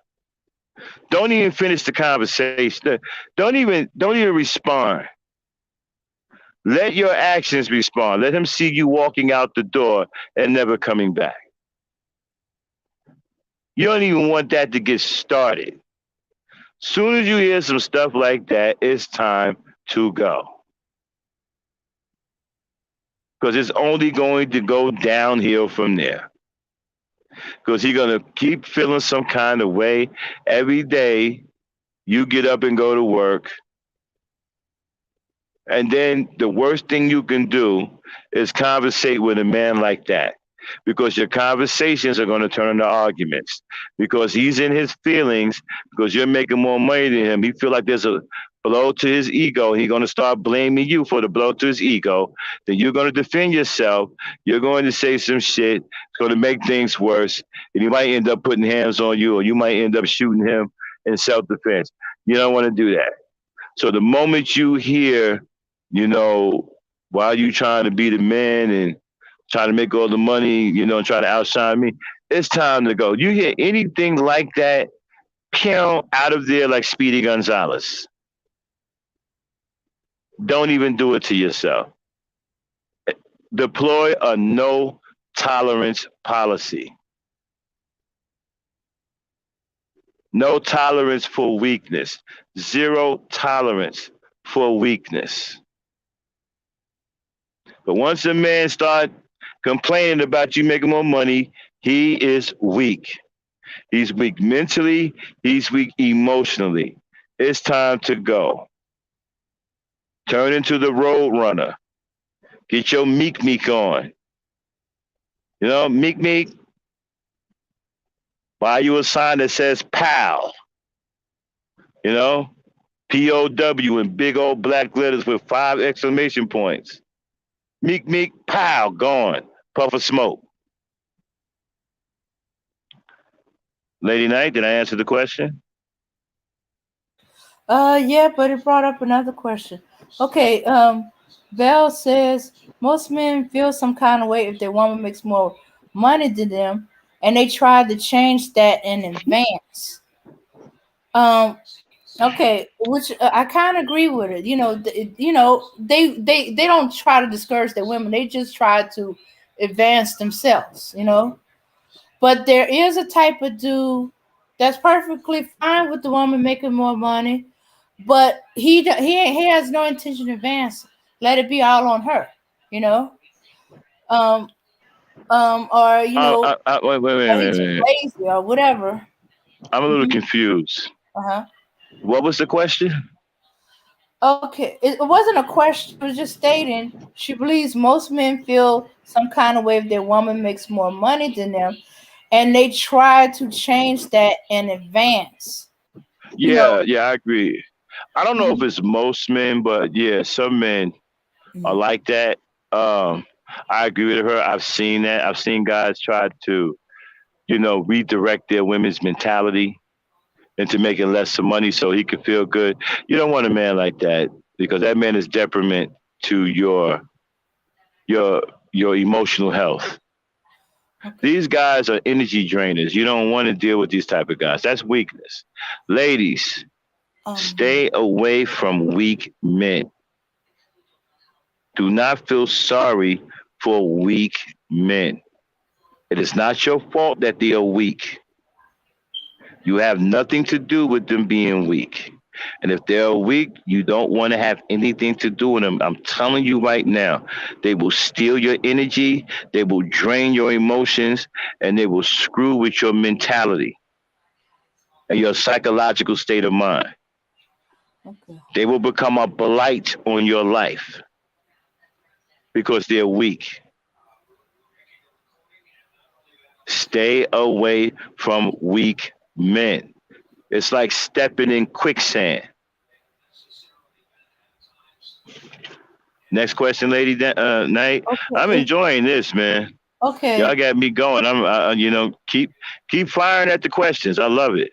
S1: Don't even finish the conversation. Don't even respond. Let your actions respond. Let him see you walking out the door and never coming back. You don't even want that to get started. Soon as you hear some stuff like that, it's time to go. Because it's only going to go downhill from there. Because he's going to keep feeling some kind of way every day. You get up and go to work. And then the worst thing you can do is conversate with a man like that, because your conversations are going to turn into arguments, because he's in his feelings, because you're making more money than him. He feel like there's a blow to his ego. He's going to start blaming you for the blow to his ego. Then you're going to defend yourself. You're going to say some shit. It's going to make things worse. And he might end up putting hands on you, or you might end up shooting him in self-defense. You don't want to do that. So the moment you hear, while you trying to be the man and trying to make all the money, trying to outshine me, it's time to go. You hear anything like that, out of there like Speedy Gonzalez. Don't even do it to yourself. Deploy a no tolerance policy. No tolerance for weakness. Zero tolerance for weakness. But once a man start complaining about you making more money, he is weak. He's weak mentally. He's weak emotionally. It's time to go. Turn into the road runner. Get your meek meek on. Meek meek. Buy you a sign that says pal. POW in big old black letters with 5 exclamation points. Meek meek, pow, gone. Puff of smoke. Lady Knight, did I answer the question?
S3: Yeah, but it brought up another question. Okay, Bell says most men feel some kind of way if their woman makes more money than them, and they try to change that in advance. Okay, which I kind of agree with it. They don't try to discourage their women; they just try to advance themselves. But there is a type of dude that's perfectly fine with the woman making more money, but he has no intention to advance. Let it be all on her, you know. Um or
S1: Wait,
S3: he's just
S1: wait.
S3: lazy or whatever.
S1: I'm a little confused.
S3: Uh-huh.
S1: What was the question?
S3: Okay, it wasn't a question. It was just stating she believes most men feel some kind of way if their woman makes more money than them, and they try to change that in advance. You know.
S1: Yeah, I agree. I don't know if
S3: Mhm,
S1: it's most men, but yeah, some men are
S3: mhm.
S1: like that. I agree with her. I've seen that. I've seen guys try to, redirect their women's mentality into making less money so he can feel good. You don't want a man like that, because that man is detriment to your your emotional health.
S3: Okay.
S1: These guys are energy drainers. You don't want to deal with these type of guys. That's weakness. Ladies,
S3: Um.
S1: stay away from weak men. Do not feel sorry for weak men. It is not your fault that they are weak. You have nothing to do with them being weak. And if they're weak, you don't want to have anything to do with them. I'm telling you right now, they will steal your energy, they will drain your emotions, and they will screw with your mentality and your psychological state of mind.
S3: Okay.
S1: They will become a blight on your life because they're weak. Stay away from weak men. It's like stepping in quicksand. Next question, Lady Knight. I'm
S3: Okay.
S1: enjoying this, man. Y'all
S3: Okay.
S1: got me going. Keep firing at the questions. I love it.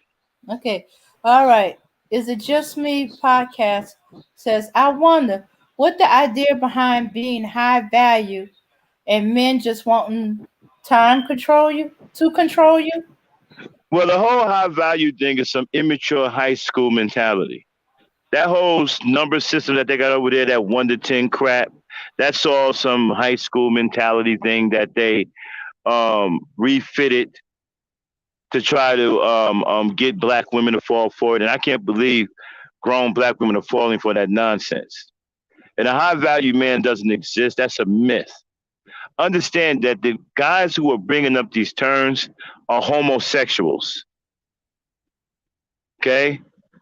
S3: Okay. All right. Is It Just Me podcast says, I wonder what the idea behind being high value and men just wanting to control you.
S1: Well, the whole high value thing is some immature high school mentality. That whole number system that they got over there, that 1 to 10 crap, that's all some high school mentality thing that they refitted to try to get black women to fall for it. And I can't believe grown black women are falling for that nonsense. And a high value man doesn't exist. That's a myth. Understand that the guys who are bringing up these terms are homosexuals. Okay?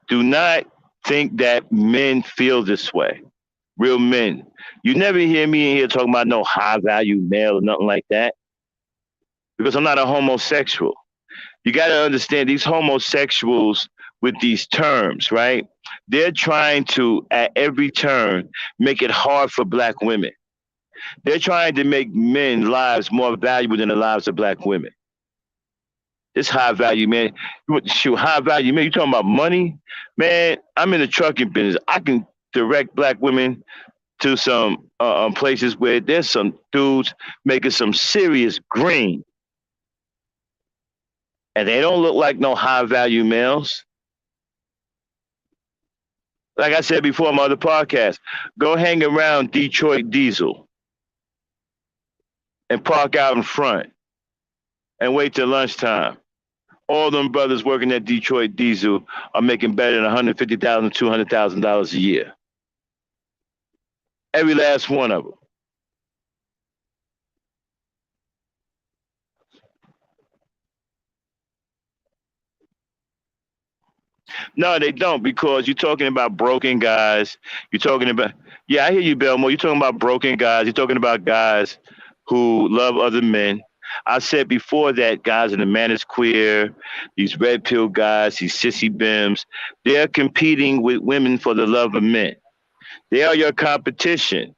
S1: Do not think that men feel this way. Real men. You never hear me in here talking about no high value male or nothing like that because I'm not a homosexual. You got to understand these homosexuals with these terms, right? They're trying to, at every turn, make it hard for black women. They're trying to make men's lives more valuable than the lives of black women. This high value, man. Shoot, high value, man. You talking about money? Man, I'm in the trucking business. I can direct black women to some places where there's some dudes making some serious green. And they don't look like no high value males. Like I said before on my other podcast, go hang around Detroit Diesel and park out in front and wait till lunchtime. All them brothers working at Detroit Diesel are making better than $150,000, $200,000 a year. Every last one of them. No, they don't, because you're talking about broken guys. You're talking about, yeah, I hear you, Belmore. You're talking about broken guys. You're talking about guys who love other men. I said before that guys in the manosphere, these red pill guys, these sissy bims, they're competing with women for the love of men. They are your competition.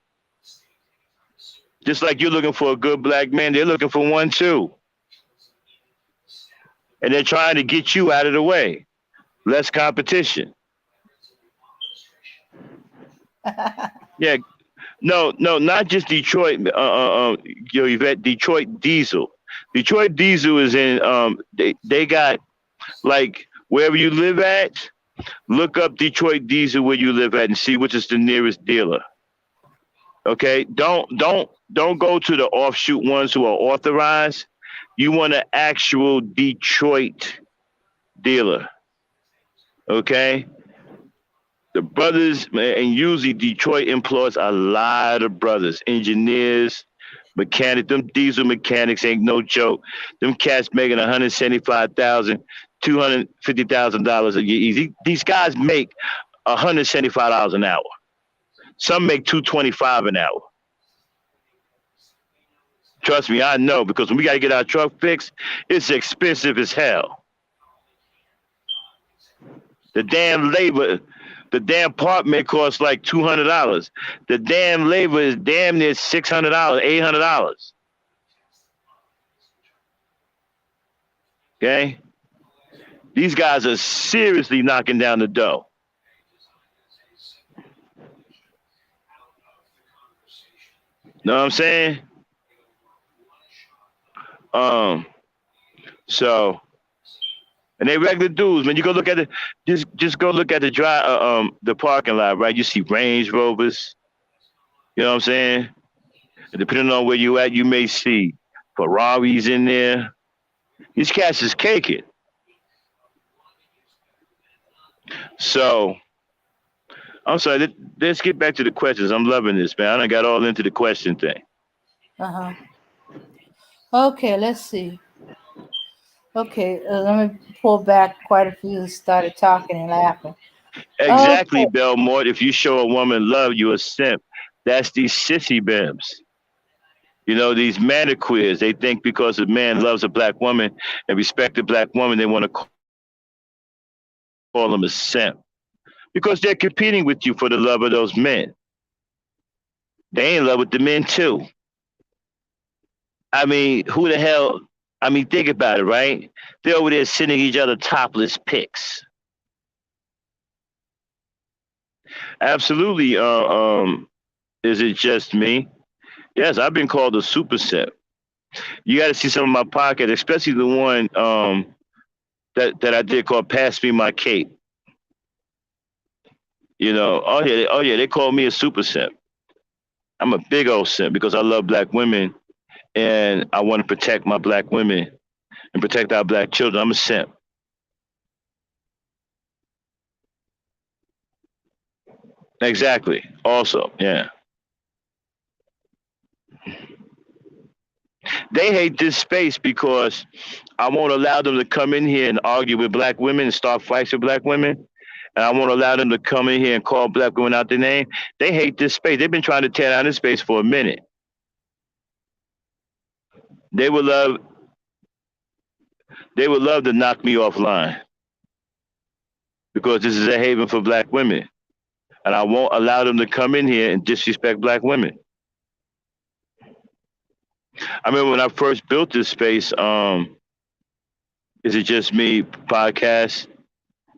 S1: Just like you're looking for a good black man, they're looking for one too. And they're trying to get you out of the way. Less competition. Yeah. No, not just Detroit. Yvette, Detroit Diesel. Detroit Diesel is in. They got, like, wherever you live at. Look up Detroit Diesel where you live at and see which is the nearest dealer. Okay. Don't go to the offshoot ones who are authorized. You want an actual Detroit dealer. Okay. The brothers, man, and usually Detroit employs a lot of brothers, engineers, mechanics. Them diesel mechanics ain't no joke. Them cats making $175,000, $250,000 a year easy. These guys make $175 an hour. Some make $225 an hour. Trust me, I know, because when we got to get our truck fixed, it's expensive as hell. The damn part may cost like $200. The damn labor is damn near $600, $800. Okay? These guys are seriously knocking down the dough. Know what I'm saying? So, and they regular dudes, man. You go look at it, just go look at the parking lot, right? You see Range Rovers. You know what I'm saying? And depending on where you at, you may see Ferraris in there. These cats is caking. So, I'm sorry. Let's get back to the questions. I'm loving this, man. I done got all into the question thing.
S3: Okay, let's see. Okay, let me pull back. Quite a few started talking and laughing.
S1: Exactly,
S3: Okay.
S1: Belmore. If you show a woman love, you a simp. That's these sissy bims. You know, these maniqueers. They think because a man loves a black woman and respects a black woman, they want to call them a simp. Because they're competing with you for the love of those men. They in love with the men too. I mean, who the hell? I mean, think about it, right? They're over there sending each other topless pics. Absolutely. Is it just me? Yes, I've been called a super simp. You got to see some of my pockets, especially the one that I did called "Pass Me My Cape." Oh yeah, they call me a super simp. I'm a big old simp because I love black women and I want to protect my black women and protect our black children. I'm a simp. Exactly. Also, yeah. They hate this space because I won't allow them to come in here and argue with black women and start fights with black women. And I won't allow them to come in here and call black women out their name. They hate this space. They've been trying to tear down this space for a minute. They would love they would love to knock me offline because this is a haven for black women. And I won't allow them to come in here and disrespect black women. I remember when I first built this space, Is It Just Me podcast,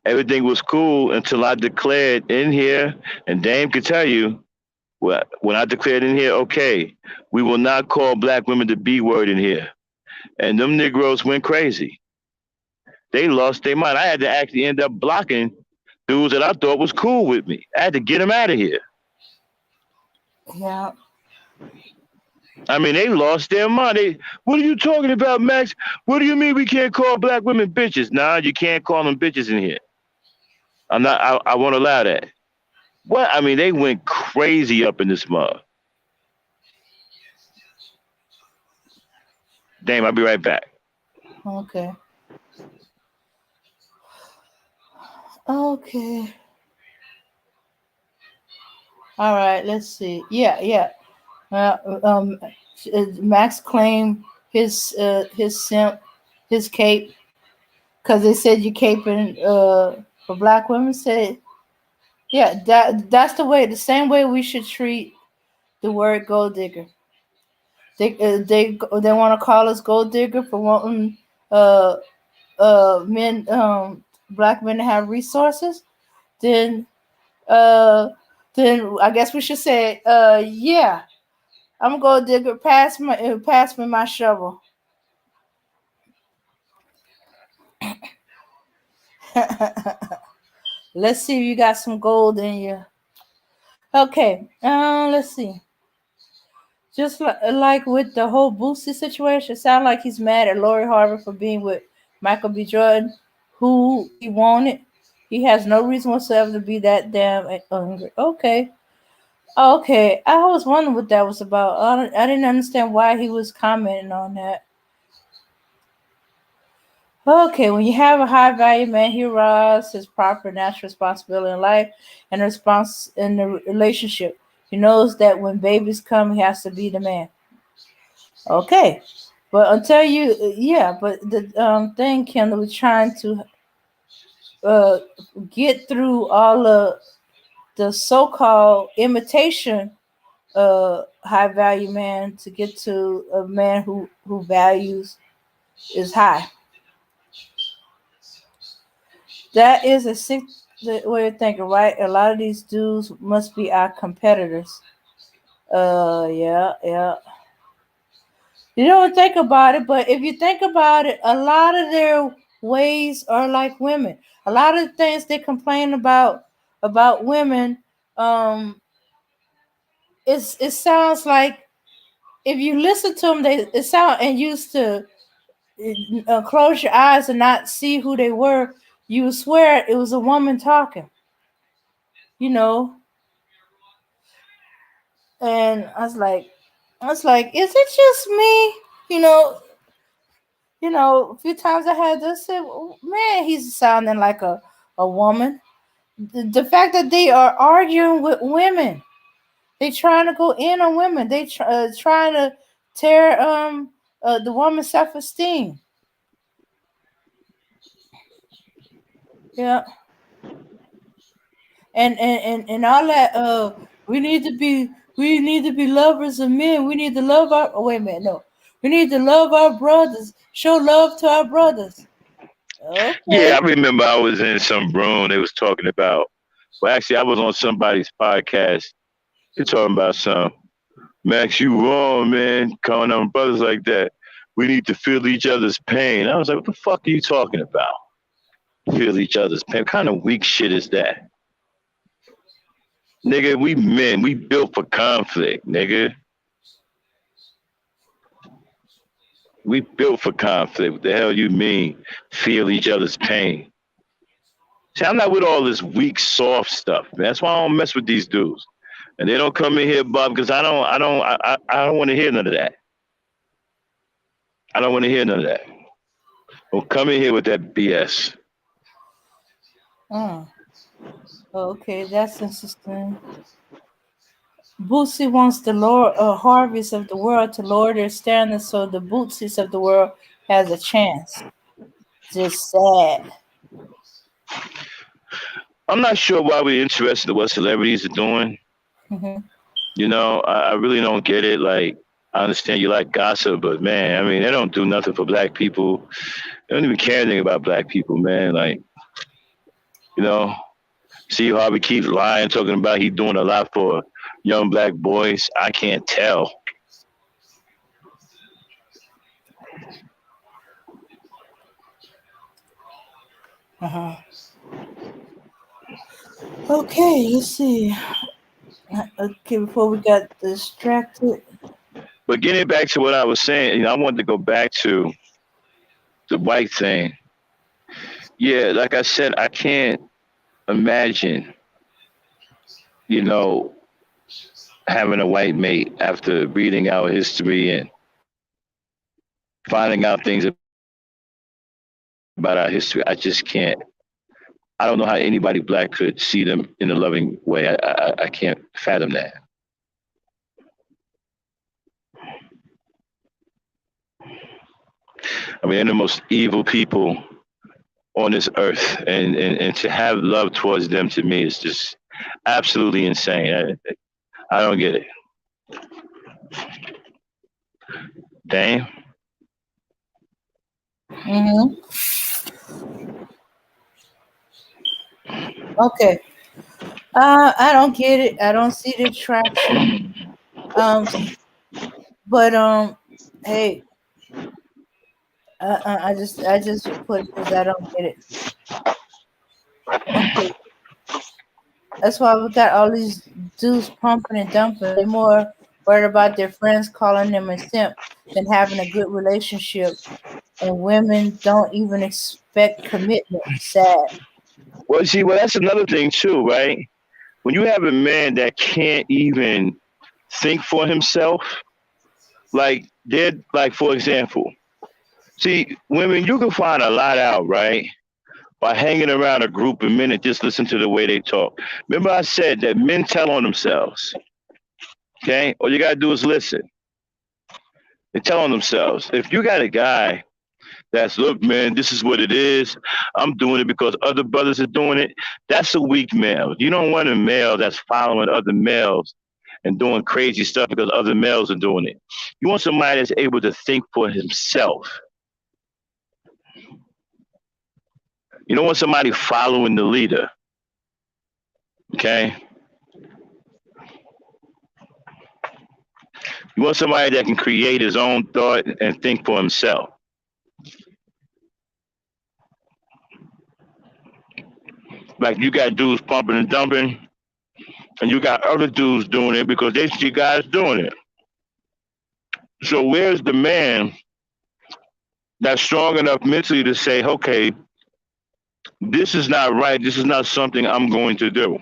S1: everything was cool until I declared in here, and Dame could tell you, when I declared in here, okay, we will not call black women the B word in here. And them Negroes went crazy. They lost their mind. I had to actually end up blocking dudes that I thought was cool with me. I had to get them out of here.
S3: Yeah.
S1: I mean, they lost their mind. What are you talking about, Max? What do you mean we can't call black women bitches? Nah, you can't call them bitches in here. I'm not. I won't allow that. What? I mean, they went crazy up in this mug. Damn, I'll be right back.
S3: Okay. Okay. All right. Let's see. Yeah. Max claimed his simp, his cape, because they said you caping for black women. Said, yeah, that's the same way we should treat the word gold digger. They want to call us gold digger for wanting uh men black men to have resources. Then uh then I guess we should say yeah, I'm a gold digger. Pass me my shovel. Let's see if you got some gold in you. Okay, let's see. Just like with the whole Boosie situation, it sounds like he's mad at Lori Harvey for being with Michael B. Jordan, who he wanted. He has no reason whatsoever to be that damn angry. Okay. Okay. I was wondering what that was about. I didn't understand why he was commenting on that. Okay, when you have a high value man, he realizes his proper natural responsibility in life and response in the relationship. He knows that when babies come, he has to be the man. Okay, but until yeah, but the thing, Kendall, was trying to uh get through all of the so-called imitation high value man to get to a man who values is high. That is a sick way of thinking, right? A lot of these dudes must be our competitors. Yeah. You don't think about it, but if you think about it, a lot of their ways are like women. A lot of the things they complain about women, um, it sounds like if you listen to them, it sound and used to close your eyes and not see who they were. You swear it was a woman talking. You know, and I was like, is it just me? You know, a few times I had to say, "Oh, man, he's sounding like a woman. The fact that they are arguing with women, they trying to go in on women. They trying to tear the woman's self esteem. Yeah, and all that. We need to be lovers of men. We need to love our. Oh, wait a minute, no. We need to love our brothers. Show love to our brothers.
S1: Yeah,
S3: Okay.
S1: I remember I was in some room. They was talking about Well, actually, I was on somebody's podcast. They're talking about some Max, you wrong, man. Calling on brothers like that. We need to feel each other's pain. I was like, what the fuck are you talking about? Feel each other's pain. What kind of weak shit is that? Nigga, we men. We built for conflict, nigga. We built for conflict. What the hell you mean? Feel each other's pain. See, I'm not with all this weak, soft stuff, man. That's why I don't mess with these dudes. And they don't come in here, Bob, because I don't want to hear none of that. I don't want to hear none of that. Don't come in here with that BS.
S3: Oh, okay, that's interesting. Bootsy wants the Lord harvest of the world to lower their standards so the Bootsies of the world has a chance. Just sad.
S1: I'm not sure why we're interested in what celebrities are doing.
S3: Hmm.
S1: You know, I really don't get it. Like, I understand you like gossip, but man, I mean, they don't do nothing for black people. They don't even care anything about black people, man. Like, you know, Steve Harvey keeps lying, talking about he doing a lot for young black boys. I can't tell.
S3: Uh-huh. Okay, let's see. Okay, before we got distracted.
S1: But getting back to what I was saying, I wanted to go back to the white thing. Yeah, like I said, I can't imagine, you know, having a white mate after reading our history and finding out things about our history. I just can't. I don't know how anybody black could see them in a loving way. I can't fathom that. I mean, they're the most evil people on this earth, and to have love towards them to me is just absolutely insane. I don't get it. Damn.
S3: Mm-hmm. Okay. I don't get it. I don't see the attraction. Um, but hey, I just put it as I don't get it. Okay, that's why we got all these dudes pumping and dumping. They're more worried about their friends calling them a simp than having a good relationship. And women don't even expect commitment. Sad.
S1: Well, see, well, that's another thing too, right? When you have a man that can't even think for himself, like they're like, for example, see, women, you can find a lot out, right? By hanging around a group of men and just listen to the way they talk. Remember, I said that men tell on themselves. Okay, all you gotta do is listen. They tell on themselves. If you got a guy that's, look, man, this is what it is. I'm doing it because other brothers are doing it. That's a weak male. You don't want a male that's following other males and doing crazy stuff because other males are doing it. You want somebody that's able to think for himself. You don't want somebody following the leader. Okay? You want somebody that can create his own thought and think for himself. Like you got dudes pumping and dumping, and you got other dudes doing it because they see guys doing it. So where's the man that's strong enough mentally to say, okay, this is not right. This is not something I'm going to do.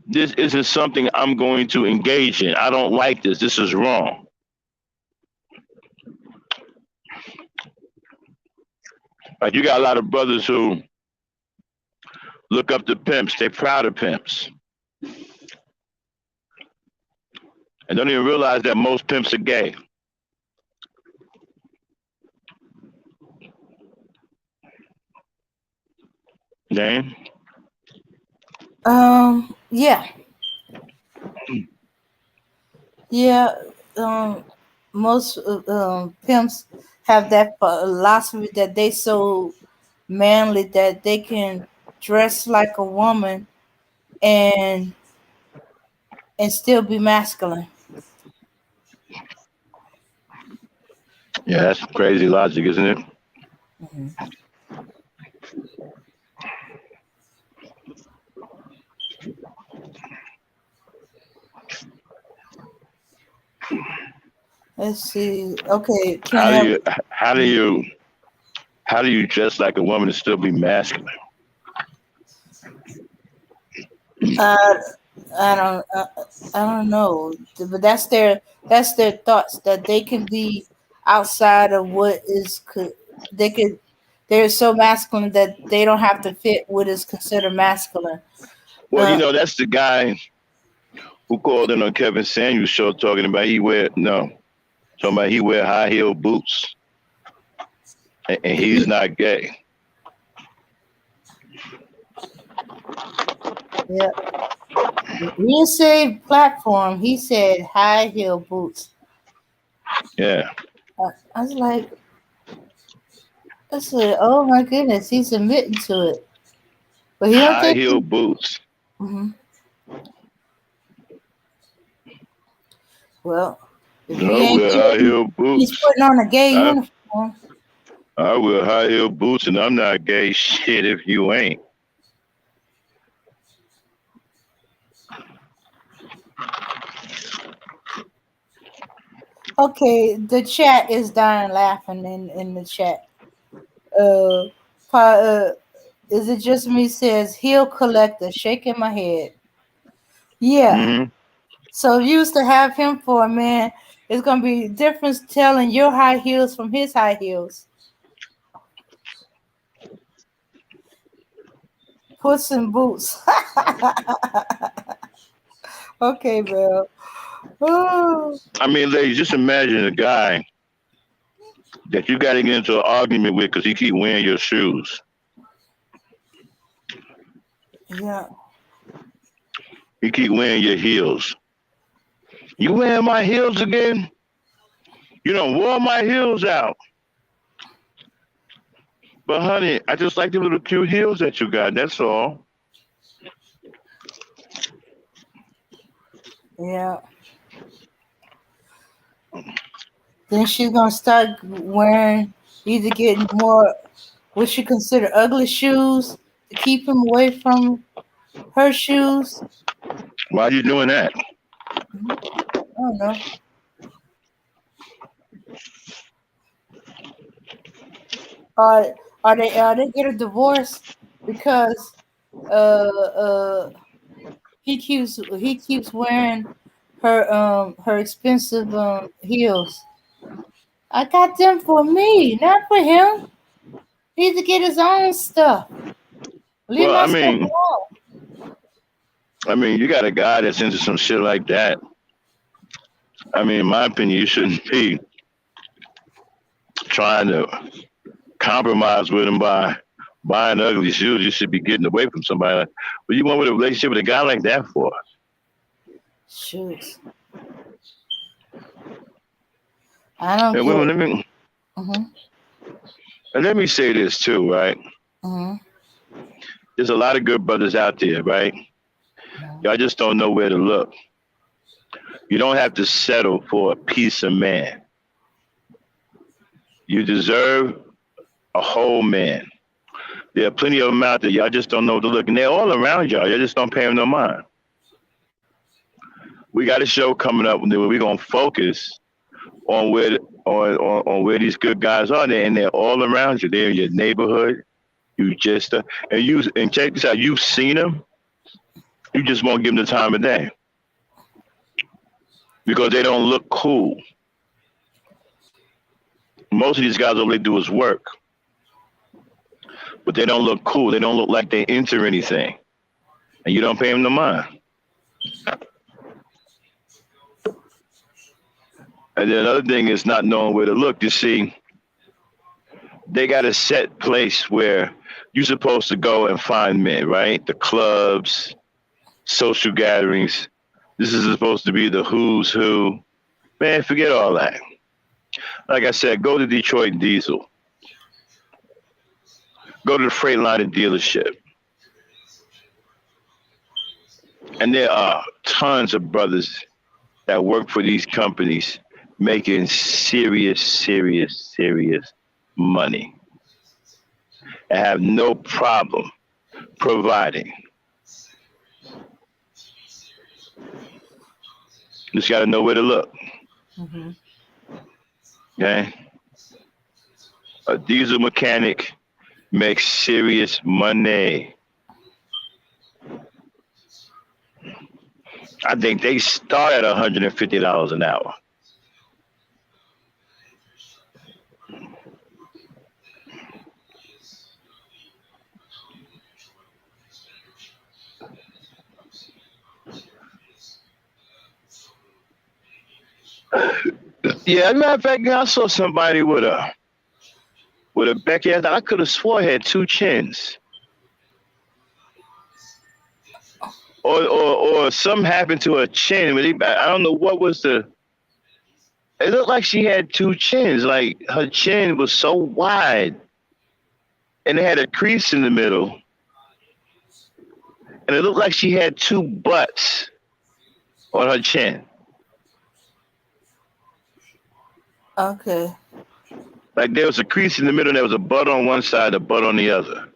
S1: This isn't something I'm going to engage in. I don't like this. This is wrong. Like you got a lot of brothers who look up to pimps. They're proud of pimps. And don't even realize that most pimps are gay. Damn.
S3: Yeah, yeah. Most pimps have that philosophy that they so manly that they can dress like a woman and still be masculine.
S1: Yeah, that's crazy logic, isn't it?
S3: Mm-hmm. Let's see. Okay,
S1: How do
S3: can
S1: you how do you how do you dress like a woman and still be masculine?
S3: uh, I don't know, but that's their thoughts that they can be outside of what is they could. They're so masculine that they don't have to fit what is considered masculine.
S1: Well,
S3: Uh,
S1: that's the guy who called in on Kevin Samuels show talking about he wear high heel boots and he's not gay.
S3: yeah, he didn't say platform. He said high heel boots.
S1: Yeah.
S3: I was like, I said, oh my goodness, he's admitting to it, but he don't
S1: High
S3: think.
S1: heel boots.
S3: Mhm. Well, if
S1: I
S3: he ain't
S1: wear high
S3: gay,
S1: heel
S3: he's
S1: boots.
S3: putting on a gay
S1: I,
S3: uniform.
S1: I wear high heel boots and I'm not gay. Shit if you ain't.
S3: Okay, the chat is dying laughing in the chat. Uh, is it just me? Says heel collector, shaking my head. Yeah.
S1: Mm-hmm.
S3: So if you used to have him for a man, it's gonna be difference telling your high heels from his high heels. Puss in boots. Okay, bro. Oh,
S1: I mean, ladies, just imagine a guy that you got to get into an argument with because he keep wearing your shoes.
S3: yeah.
S1: He keep wearing your heels. You wearing my heels again? You don't wore my heels out. But honey, I just like the little cute heels that you got. That's all.
S3: Yeah. Then she's gonna start wearing either getting more what she consider ugly shoes to keep him away from her shoes.
S1: Why are you doing that?
S3: I don't know. Are they get a divorce because he keeps wearing her expensive heels. I got them for me, not for him. He needs to get his own stuff. Leave
S1: Well,
S3: my stuff alone.
S1: you got a guy that's into some shit like that. I mean, in my opinion, you shouldn't be trying to compromise with him by buying ugly shoes. You should be getting away from somebody. What you want with a relationship with a guy like that for?
S3: Shoes. I don't
S1: And
S3: get.
S1: women,
S3: Mhm.
S1: let me say this too, right?
S3: Mhm.
S1: There's a lot of good brothers out there, right? Y'all just don't know where to look. You don't have to settle for a piece of man. You deserve a whole man. There are plenty of them out there. Y'all just don't know where to look. And they're all around y'all. Y'all just don't pay them no mind. We got a show coming up where we're going to focus on on where these good guys are there, and they're all around you. They're in your neighborhood. You just and check this out. You've seen them. You just won't give them the time of day because they don't look cool. Most of these guys, all they do is work, but they don't look cool. They don't look like they enter anything, and you don't pay them no mind. And then another thing is not knowing where to look. You see, they got a set place where you're supposed to go and find men, right? The clubs, social gatherings. This is supposed to be the who's who. Man, forget all that. Like I said, go to Detroit Diesel. Go to the Freightliner dealership. And there are tons of brothers that work for these companies making serious money and have no problem providing. Just got to know where to look.
S3: Mm-hmm.
S1: Okay? A diesel mechanic makes serious money. I think they start at $150 an hour. Yeah, as a matter of fact, I saw somebody with a Becky. I could have swore he had two chins. Or something happened to her chin. I don't know what was the. It looked like she had two chins. Like her chin was so wide, and it had a crease in the middle, and it looked like she had two butts on her chin.
S3: Okay.
S1: Like there was a crease in the middle, and there was a butt on one side, a butt on the other.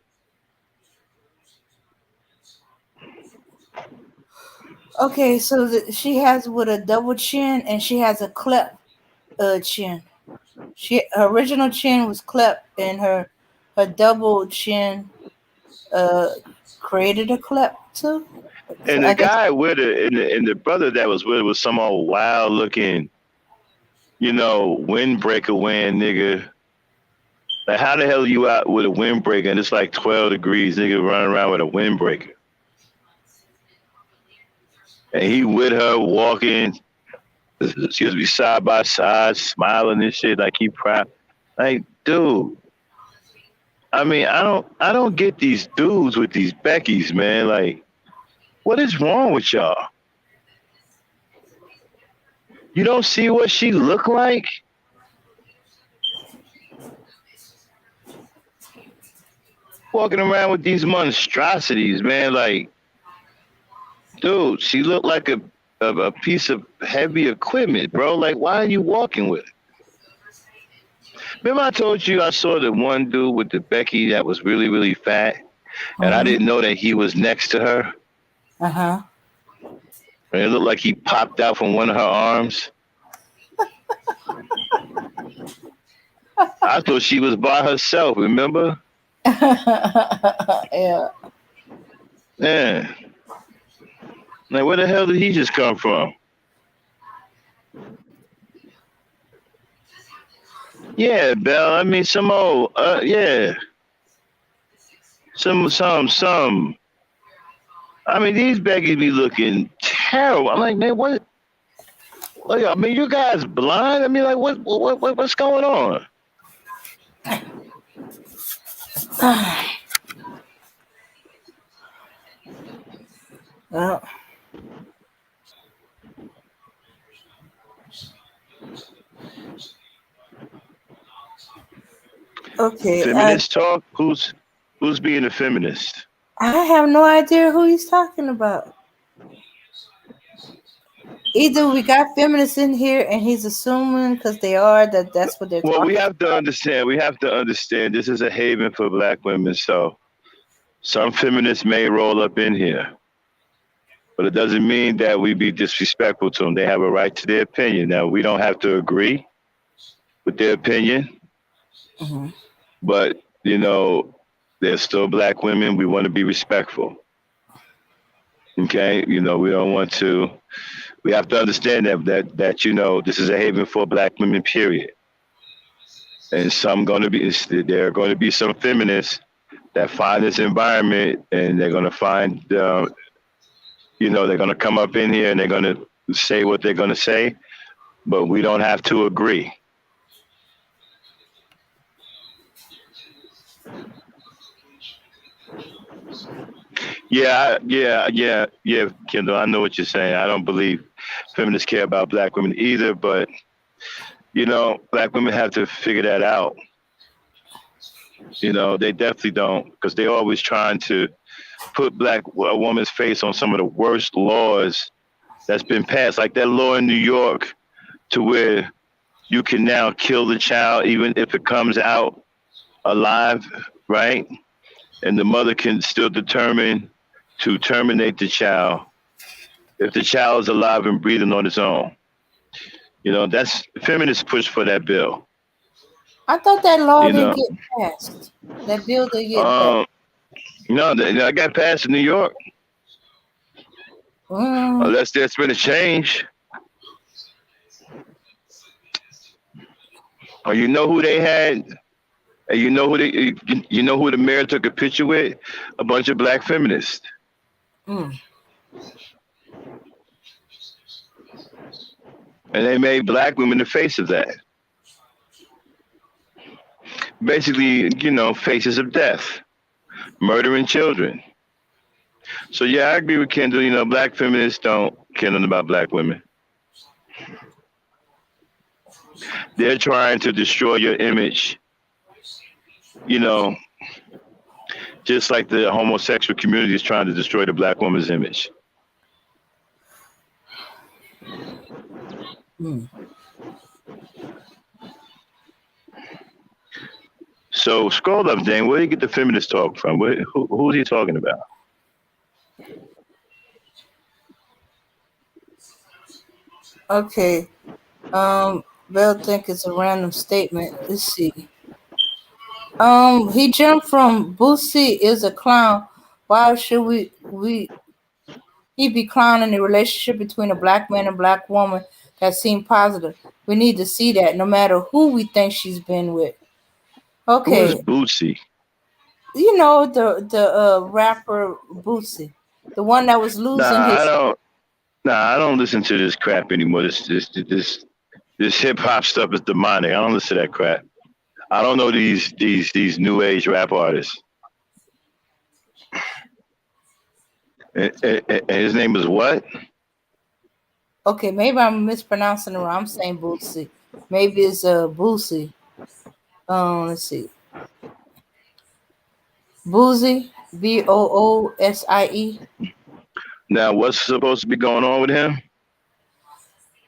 S3: Okay, so she has with a double chin, and she has a cleft chin. Her original chin was cleft, and her double chin created a cleft too.
S1: And the guy with her, and the brother that was with her was some old wild looking, windbreaker wearing nigga. Like how the hell are you out with a windbreaker and it's like 12 degrees, nigga running around with a windbreaker? And he with her walking, excuse me, side by side, smiling and shit like he proud. Like, dude. I mean, I don't get these dudes with these Beckys, man. Like, what is wrong with y'all? You don't see what she look like? Walking around with these monstrosities, man. Like, dude, she looked like a piece of heavy equipment, bro. Like, why are you walking with it? Remember I told you I saw the one dude with the Becky that was really, really fat, and I didn't know that he was next to her?
S3: Uh-huh.
S1: And it looked like he popped out from one of her arms. I thought she was by herself, remember?
S3: Yeah.
S1: Yeah. Like, where the hell did he just come from? Yeah, Belle. I mean, some old, yeah. Some. I mean, these Beckys be looking terrible. I'm like, man, what? Like, I mean, you guys blind? I mean, like, what's going on?
S3: Well. Okay.
S1: Feminist talk? Who's being a feminist?
S3: I have no idea who he's talking about. Either we got feminists in here and he's assuming because they are that's what they're talking about.
S1: Well, we have to understand this is a haven for Black women, so some feminists may roll up in here. But it doesn't mean that we be disrespectful to them. They have a right to their opinion. Now, we don't have to agree with their opinion.
S3: Mm-hmm.
S1: But, they're still Black women. We want to be respectful. Okay? We don't want to. We have to understand that this is a haven for Black women, period. And there are going to be some feminists that find this environment and they're going to find, they're going to come up in here and they're going to say what they're going to say, but we don't have to agree. Yeah, Kendall, I know what you're saying. I don't believe feminists care about Black women either, but, Black women have to figure that out. They definitely don't because they're always trying to put a woman's face on some of the worst laws that's been passed, like that law in New York, to where you can now kill the child even if it comes out alive, right? And the mother can still determine to terminate the child if the child is alive and breathing on its own. That's feminists push for that bill.
S3: I thought that law
S1: You
S3: didn't
S1: know,
S3: get passed. That bill didn't get passed.
S1: um, no, I got passed in New York.
S3: Mm.
S1: Unless there's been a change, or you know who they had, and you know who the mayor took a picture with, a bunch of black feminists,
S3: Mm.
S1: and they made black women the face of that. Basically, faces of death, murdering children. So yeah, I agree with Kendall. Black feminists don't care nothing about black women. They're trying to destroy your image. You know, just like the homosexual community is trying to destroy the black woman's image.
S3: Mm.
S1: So scroll up, Dane. Where do you get the feminist talk from? Who's he talking about?
S3: Okay. Bell think it's a random statement. Let's see. He jumped from Boosie is a clown. Why should we he be clowning the relationship between a black man and black woman that seemed positive? We need to see that no matter who we think she's been with.
S1: Who is
S3: Okay.
S1: Bootsy?
S3: The rapper Boosie, the one that was
S1: Nah,
S3: losing
S1: I
S3: his.
S1: don't. Nah, I don't listen to this crap anymore. This hip hop stuff is demonic. I don't listen to that crap. I don't know these new age rap artists. And his name is what?
S3: Okay, maybe I'm mispronouncing it wrong. I'm saying Boosie. Maybe it's Boosie. Let's see. Boosie, Boosie.
S1: Now, what's supposed to be going on with him?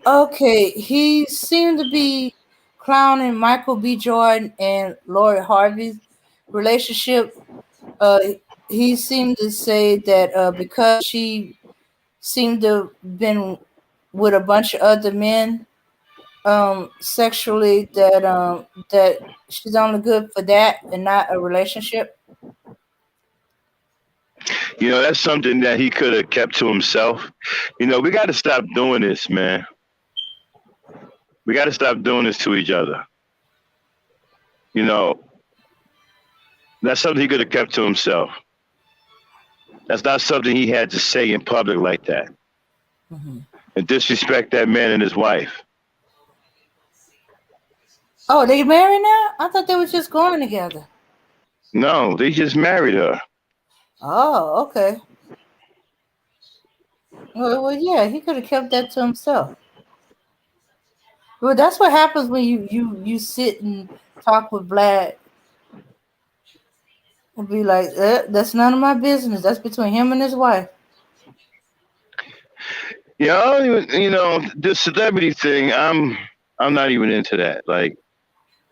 S3: Okay, he seemed to be clowning Michael B. Jordan and Lori Harvey's relationship. Uh, he seemed to say that because she seemed to have been with a bunch of other men sexually, that she's only good for that and not a relationship.
S1: That's something that he could have kept to himself. We got to stop doing this, man. We got to stop doing this to each other. You know, that's something he could have kept to himself. That's not something he had to say in public like that
S3: Mm-hmm.
S1: and disrespect that man and his wife.
S3: Oh, they married now? I thought they were just going together.
S1: No, they just married her.
S3: Oh, okay. Well, yeah, he could have kept that to himself. Well, that's what happens when you sit and talk with Vlad and be like, "That's none of my business. That's between him and his wife."
S1: Yeah, I don't even, the celebrity thing. I'm not even into that. Like,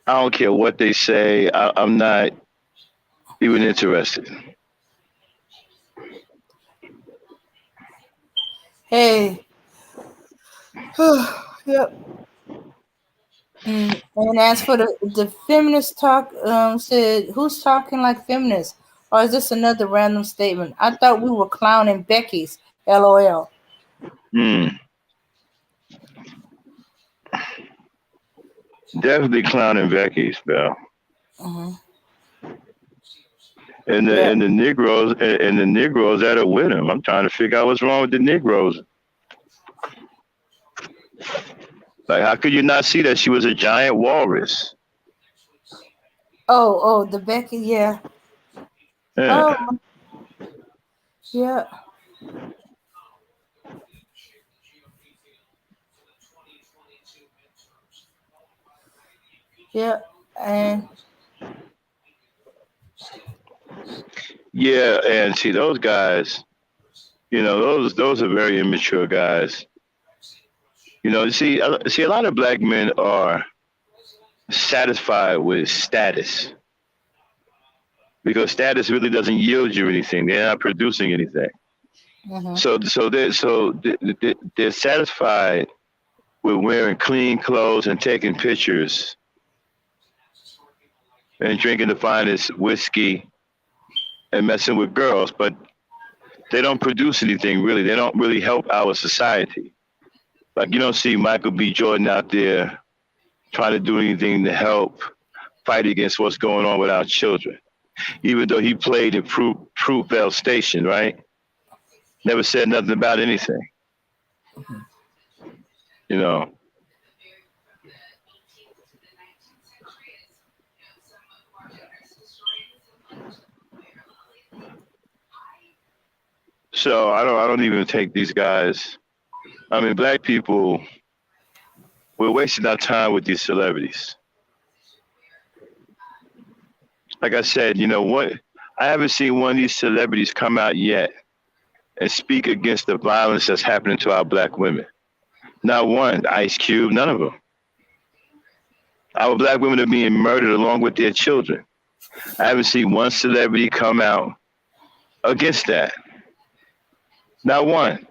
S1: I don't care what they say. I'm not even interested.
S3: Hey, yep. And as for the feminist talk, said who's talking like feminists, or is this another random statement? I thought we were clowning Becky's. LOL.
S1: Hmm. Definitely clowning Becky's, Bell.
S3: Mm-hmm.
S1: And the
S3: Yeah.
S1: and the Negroes that are with him. I'm trying to figure out what's wrong with the Negroes. Like, how could you not see that she was a giant walrus?
S3: Oh, the Becky. Yeah. Oh,
S1: Yeah.
S3: yeah. Yeah. And
S1: Yeah, and see those guys, those are very immature guys. See, a lot of black men are satisfied with status because status really doesn't yield you anything. They're not producing anything.
S3: Mm-hmm.
S1: They're satisfied with wearing clean clothes and taking pictures and drinking the finest whiskey and messing with girls, but they don't produce anything really. They don't really help our society. Like you don't see Michael B. Jordan out there trying to do anything to help fight against what's going on with our children. Even though he played in Fruitvale Station, right? Never said nothing about anything. You know. So I don't even take these guys. I mean, black people, we're wasting our time with these celebrities. Like I said, you know what? I haven't seen one of these celebrities come out yet and speak against the violence that's happening to our black women. Not one. Ice Cube, none of them. Our black women are being murdered along with their children. I haven't seen one celebrity come out against that. Not one.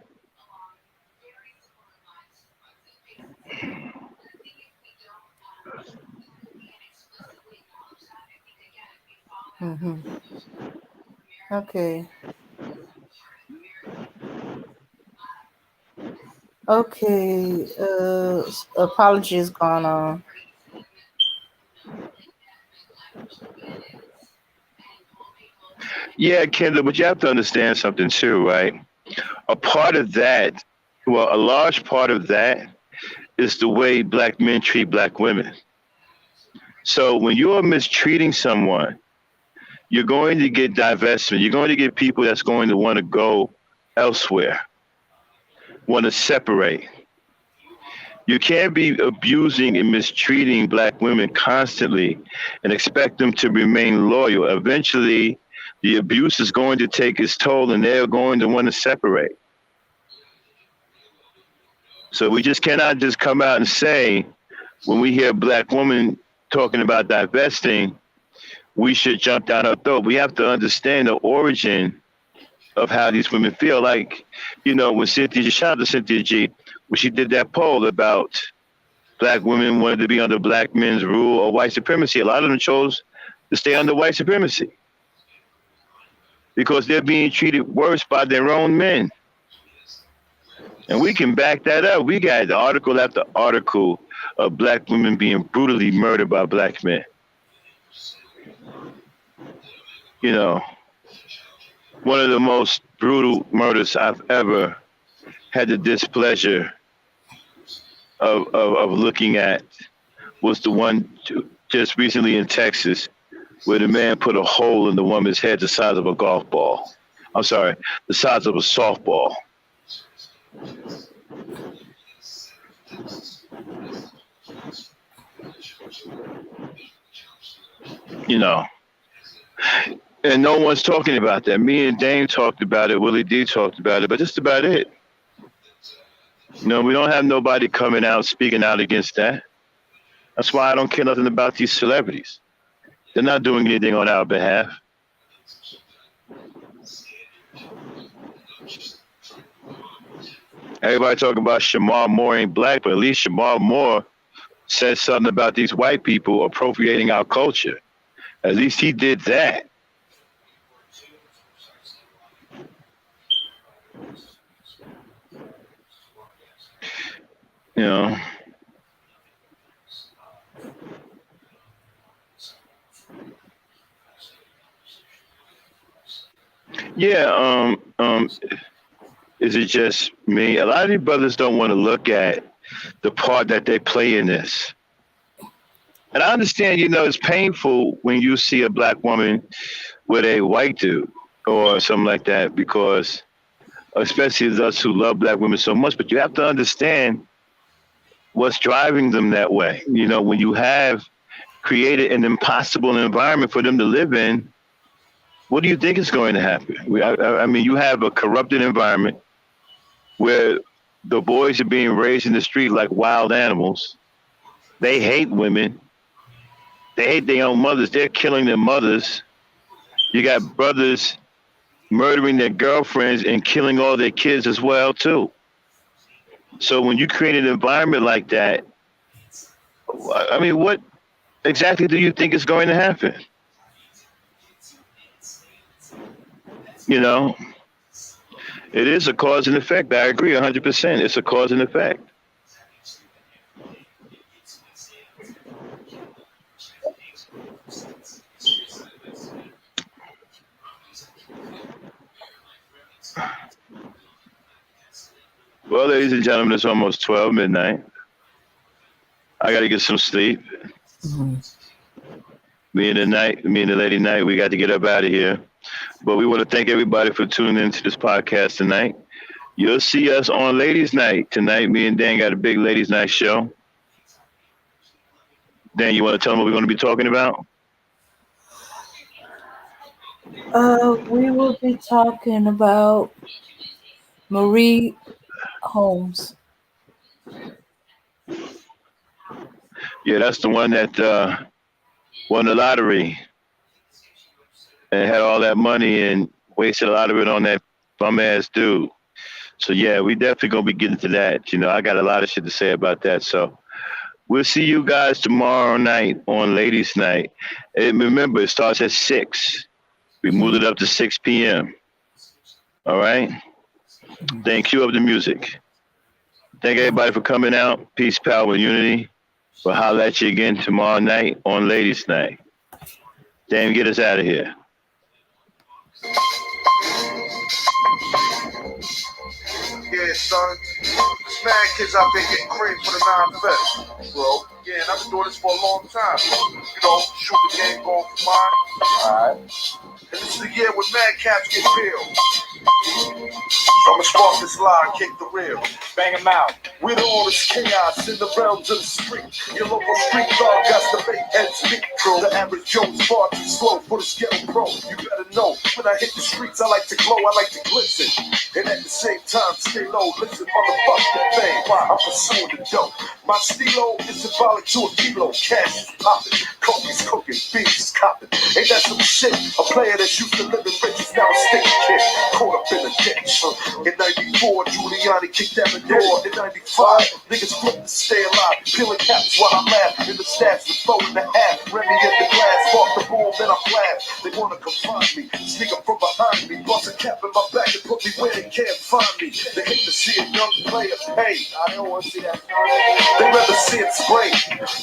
S3: Mm-hmm. Okay. Okay. Apologies gone on.
S1: Yeah, Kendall, but you have to understand something too, right? A part of that, well, a large part of that is the way black men treat black women. So when you're mistreating someone, you're going to get divestment. You're going to get people that's going to want to go elsewhere, want to separate. You can't be abusing and mistreating black women constantly and expect them to remain loyal. Eventually, the abuse is going to take its toll and they're going to want to separate. So we just cannot just come out and say, when we hear a black woman talking about divesting, we should jump down her throat. We have to understand the origin of how these women feel. Like, when shout out to Cynthia G, when she did that poll about black women wanted to be under black men's rule or white supremacy, a lot of them chose to stay under white supremacy because they're being treated worse by their own men. And we can back that up. We got article after article of black women being brutally murdered by black men. One of the most brutal murders I've ever had the displeasure of looking at was the one just recently in Texas where the man put a hole in the woman's head the size of a golf ball. I'm sorry, the size of a softball. And no one's talking about that. Me and Dame talked about it. Willie D talked about it, but just about it. We don't have nobody coming out speaking out against that. That's why I don't care nothing about these celebrities. They're not doing anything on our behalf. Everybody talking about Shamar Moore ain't black, but at least Shamar Moore said something about these white people appropriating our culture. At least he did that. Yeah, is it just me? A lot of these brothers don't want to look at the part that they play in this. And I understand, it's painful when you see a black woman with a white dude or something like that, because especially us who love black women so much, but you have to understand what's driving them that way. When you have created an impossible environment for them to live in, What do you think is going to happen? I mean, you have a corrupted environment where the boys are being raised in the street like wild animals. They hate women. They hate their own mothers. They're killing their mothers. You got brothers murdering their girlfriends and killing all their kids as well too. So when you create an environment like that, I mean, what exactly do you think is going to happen? You know, it is a cause and effect. I agree 100%. It's a cause and effect. Well, ladies and gentlemen, it's almost 12 midnight. I got to get some sleep. Mm-hmm. Me and the lady night, we got to get up out of here. But we want to thank everybody for tuning into this podcast tonight. You'll see us on Ladies Night tonight. Me and Dan got a big Ladies Night show. Dan, you want to tell them what we're going to be talking about?
S3: We will be talking about Marie Holmes.
S1: Yeah, that's the one that won the lottery and had all that money and wasted a lot of it on that bum ass dude. So yeah, we definitely gonna be getting to that. You know, I got a lot of shit to say about that. So we'll see you guys tomorrow night on Ladies Night. And remember, it starts at 6. We moved it up to 6 p.m. All right. Then cue up the music. Thank everybody for coming out. Peace, power, and unity. We'll holler at you again tomorrow night on Ladies Night. Dan, get us out of here.
S2: Yeah, son. There's mad kids out there getting cream for the 9-5, bro. Yeah, and I've been doing this for a long time. You know, shoot the game going for mine. Alright. And this is the year when mad cats get peeled. So I'ma spark this line, kick the reel. Bang them out. With all this chaos in the realms of the street, your local street dog got the fake head speak. The average Joe's far too slow for the scale pro. You better know, when I hit the streets, I like to glow, I like to glisten. And at the same time, stay low, listen, motherfucking thing. I'm pursuing the dope. My stilo is symbolic to a kilo. Cash is popping, coffee's cooking, beef is copping. Ain't that some shit? A player that's used to living rich is now a sticky kid. Caught up in a ditch. In 94, Giuliani kicked down the door. In 95, niggas flipped to stay alive. Peeling caps while I laugh. In the stats, the flow in the half. Remy in the glass, spark the boom, then I flash. They wanna confine me, sneak up from behind me. Bust a cap in my back and put me where they can't find me. They hate to see a young player pay. I don't wanna see that. They rather see it spray.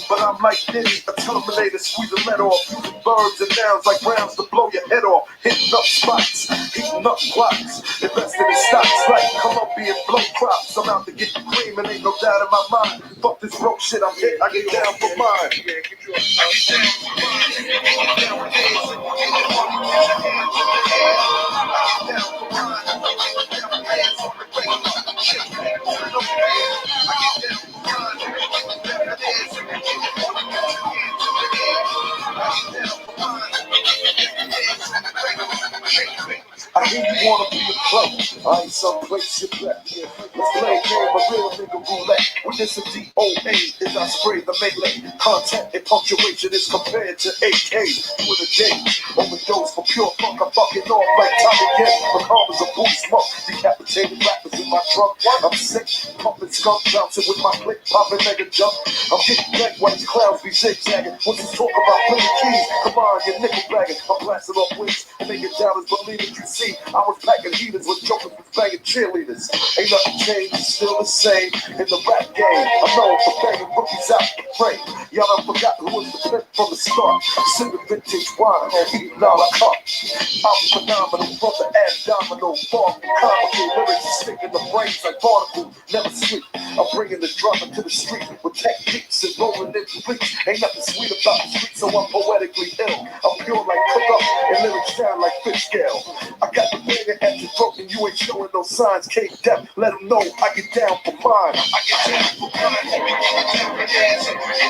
S2: But I'm like Diddy, a terminator, squeeze the lead off. Using birds and nouns like rounds to blow your head off. Hitting up spots, heating up blocks. Investing in stocks like Colombian blow crops. I'm out to get the cream and ain't no doubt in my mind. Fuck this broke shit, I'm hit, I get down for mine. I get down for mine. I hear you wanna be a pro. I ain't someplace you left here. Let's play a game of real nigga roulette. With this a DOA is I spray the melee. Content and punctuation is compared to AKs. You in a day. Overdose for pure funk. I'm fucking off like Tommy Yen. Bahamas a booty smoke. Decapitated rappers in my trunk. I'm sick. Pumping skunk bouncing with my click. Popping nigga jump. I'm getting back while these clowns be zigzagging. Once you talk about plenty keys, come on, you're nickel bagging. I'm blasting off wings and making dollars believe it. You see, I was packing heaters when jokers was banging cheerleaders. Ain't nothing changed, it's still the same in the rap game. I'm known for banging rookies out the frame. Y'all done forgot who was the pimp from the start. Sipping vintage wine, eating a la carte. I'm phenomenal, from the abdominal. Far from comical, lyrics stick in the brains like particles. Never sleep. I'm bringing the drama to the street with techniques and rolling into bleach. Ain't nothing sweet about the street, so I'm poetically ill. I'm pure like cook up and lyrics sound like fish scale. I got the banger at your throat and you ain't showing no signs. Cake death, let them know I get down for mine. I get down for mine. I get down for mine.